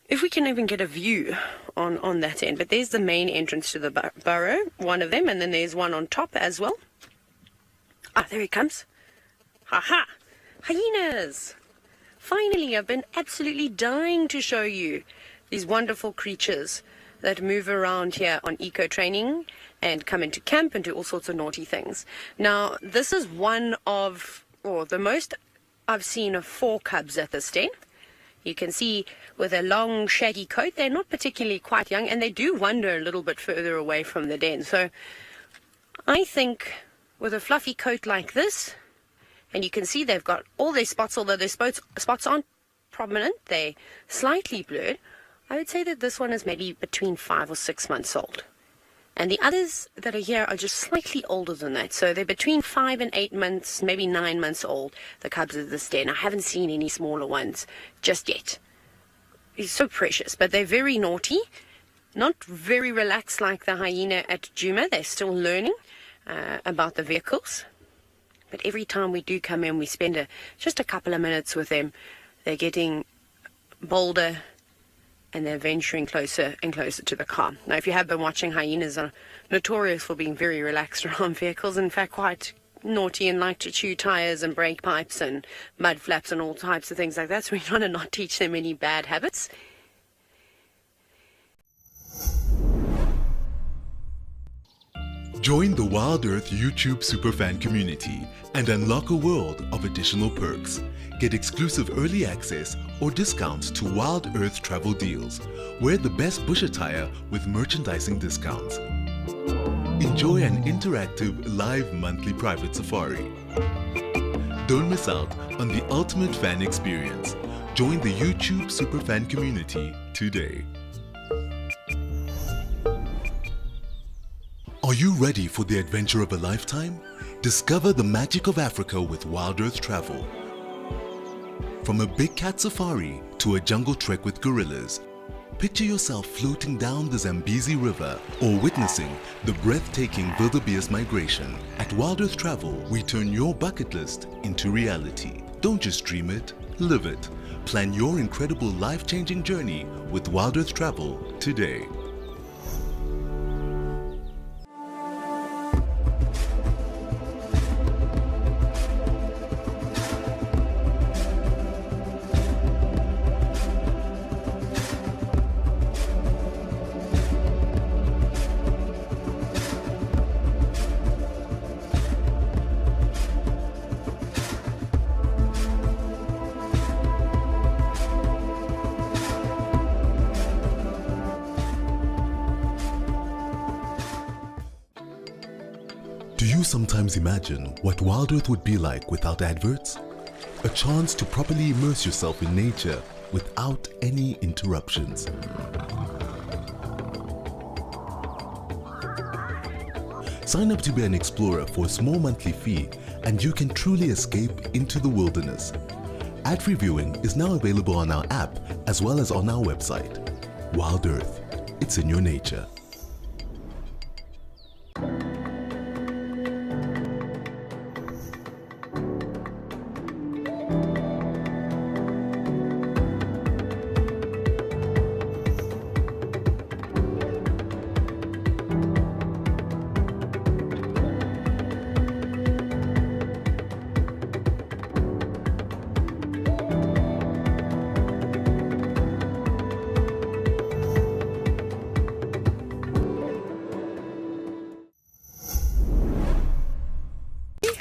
[SPEAKER 10] if we can even get a view on that end. But there's the main entrance to the burrow, one of them, and then there's one on top as well. Ah, there he comes. Ha-ha! Hyenas! Finally, I've been absolutely dying to show you these wonderful creatures that move around here on eco-training and come into camp and do all sorts of naughty things. Now, this is one of, or the most I've seen of 4 cubs at this den. You can see with a long shaggy coat, they're not particularly quite young, and they do wander a little bit further away from the den. So I think with a fluffy coat like this, and you can see they've got all their spots, although their spots aren't prominent, they're slightly blurred. I would say that this one is maybe between 5 or 6 months old. And the others that are here are just slightly older than that. So they're between 5 and 8 months, maybe 9 months old, the cubs of this den. I haven't seen any smaller ones just yet. It's so precious, but they're very naughty, not very relaxed like the hyena at Djuma. They're still learning about the vehicles. But every time we do come in, we spend just a couple of minutes with them. They're getting bolder, and they're venturing closer and closer to the car. Now, if you have been watching, hyenas are notorious for being very relaxed around vehicles. In fact, quite naughty and like to chew tires and brake pipes and mud flaps and all types of things like that. So we're trying to not teach them any bad habits.
[SPEAKER 6] Join the Wild Earth YouTube superfan community and unlock a world of additional perks. Get exclusive early access or discounts to Wild Earth travel deals. Wear the best bush attire with merchandising discounts. Enjoy an interactive live monthly private safari. Don't miss out on the ultimate fan experience. Join the YouTube superfan community today. Are you ready for the adventure of a lifetime? Discover the magic of Africa with Wild Earth Travel. From a big cat safari to a jungle trek with gorillas, picture yourself floating down the Zambezi River or witnessing the breathtaking wildebeest migration. At Wild Earth Travel, we turn your bucket list into reality. Don't just dream it, live it. Plan your incredible life-changing journey with Wild Earth Travel today. sometimes imagine what Wild Earth would be like without adverts? A chance to properly immerse yourself in nature without any interruptions. Sign up to be an explorer for a small monthly fee and you can truly escape into the wilderness. Ad-free viewing is now available on our app as well as on our website. Wild Earth, it's in your nature.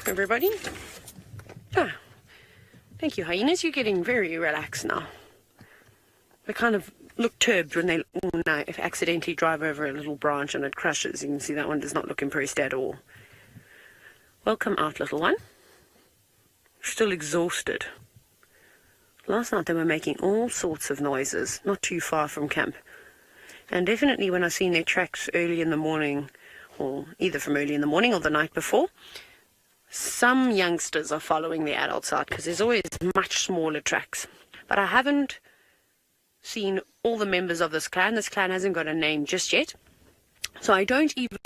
[SPEAKER 10] Everybody. Thank you, hyenas. You're getting very relaxed now. They kind of look turbed when they accidentally drive over a little branch and it crushes. You can see that one does not look impressed at all. Welcome out, little one. Still exhausted. Last night they were making all sorts of noises, not too far from camp. And definitely when I seen their tracks early in the morning, or either from early in the morning or the night before, some youngsters are following the adults out because there's always much smaller tracks. But I haven't seen all the members of this clan. This clan hasn't got a name just yet. So I don't even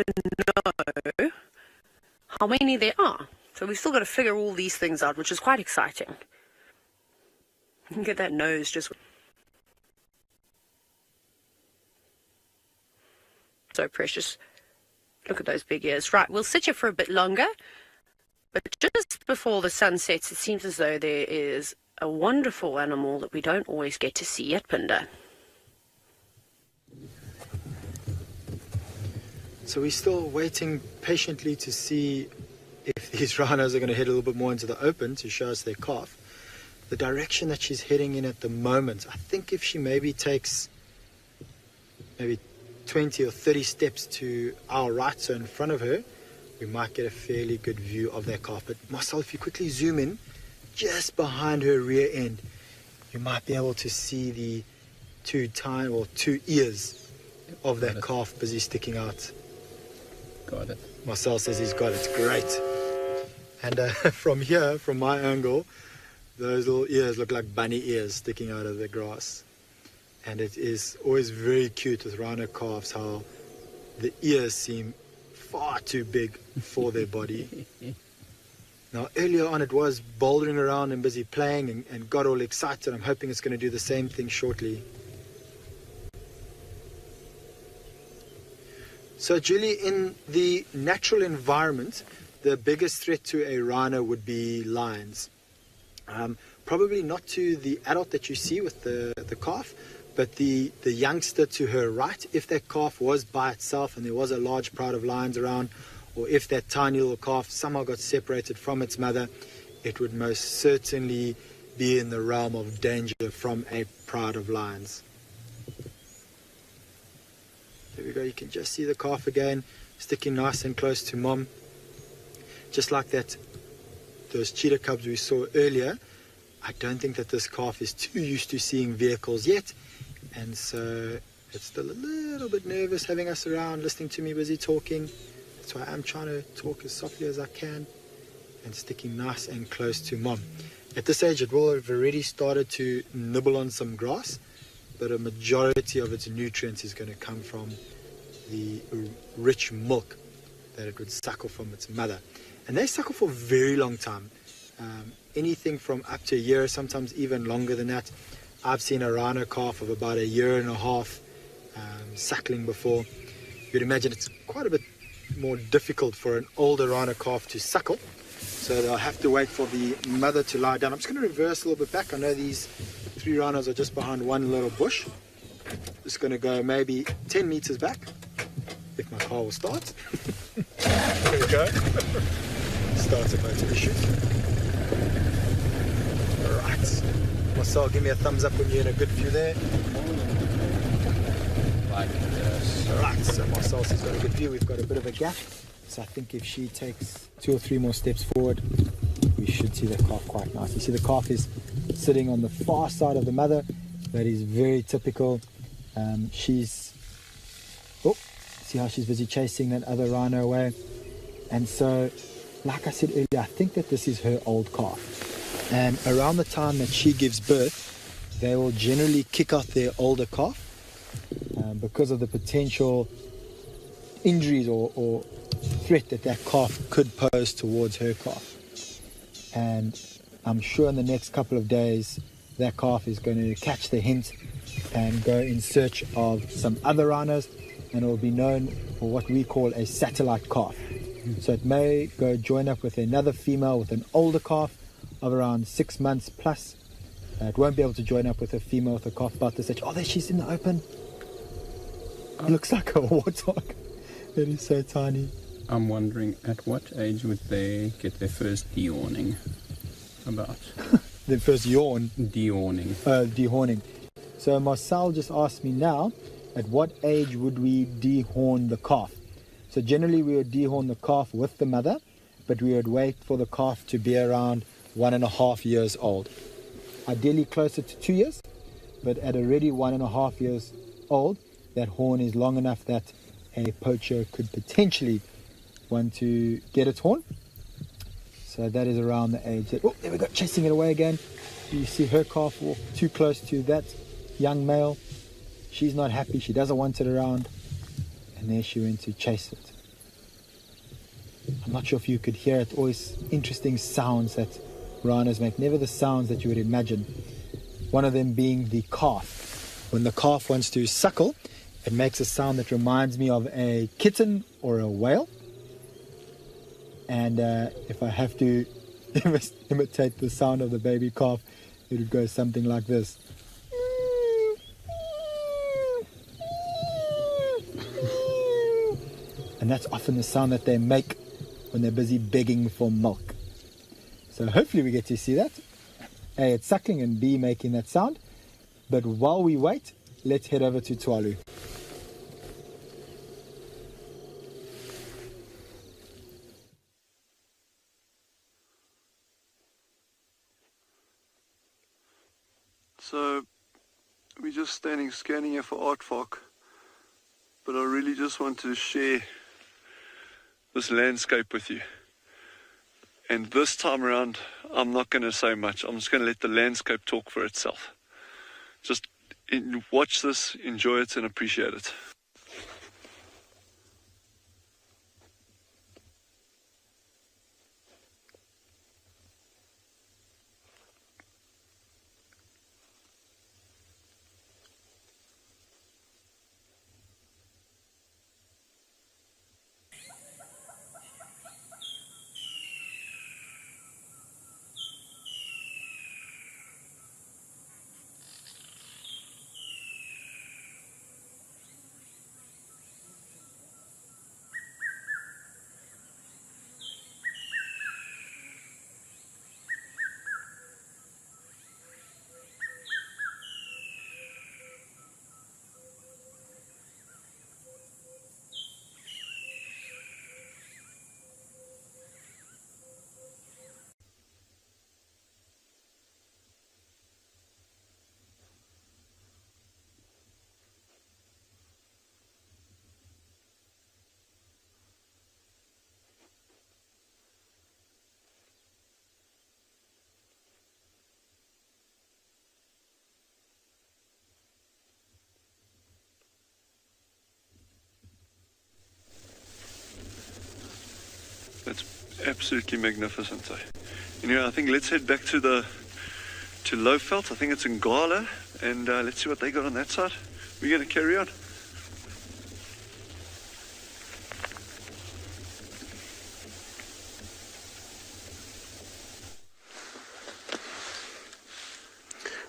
[SPEAKER 10] know how many there are. So we've still got to figure all these things out, which is quite exciting. You can get that nose just so precious. Look at those big ears. Right, we'll sit here for a bit longer. But just before the sun sets, it seems as though there is a wonderful animal that we don't always get to see at Phinda.
[SPEAKER 7] So we're still waiting patiently to see if these rhinos are going to head a little bit more into the open to show us their calf. The direction that she's heading in at the moment, I think if she maybe takes maybe 20 or 30 steps to our right, so in front of her, we might get a fairly good view of that calf. But Marcel, if you quickly zoom in, just behind her rear end, you might be able to see the two ears of that calf busy sticking out.
[SPEAKER 13] Got it.
[SPEAKER 7] Marcel says he's got it. Great. And from here, from my angle, those little ears look like bunny ears sticking out of the grass. And it is always very cute with rhino calves how the ears seem far too big for their body. Now earlier on it was bouldering around and busy playing and got all excited. I'm hoping it's going to do the same thing shortly. So Julie, in the natural environment, the biggest threat to a rhino would be lions. Probably not to the adult that you see with the calf, but the youngster to her right. If that calf was by itself and there was a large pride of lions around, or if that tiny little calf somehow got separated from its mother, it would most certainly be in the realm of danger from a pride of lions. There we go, you can just see the calf again, sticking nice and close to mom. Just like those cheetah cubs we saw earlier, I don't think that this calf is too used to seeing vehicles yet. And so it's still a little bit nervous having us around, listening to me busy talking. That's why I'm trying to talk as softly as I can and sticking nice and close to mom. At this age, it will have already started to nibble on some grass, but a majority of its nutrients is going to come from the rich milk that it would suckle from its mother. And they suckle for a very long time, anything from up to a year, sometimes even longer than that. I've seen a rhino calf of about 1.5 years suckling before. You'd imagine it's quite a bit more difficult for an older rhino calf to suckle, so they'll have to wait for the mother to lie down. I'm just going to reverse a little bit back. I know these 3 rhinos are just behind one little bush. Just going to go maybe 10 meters back, if my car will start. There we go. Starts a motor issues. Right. Marcel, give me a thumbs up when you're in a good view there.
[SPEAKER 13] Like this.
[SPEAKER 7] Right, so Marcel says he's got a good view. We've got a bit of a gap So I think if she takes 2 or 3 more steps forward, we should see the calf quite nice. You see the calf is sitting on the far side of the mother. That is very typical. See how she's busy chasing that other rhino away. And so, like I said earlier, I think that this is her old calf. And around the time that she gives birth, they will generally kick out their older calf because of the potential injuries or threat that calf could pose towards her calf. And I'm sure in the next couple of days, that calf is going to catch the hint and go in search of some other rhinos, and it will be known for what we call a satellite calf. So it may go join up with another female with an older calf of around 6 months plus. It won't be able to join up with a female with a calf about this age. Oh, there she's in the open. It looks like a warthog. It is so tiny.
[SPEAKER 13] I'm wondering, at what age would they get their first dehorning? About
[SPEAKER 7] their first yawn?
[SPEAKER 13] Dehorning.
[SPEAKER 7] Dehorning. So Marcel just asked me now, at what age would we dehorn the calf? So generally we would dehorn the calf with the mother, but we would wait for the calf to be around 1.5 years old. Ideally closer to 2 years, but at already 1.5 years old, that horn is long enough that a poacher could potentially want to get its horn. So that is around the age that, oh, there we go, chasing it away again. You see her calf walk too close to that young male. She's not happy, she doesn't want it around. And there she went to chase it. I'm not sure if you could hear it. Always interesting sounds that rhinos make. Never the sounds that you would imagine. One of them being the calf. When the calf wants to suckle, it makes a sound that reminds me of a kitten or a whale. And if I have to imitate the sound of the baby calf, it would go something like this. And that's often the sound that they make when they're busy begging for milk. So hopefully we get to see that. A, it's suckling, and B, making that sound. But while we wait, let's head over to Tualu.
[SPEAKER 5] So we're just scanning here for aardvark, but I really just want to share this landscape with you. And this time around, I'm not going to say much. I'm just going to let the landscape talk for itself. Just watch this, enjoy it, and appreciate it. That's absolutely magnificent. Anyway, I think let's head back to Lowveld. I think it's in Gala, and let's see what they got on that side. We're going to carry on.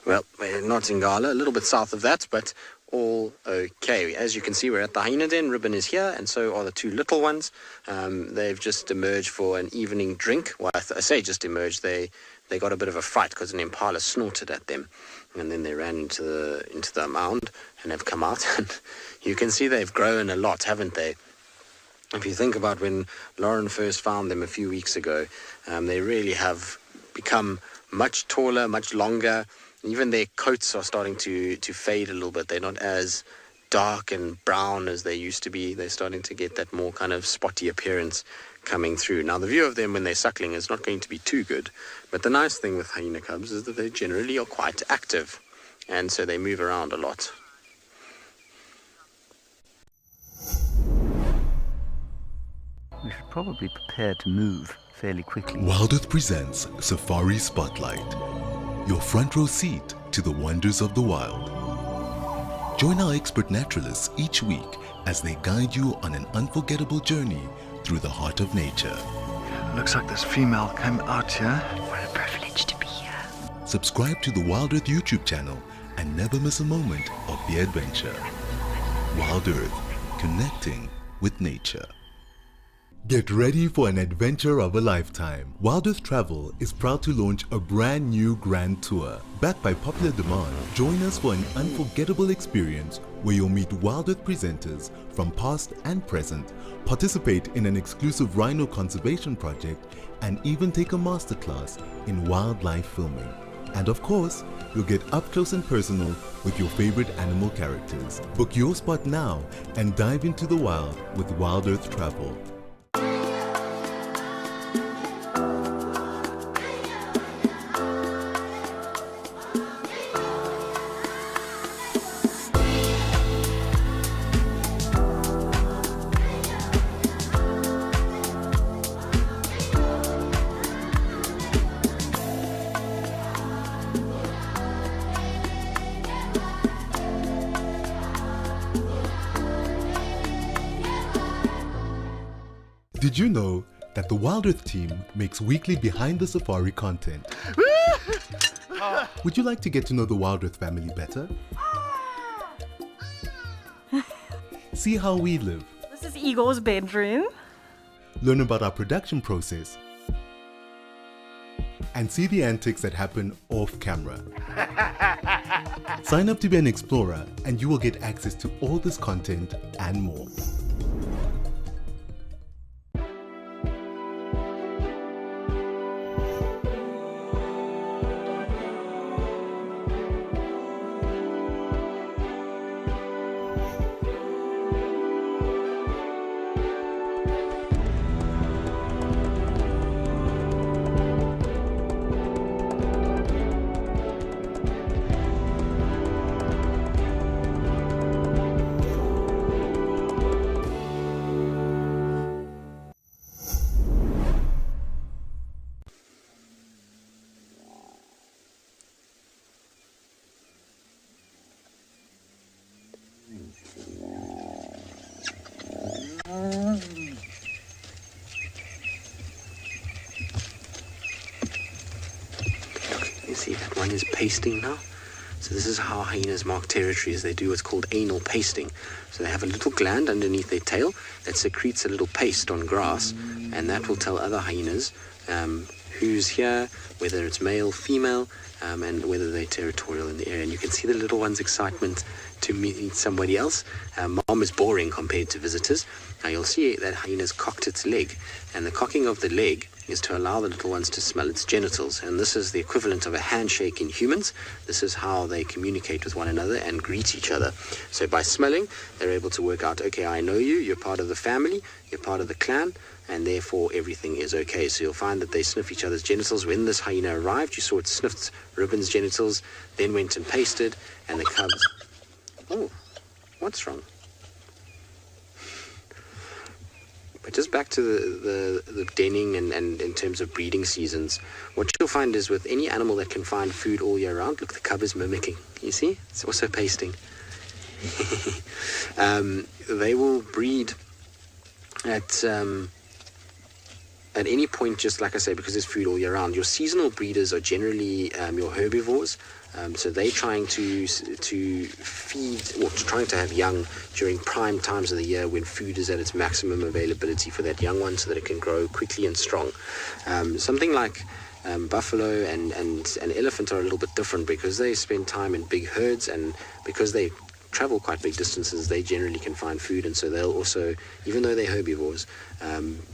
[SPEAKER 2] Well, we're not in Gala, a little bit south of that, but all okay. As you can see, we're at the hyena den. Ribbon is here, and so are the two little ones. They've just emerged for an evening drink. Well, I say just emerged. They got a bit of a fright because an impala snorted at them, and then they ran into the mound and have come out. And you can see they've grown a lot, haven't they? If you think about when Lauren first found them a few weeks ago, they really have become much taller, much longer. Even their coats are starting to fade a little bit. They're not as dark and brown as they used to be. They're starting to get that more kind of spotty appearance coming through. Now, the view of them when they're suckling is not going to be too good, but the nice thing with hyena cubs is that they generally are quite active, and so they move around a lot.
[SPEAKER 8] We should probably prepare to move fairly quickly.
[SPEAKER 6] Wild Earth presents Safari Spotlight, your front row seat to the wonders of the wild. Join our expert naturalists each week as they guide you on an unforgettable journey through the heart of nature.
[SPEAKER 11] Looks like this female came out here.
[SPEAKER 1] What a privilege to be here.
[SPEAKER 6] Subscribe to the Wild Earth YouTube channel and never miss a moment of the adventure. Wild Earth, connecting with nature. Get ready for an adventure of a lifetime. Wild Earth Travel is proud to launch a brand new grand tour. Backed by popular demand, join us for an unforgettable experience where you'll meet Wild Earth presenters from past and present, participate in an exclusive rhino conservation project, and even take a masterclass in wildlife filming. And of course, you'll get up close and personal with your favorite animal characters. Book your spot now and dive into the wild with Wild Earth Travel. Did you know that the Wild Earth team makes weekly behind the safari content? Would you like to get to know the Wild Earth family better? See how we live.
[SPEAKER 9] This is Igor's bedroom.
[SPEAKER 6] Learn about our production process. And see the antics that happen off camera. Sign up to be an explorer and you will get access to all this content and more.
[SPEAKER 2] You see that one is pasting now? So this is how hyenas mark territories. They do what's called anal pasting. So they have a little gland underneath their tail that secretes a little paste on grass, and that will tell other hyenas who's here, whether it's male, female, and whether they're territorial in the area. And you can see the little one's excitement to meet somebody else. Mom is boring compared to visitors. Now you'll see that hyena's cocked its leg, and the cocking of the leg is to allow the little ones to smell its genitals, and this is the equivalent of a handshake in humans. This is how they communicate with one another and greet each other. So by smelling, they're able to work out, okay, I know you, you're part of the family, you're part of the clan, and therefore everything is okay. So you'll find that they sniff each other's genitals. When this hyena arrived, you saw it sniffed Ribbon's genitals, then went and pasted, and the cubs... Oh, what's wrong? But just back to the denning and in terms of breeding seasons, what you'll find is with any animal that can find food all year round, look, the cub is mimicking. You see? It's also pasting. They will breed at any point, just like I say, because there's food all year round. Your seasonal breeders are generally your herbivores. So they're trying to feed, or trying to have young during prime times of the year when food is at its maximum availability for that young one, so that it can grow quickly and strong. Something like buffalo and an elephant are a little bit different because they spend time in big herds, and because they travel quite big distances, they generally can find food, and so they'll also, even though they're herbivores,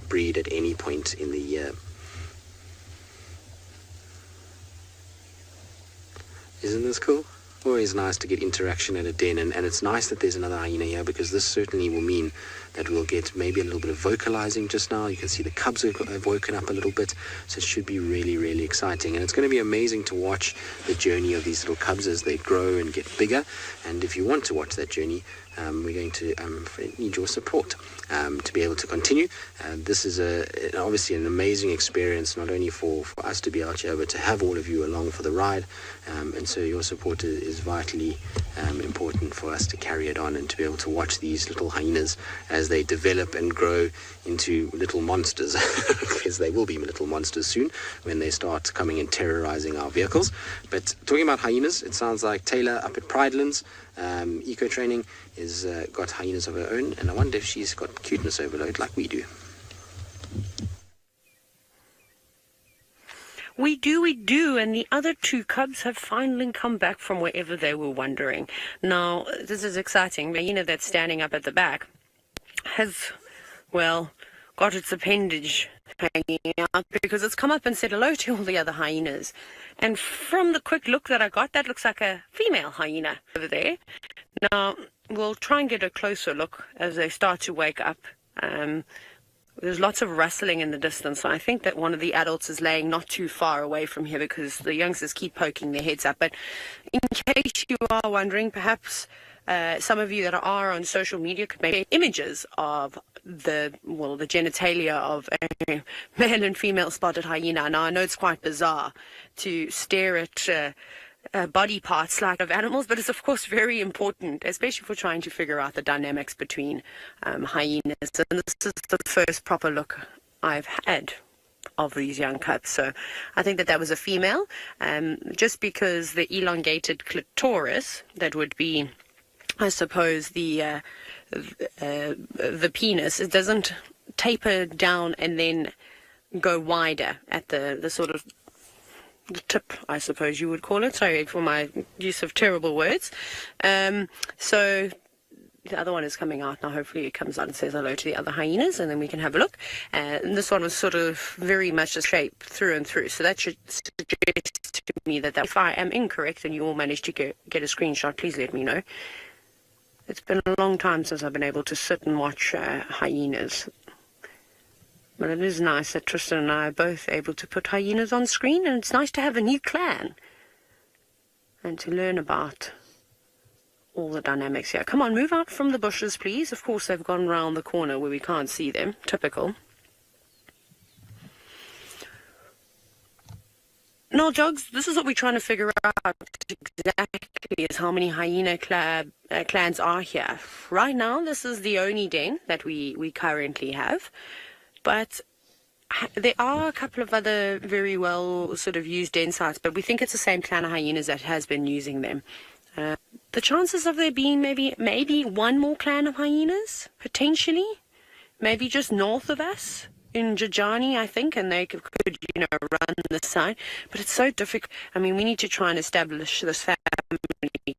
[SPEAKER 2] breed at any point in the year. Isn't this cool? Always nice to get interaction at a den, and it's nice that there's another hyena here, because this certainly will mean that we'll get maybe a little bit of vocalizing just now. You can see the cubs have woken up a little bit, so it should be really, really exciting. And it's going to be amazing to watch the journey of these little cubs as they grow and get bigger. And if you want to watch that journey, we're going to need your support to be able to continue. This is obviously an amazing experience, not only for us to be out here, but to have all of you along for the ride. And so your support is vitally important for us to carry it on and to be able to watch these little hyenas as they develop and grow into little monsters, because they will be little monsters soon when they start coming and terrorizing our vehicles. But talking about hyenas, it sounds like Taylor up at Pridelands Eco Training is got hyenas of her own, and I wonder if she's got cuteness overload like we do.
[SPEAKER 10] We do, and the other two cubs have finally come back from wherever they were wandering. Now, this is exciting. The hyena that's standing up at the back has, well, got its appendage hanging out because it's come up and said hello to all the other hyenas. And from the quick look that I got, that looks like a female hyena over there. Now, we'll try and get a closer look as they start to wake up. There's lots of rustling in the distance, so I think that one of the adults is laying not too far away from here because the youngsters keep poking their heads up. But in case you are wondering, perhaps some of you that are on social media could make images of the genitalia of a male and female spotted hyena. Now, I know it's quite bizarre to stare at body parts like of animals, but it's of course very important, especially for trying to figure out the dynamics between hyenas. And this is the first proper look I've had of these young cubs. So I think that was a female, just because the elongated clitoris, that would be, I suppose, the penis, it doesn't taper down and then go wider at the sort of the tip, I suppose you would call it. Sorry for my use of terrible words. So the other one is coming out now. Hopefully it comes out and says hello to the other hyenas, and then we can have a look. And this one was sort of very much the shape through and through. So that should suggest to me that if I am incorrect and you all managed to get a screenshot, please let me know. It's been a long time since I've been able to sit and watch hyenas. But it is nice that Tristan and I are both able to put hyenas on screen, and it's nice to have a new clan and to learn about all the dynamics here. Come on, move out from the bushes, please. Of course, they've gone round the corner where we can't see them. Typical. Now, Jogs, this is what we're trying to figure out exactly, is how many hyena clans are here. Right now, this is the only den that we currently have. But there are a couple of other very well sort of used den sites, but we think it's the same clan of hyenas that has been using them. The chances of there being maybe one more clan of hyenas, potentially, maybe just north of us in Jajani, I think, and they could run the side. But it's so difficult. I mean, we need to try and establish this family tree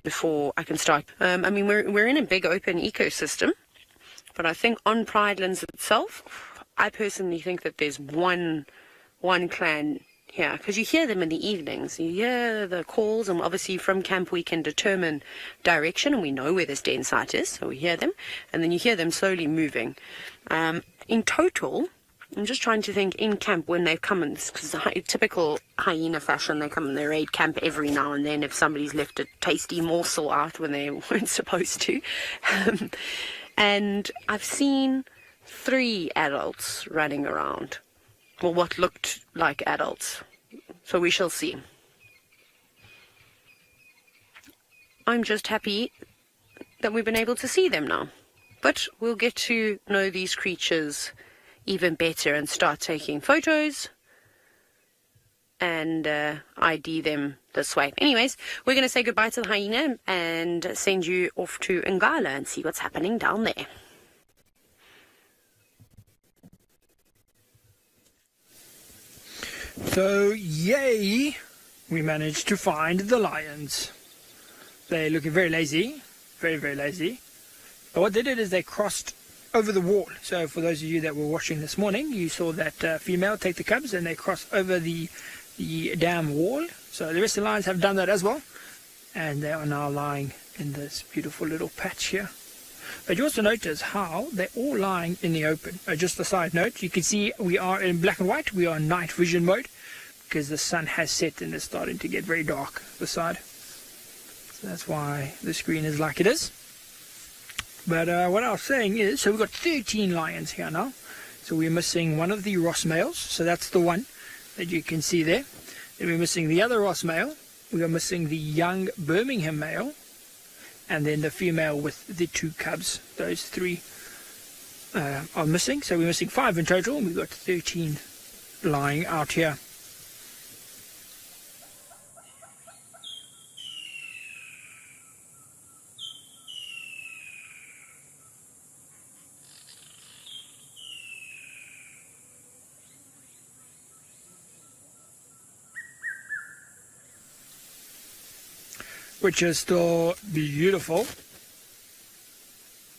[SPEAKER 10] before I can start. I mean, we're in a big open ecosystem. But I think on Pridelands itself, I personally think that there's one clan here, because you hear them in the evenings. You hear the calls, and obviously from camp we can determine direction, and we know where this den site is, so we hear them, and then you hear them slowly moving. In total, I'm just trying to think in camp when they've come in, because typical hyena fashion, they come and they raid camp every now and then if somebody's left a tasty morsel out when they weren't supposed to. And I've seen 3 adults running around. Well, what looked like adults. So we shall see. I'm just happy that we've been able to see them now. But we'll get to know these creatures even better and start taking photos and ID them this way. Anyways, we're going to say goodbye to the hyena and send you off to Ngala and see what's happening down there.
[SPEAKER 12] So, yay, we managed to find the lions. They're looking very lazy, very, very lazy. But what they did is they crossed over the wall. So for those of you that were watching this morning, you saw that female take the cubs and they cross over the dam wall. So the rest of the lions have done that as well. And they are now lying in this beautiful little patch here. But you also notice how they're all lying in the open. Just a side note, you can see we are in black and white. We are in night vision mode because the sun has set and it's starting to get very dark this side. So that's why the screen is like it is. But what I was saying is, so we've got 13 lions here now. So we're missing one of the Ross males. So that's the one that you can see there. Then we're missing the other Ross male. We are missing the young Birmingham male. And then the female with the 2 cubs. Those 3 are missing. So we're missing 5 in total. We've got 13 lying out here. Which is still beautiful.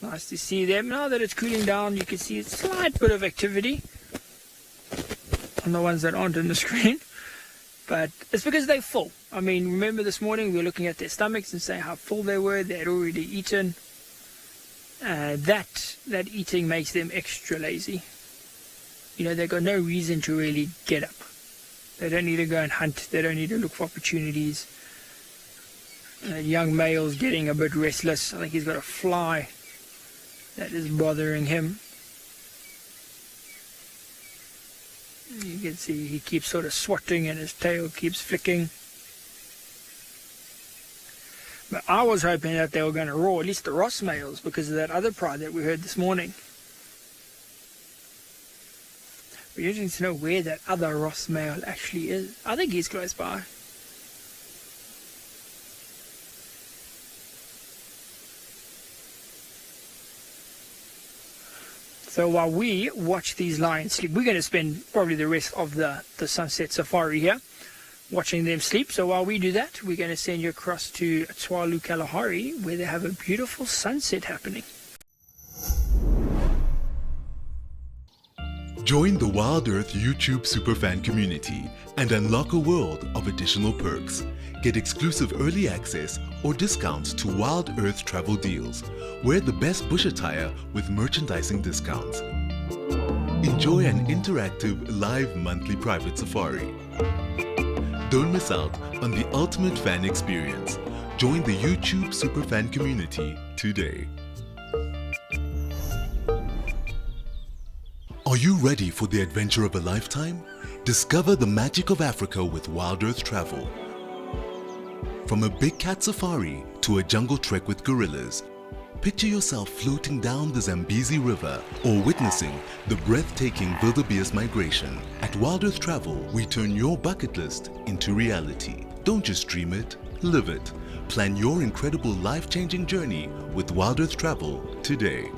[SPEAKER 12] Nice to see them. Now that it's cooling down, you can see a slight bit of activity on the ones that aren't on the screen. But it's because they're full. I mean, remember this morning we were looking at their stomachs and saying how full they were. They had already eaten. That eating makes them extra lazy. You know, they've got no reason to really get up. They don't need to go and hunt. They don't need to look for opportunities. Young male's getting a bit restless. I think he's got a fly that is bothering him. You can see he keeps sort of swatting and his tail keeps flicking. But I was hoping that they were going to roar, at least the Ross males, because of that other pride that we heard this morning. We're interesting to know where that other Ross male actually is. I think he's close by. So while we watch these lions sleep, we're going to spend probably the rest of the sunset safari here, watching them sleep. So while we do that, we're going to send you across to Tswalu Kalahari, where they have a beautiful sunset happening.
[SPEAKER 6] Join the Wild Earth YouTube superfan community and unlock a world of additional perks. Get exclusive early access or discounts to Wild Earth travel deals. Wear the best bush attire with merchandising discounts. Enjoy an interactive live monthly private safari. Don't miss out on the ultimate fan experience. Join the YouTube superfan community today. Are you ready for the adventure of a lifetime? Discover the magic of Africa with Wild Earth Travel. From a big cat safari to a jungle trek with gorillas, picture yourself floating down the Zambezi River or witnessing the breathtaking wildebeest migration. At Wild Earth Travel, we turn your bucket list into reality. Don't just dream it, live it. Plan your incredible life-changing journey with Wild Earth Travel today.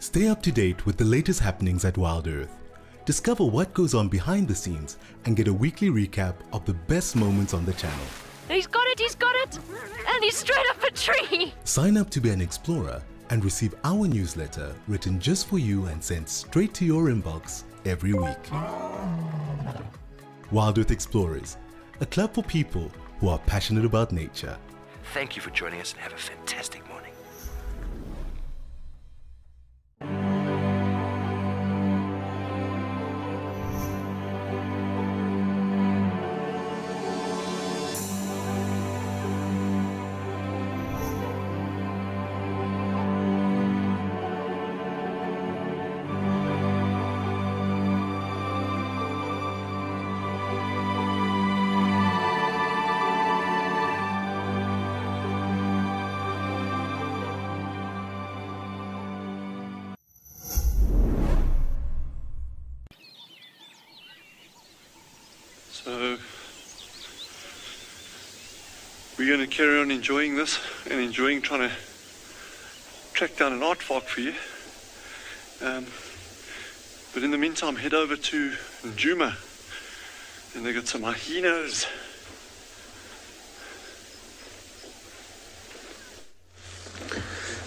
[SPEAKER 6] Stay up to date with the latest happenings at Wild Earth. Discover what goes on behind the scenes and get a weekly recap of the best moments on the channel.
[SPEAKER 1] He's got it! And he's straight up a tree!
[SPEAKER 6] Sign up to be an explorer and receive our newsletter written just for you and sent straight to your inbox every week. Wild Earth Explorers, a club for people who are passionate about nature.
[SPEAKER 4] Thank you for joining us and have a fantastic morning.
[SPEAKER 5] So we're going to carry on enjoying this and enjoying trying to track down an aardvark for you. But in the meantime, head over to Njuma, and they got some hyenas.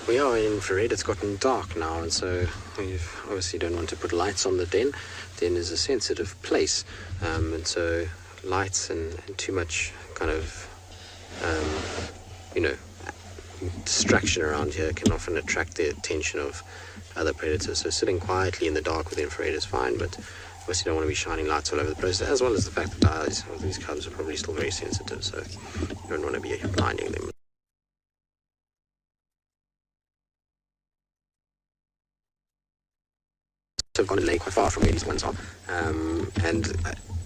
[SPEAKER 2] We are in infrared. It's gotten dark now, and so we obviously don't want to put lights on the den. Den is a sensitive place, and so lights and too much kind of distraction around here can often attract the attention of other predators. So sitting quietly in the dark with infrared is fine, but obviously don't want to be shining lights all over the place, as well as the fact that the eyes of these cubs are probably still very sensitive, so you don't want to be blinding them. So I've gone and lay quite far from where these ones are, and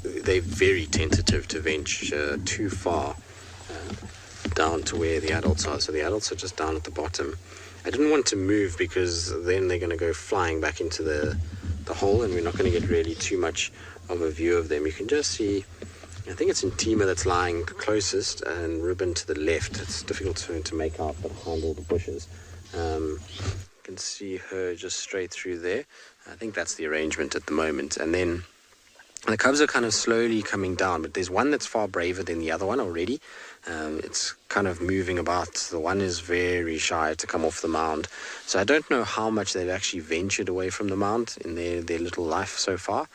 [SPEAKER 2] they're very tentative to venture too far down to where the adults are. So the adults are just down at the bottom. I didn't want to move because then they're going to go flying back into the hole, and we're not going to get really too much of a view of them. You can just see, I think it's Intima that's lying closest, and Ribbon to the left. It's difficult to make out behind all the bushes. You can see her just straight through there. I think that's the arrangement at the moment. And then the cubs are kind of slowly coming down, but there's one that's far braver than the other one already. It's kind of moving about. The one is very shy to come off the mound. So I don't know how much they've actually ventured away from the mound in their little life so far.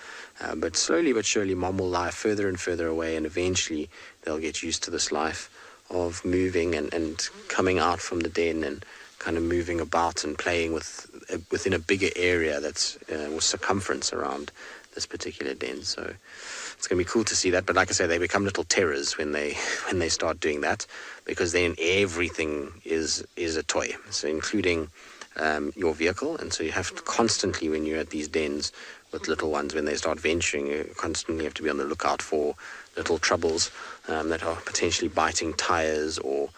[SPEAKER 2] But slowly but surely, Mom will lie further and further away, and eventually they'll get used to this life of moving and coming out from the den and kind of moving about and playing within a bigger area that's with circumference around this particular den. So it's going to be cool to see that. But like I say, they become little terrors when they start doing that, because then everything is a toy, so including your vehicle. And so you have to constantly, when you're at these dens with little ones, when they start venturing, you constantly have to be on the lookout for little troubles that are potentially biting tires or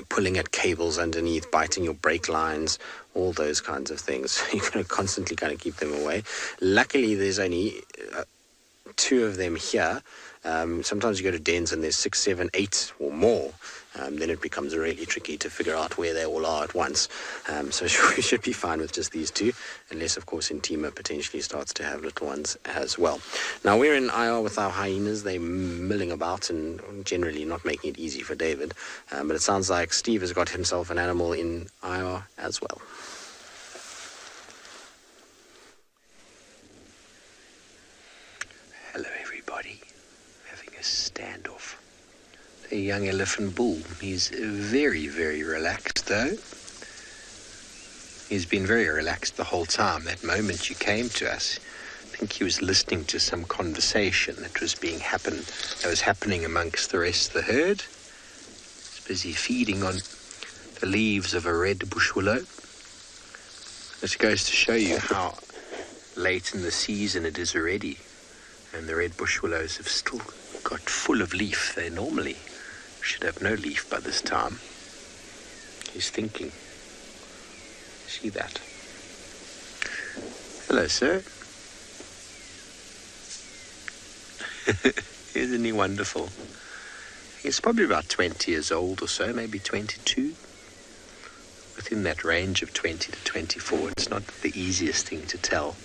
[SPEAKER 2] pulling at cables underneath, biting your brake lines, all those kinds of things. You're going to constantly kind of keep them away. Luckily, there's only 2 of them here. Sometimes you go to dens and there's 6, 7, 8 or more. Then it becomes really tricky to figure out where they all are at once. So we should be fine with just these 2, unless, of course, Intima potentially starts to have little ones as well. Now, we're in IR with our hyenas. They're milling about and generally not making it easy for David. But it sounds like Steve has got himself an animal in IR as well.
[SPEAKER 14] Hello, everybody. Having a standoff. The young elephant bull. He's very, very relaxed, though. He's been very relaxed the whole time. That moment you came to us, I think he was listening to some conversation that was happening amongst the rest of the herd. He's busy feeding on the leaves of a red bush willow. This goes to show you how late in the season it is already. And the red bush willows have still got full of leaf. They normally should have no leaf by this time. He's thinking. See that? Hello, sir. Isn't he wonderful? He's probably about 20 years old or so, maybe 22. Within that range of 20 to 24. It's not the easiest thing to tell.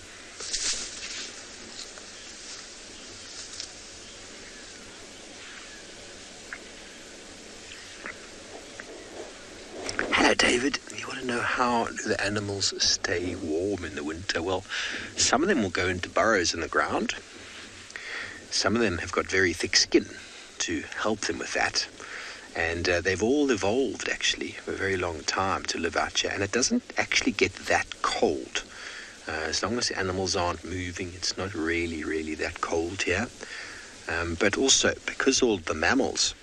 [SPEAKER 14] Hello, David. You want to know how do the animals stay warm in the winter? Well, some of them will go into burrows in the ground. Some of them have got very thick skin to help them with that. And they've all evolved, actually, for a very long time to live out here. And it doesn't actually get that cold. As long as the animals aren't moving, it's not really that cold here. But also, because all the mammals,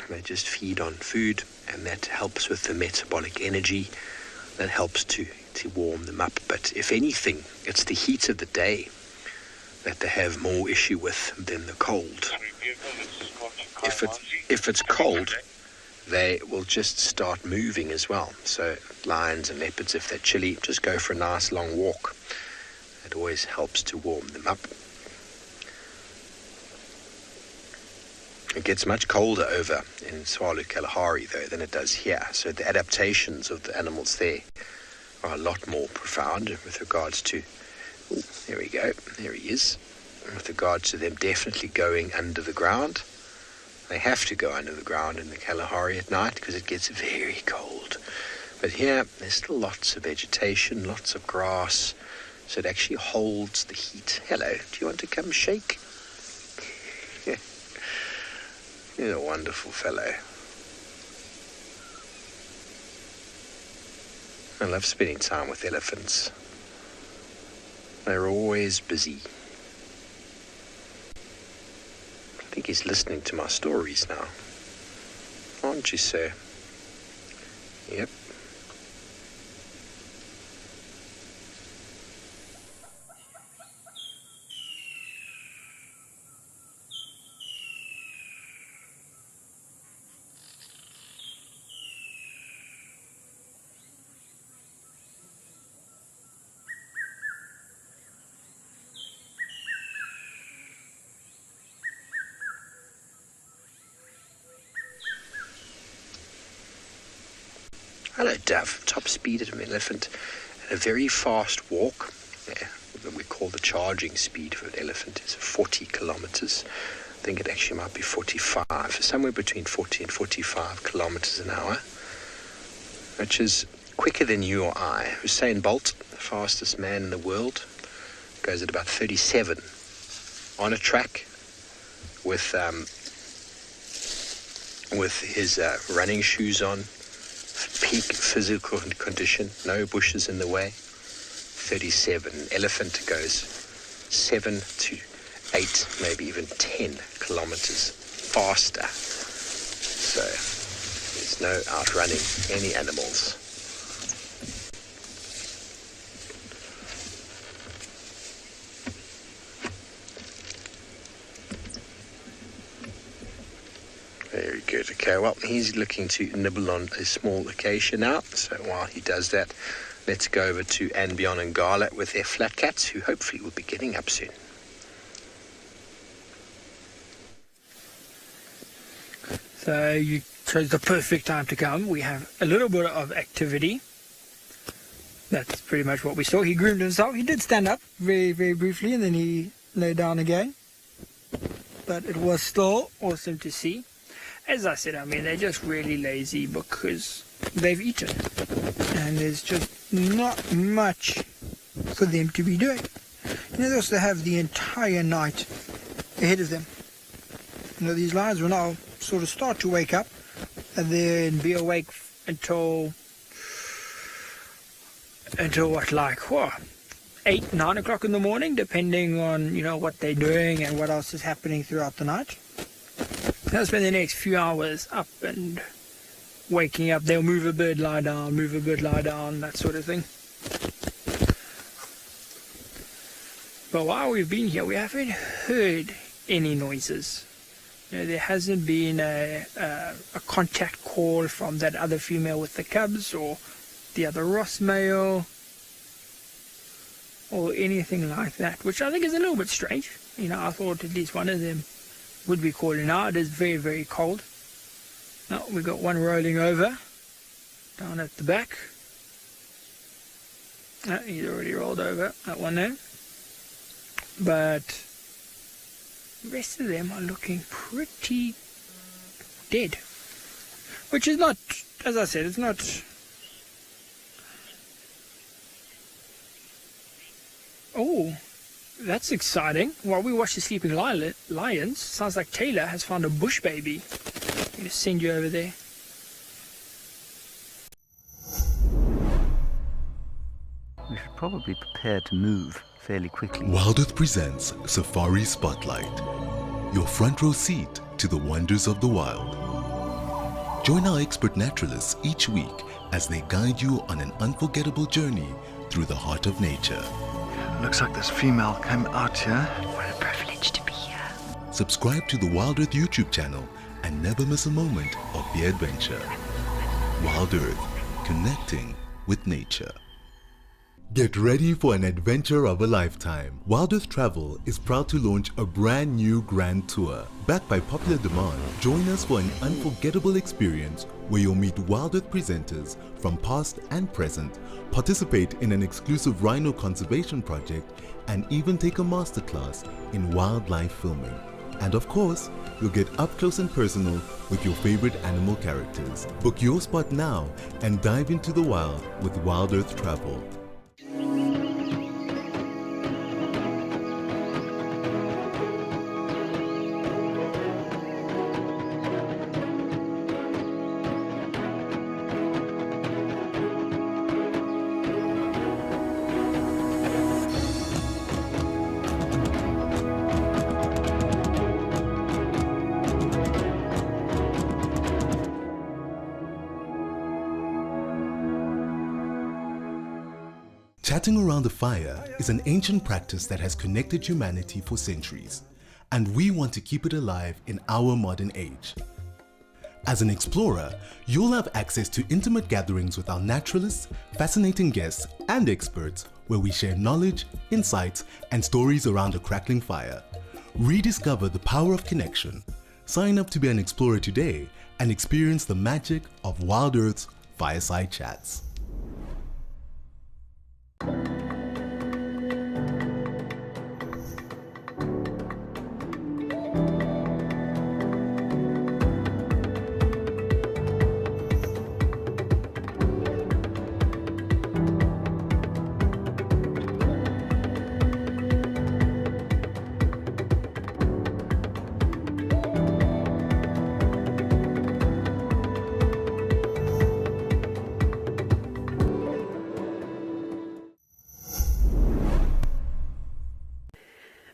[SPEAKER 14] they just feed on food, and that helps with the metabolic energy. That helps to warm them up. But if anything, it's the heat of the day that they have more issue with than the cold. If it's cold, they will just start moving as well. So lions and leopards, if they're chilly, just go for a nice long walk. It always helps to warm them up. It gets much colder over in Swahili Kalahari though than it does here, so the adaptations of the animals there are a lot more profound with regards to, ooh, there we go, there he is, with regards to them definitely going under the ground. They have to go under the ground in the Kalahari at night because it gets very cold. But here, there's still lots of vegetation, lots of grass, so it actually holds the heat. Hello, do you want to come shake? You're a wonderful fellow. I love spending time with elephants. They're always busy. I think he's listening to my stories now. Aren't you, sir? Yep. Hello, Dove. Top speed of an elephant and a very fast walk. Yeah, we call the charging speed of an elephant is 40 kilometers. I think it actually might be 45, somewhere between 40 and 45 kilometers an hour, which is quicker than you or I. Usain Bolt, the fastest man in the world, goes at about 37 on a track with his running shoes on. Peak physical condition, no bushes in the way. 37. Elephant goes 7 to 8, maybe even 10 kilometers faster. So there's no outrunning any animals. Very good. Okay, well, he's looking to nibble on a small acacia now. So while he does that, let's go over to Anbion and Gala with their flat cats, who hopefully will be getting up soon.
[SPEAKER 12] So you chose the perfect time to come. We have a little bit of activity. That's pretty much what we saw. He groomed himself. He did stand up very, very briefly, and then he lay down again. But it was still awesome to see. As I said, I mean, they're just really lazy because they've eaten. And there's just not much for them to be doing. You know, they also have the entire night ahead of them. You know, these lions will now sort of start to wake up and then be awake until what, like, 8, 9 o'clock in the morning, depending on, you know, what they're doing and what else is happening throughout the night. They'll spend the next few hours up and waking up. They'll move a bird, lie down, move a bird, lie down, that sort of thing. But while we've been here, we haven't heard any noises. You know, there hasn't been a contact call from that other female with the cubs or the other Ross male or anything like that, which I think is a little bit strange. You know, I thought at least one of them would be calling out. It is very, very cold. Now we got one rolling over down at the back. He's already rolled over, that one there. But the rest of them are looking pretty dead. Which is not, as I said, it's not... Oh, that's exciting. While we watch the sleeping lions, sounds like Taylor has found a bush baby. I'm going to send you over there.
[SPEAKER 8] We should probably prepare to move fairly quickly.
[SPEAKER 6] Wild Earth presents Safari Spotlight, your front row seat to the wonders of the wild. Join our expert naturalists each week as they guide you on an unforgettable journey through the heart of nature.
[SPEAKER 11] Looks like this female came out here.
[SPEAKER 1] What a privilege to be here.
[SPEAKER 6] Subscribe to the Wild Earth YouTube channel and never miss a moment of the adventure. Wild Earth, connecting with nature. Get ready for an adventure of a lifetime. Wild Earth Travel is proud to launch a brand new grand tour. Backed by popular demand, join us for an unforgettable experience where you'll meet Wild Earth presenters from past and present, participate in an exclusive rhino conservation project, and even take a masterclass in wildlife filming. And of course, you'll get up close and personal with your favorite animal characters. Book your spot now and dive into the wild with Wild Earth Travel. Chatting around a fire is an ancient practice that has connected humanity for centuries, and we want to keep it alive in our modern age. As an explorer, you'll have access to intimate gatherings with our naturalists, fascinating guests, and experts where we share knowledge, insights, and stories around a crackling fire. Rediscover the power of connection. Sign up to be an explorer today and experience the magic of Wild Earth's Fireside Chats.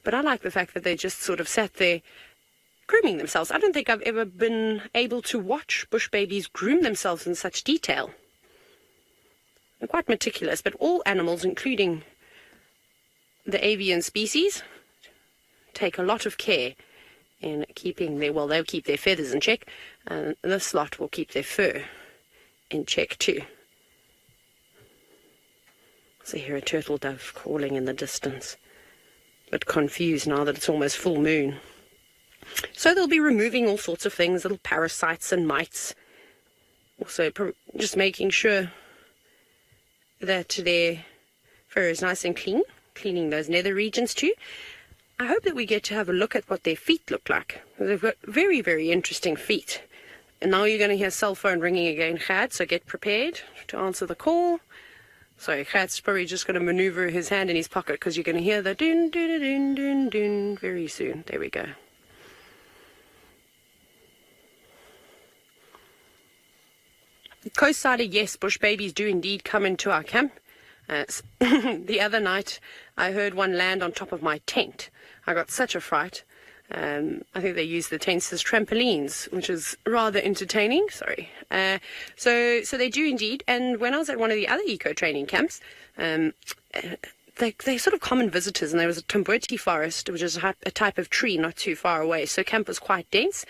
[SPEAKER 10] But I like the fact that they just sort of sat there grooming themselves. I don't think I've ever been able to watch bush babies groom themselves in such detail. They're quite meticulous, but all animals, including the avian species, take a lot of care in keeping their, well, they'll keep their feathers in check, and this lot will keep their fur in check too. So I hear a turtle dove calling in the distance, but confused now that it's almost full moon. So they'll be removing all sorts of things, little parasites and mites. Also just making sure that their fur is nice and clean, cleaning those nether regions too. I hope that we get to have a look at what their feet look like. They've got very, very interesting feet. And now you're going to hear cell phone ringing again, Gert, so get prepared to answer the call. Sorry, Gert's probably just going to maneuver his hand in his pocket because you're going to hear the dun dun dun dun dun very soon. There we go. Coast-sider, yes, bush babies do indeed come into our camp. The other night, I heard one land on top of my tent. I got such a fright. I think they use the tents as trampolines, which is rather entertaining. Sorry. So they do indeed. And when I was at one of the other eco-training camps, they're sort of common visitors. And there was a Tumbuti forest, which is a type of tree not too far away. So camp was quite dense.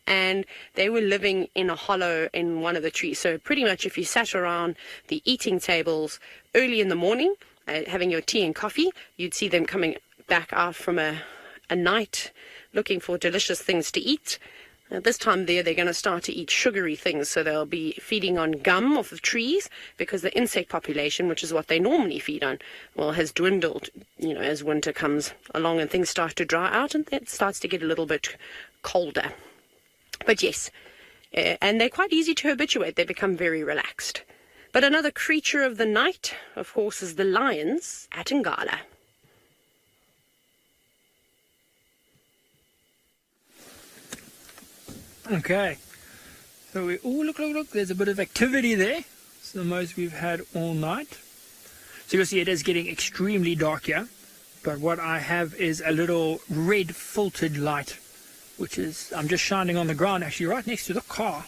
[SPEAKER 10] And they were living in a hollow in one of the trees. So pretty much if you sat around the eating tables early in the morning, having your tea and coffee, you'd see them coming back out from a night looking for delicious things to eat. At this time there, they're going to start to eat sugary things. So they'll be feeding on gum off of trees because the insect population, which is what they normally feed on, well, has dwindled, you know, as winter comes along and things start to dry out and it starts to get a little bit colder. But yes, and they're quite easy to habituate. They become very relaxed. But another creature of the night, of course, is the lions at Ngala.
[SPEAKER 12] Okay, so we look, there's a bit of activity there. It's the most we've had all night. So you'll see it is getting extremely dark here, but what I have is a little red filtered light, which is, I'm just shining on the ground, actually right next to the car,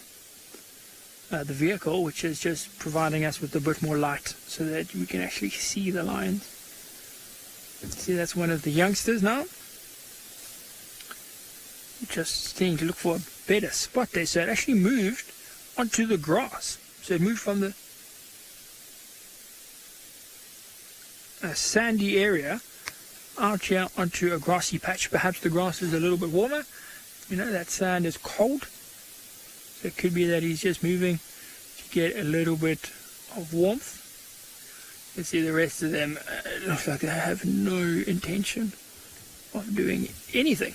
[SPEAKER 12] the vehicle, which is just providing us with a bit more light so that we can actually see the lions. See, that's one of the youngsters now. Just staying to look for a better spot there. So it actually moved onto the grass. So it moved from the a sandy area out here onto a grassy patch. Perhaps the grass is a little bit warmer. You know, that sand is cold. So it could be that he's just moving to get a little bit of warmth. You see the rest of them, it looks like they have no intention of doing anything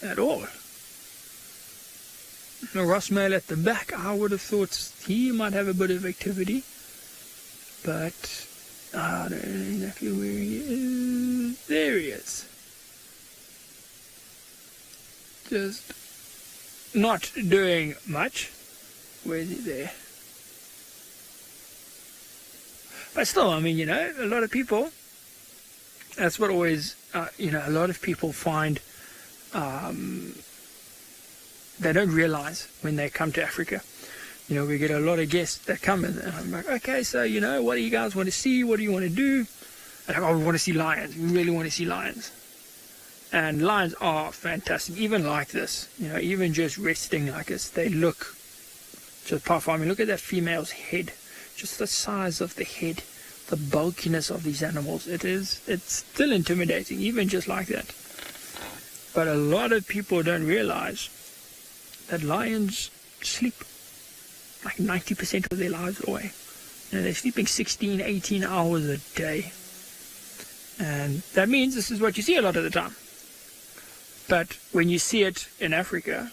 [SPEAKER 12] at all. The Ross male at the back, I would have thought he might have a bit of activity, but I don't know exactly where he is. There he is. Just not doing much. Where is he there? But still, I mean, you know, a lot of people, that's what always, you know, a lot of people find they don't realize when they come to Africa. You know, we get a lot of guests that come and I'm like, okay, so, you know, what do you guys want to see? What do you want to do? And I'm like, oh, we want to see lions. We really want to see lions. And lions are fantastic, even like this. You know, even just resting like this, they look just powerful. I mean, look at that female's head. Just the size of the head, the bulkiness of these animals. It's still intimidating, even just like that. But a lot of people don't realize that lions sleep like 90% of their lives away. You know, they're sleeping 16, 18 hours a day. And that means this is what you see a lot of the time. But when you see it in Africa,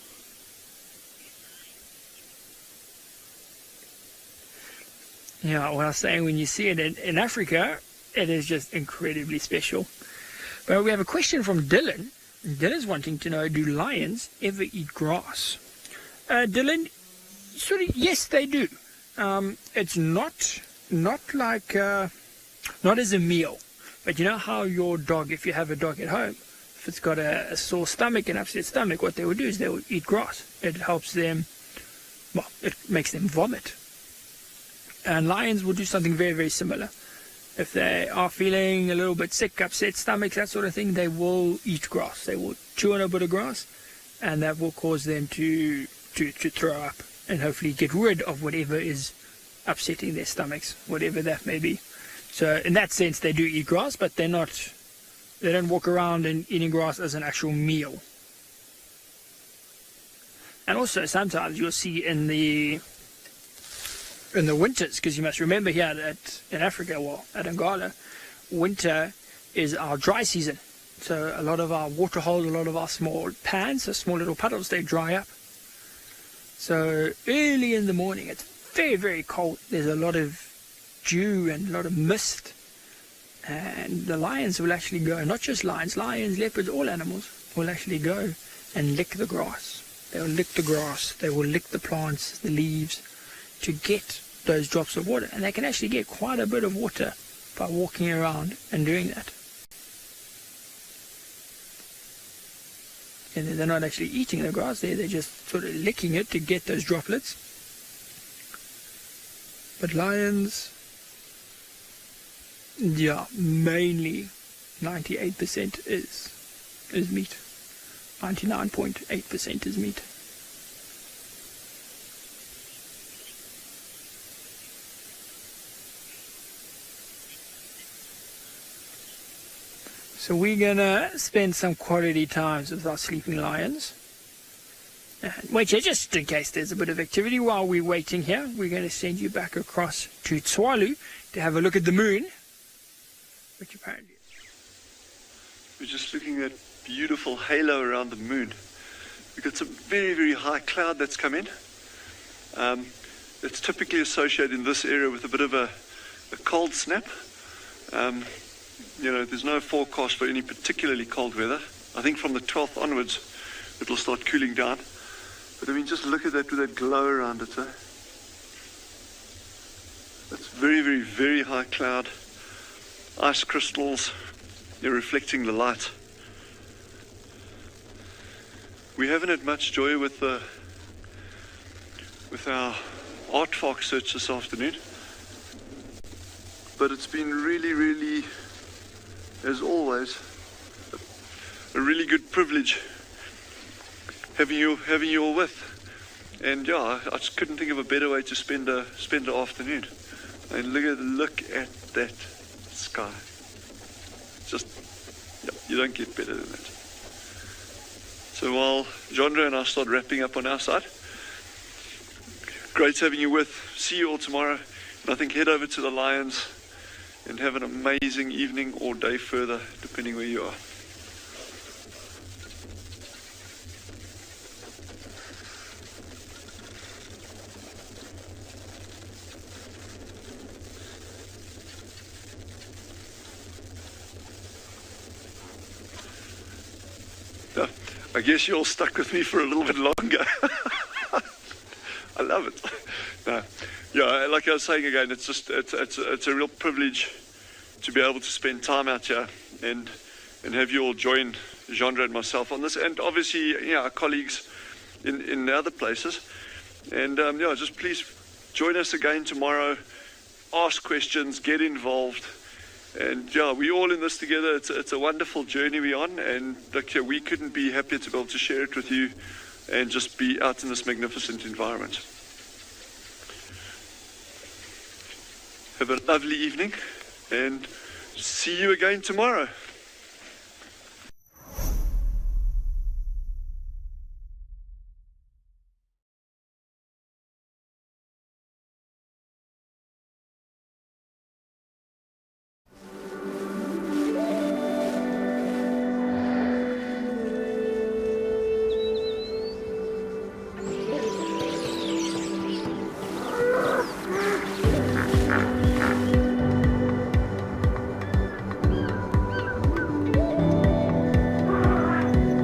[SPEAKER 12] yeah, what I was saying, when you see it in Africa, it is just incredibly special. But we have a question from Dylan. Dylan's wanting to know, do lions ever eat grass? Dylan, sort of, yes, they do. It's not like, not as a meal. But you know how your dog, if you have a dog at home, if it's got a sore stomach, an upset stomach, what they would do is they would eat grass. It helps them, well, it makes them vomit. And lions will do something very, very similar. If they are feeling a little bit sick, upset stomachs, that sort of thing, they will eat grass. They will chew on a bit of grass, and that will cause them to throw up and hopefully get rid of whatever is upsetting their stomachs, whatever that may be. So in that sense, they do eat grass, but they don't walk around and eating grass as an actual meal. And also sometimes you'll see in the winters, because you must remember here that in Africa, well, at Angola, winter is our dry season. So a lot of our water holes, a lot of our small pans, so small little puddles, they dry up. So early in the morning, it's very, very cold. There's a lot of dew and a lot of mist. And the lions will actually go, not just lions, leopards, all animals will actually go and lick the grass. They will lick the grass, they will lick the plants, the leaves, to get those drops of water. And they can actually get quite a bit of water by walking around and doing that. And they're not actually eating the grass there, they're just sort of licking it to get those droplets. But lions, yeah, mainly 98% is meat. 99.8% is meat. So we're gonna spend some quality times with our sleeping lions. And wait here, just in case there's a bit of activity while we're waiting here, we're gonna send you back across to Tswalu to have a look at the moon, which apparently
[SPEAKER 5] we're just looking at beautiful halo around the moon. We've got some very, very high cloud that's come in. It's typically associated in this area with a bit of a cold snap. You know, there's no forecast for any particularly cold weather. I think from the 12th onwards, it'll start cooling down. But I mean, just look at that with that glow around it. That's very, very, very high cloud. Ice crystals, they're reflecting the light. We haven't had much joy with our aardvark search this afternoon. But it's been really, really, as always, a really good privilege having you all with. And yeah, I just couldn't think of a better way to spend an afternoon. And look at that sky. You don't get better than that. So while Jandra and I start wrapping up on our side, great having you with. See you all tomorrow. And I think head over to the Lions and have an amazing evening or day further, depending where you are. Yeah, I guess you're all stuck with me for a little bit longer. I love it. No. Yeah, like I was saying again, it's just it's a real privilege to be able to spend time out here and have you all join Jandra and myself on this, and obviously our colleagues in the other places. And just please join us again tomorrow. Ask questions, get involved, and we're all in this together. It's a wonderful journey we're on, and we couldn't be happier to be able to share it with you and just be out in this magnificent environment. Have a lovely evening and see you again tomorrow.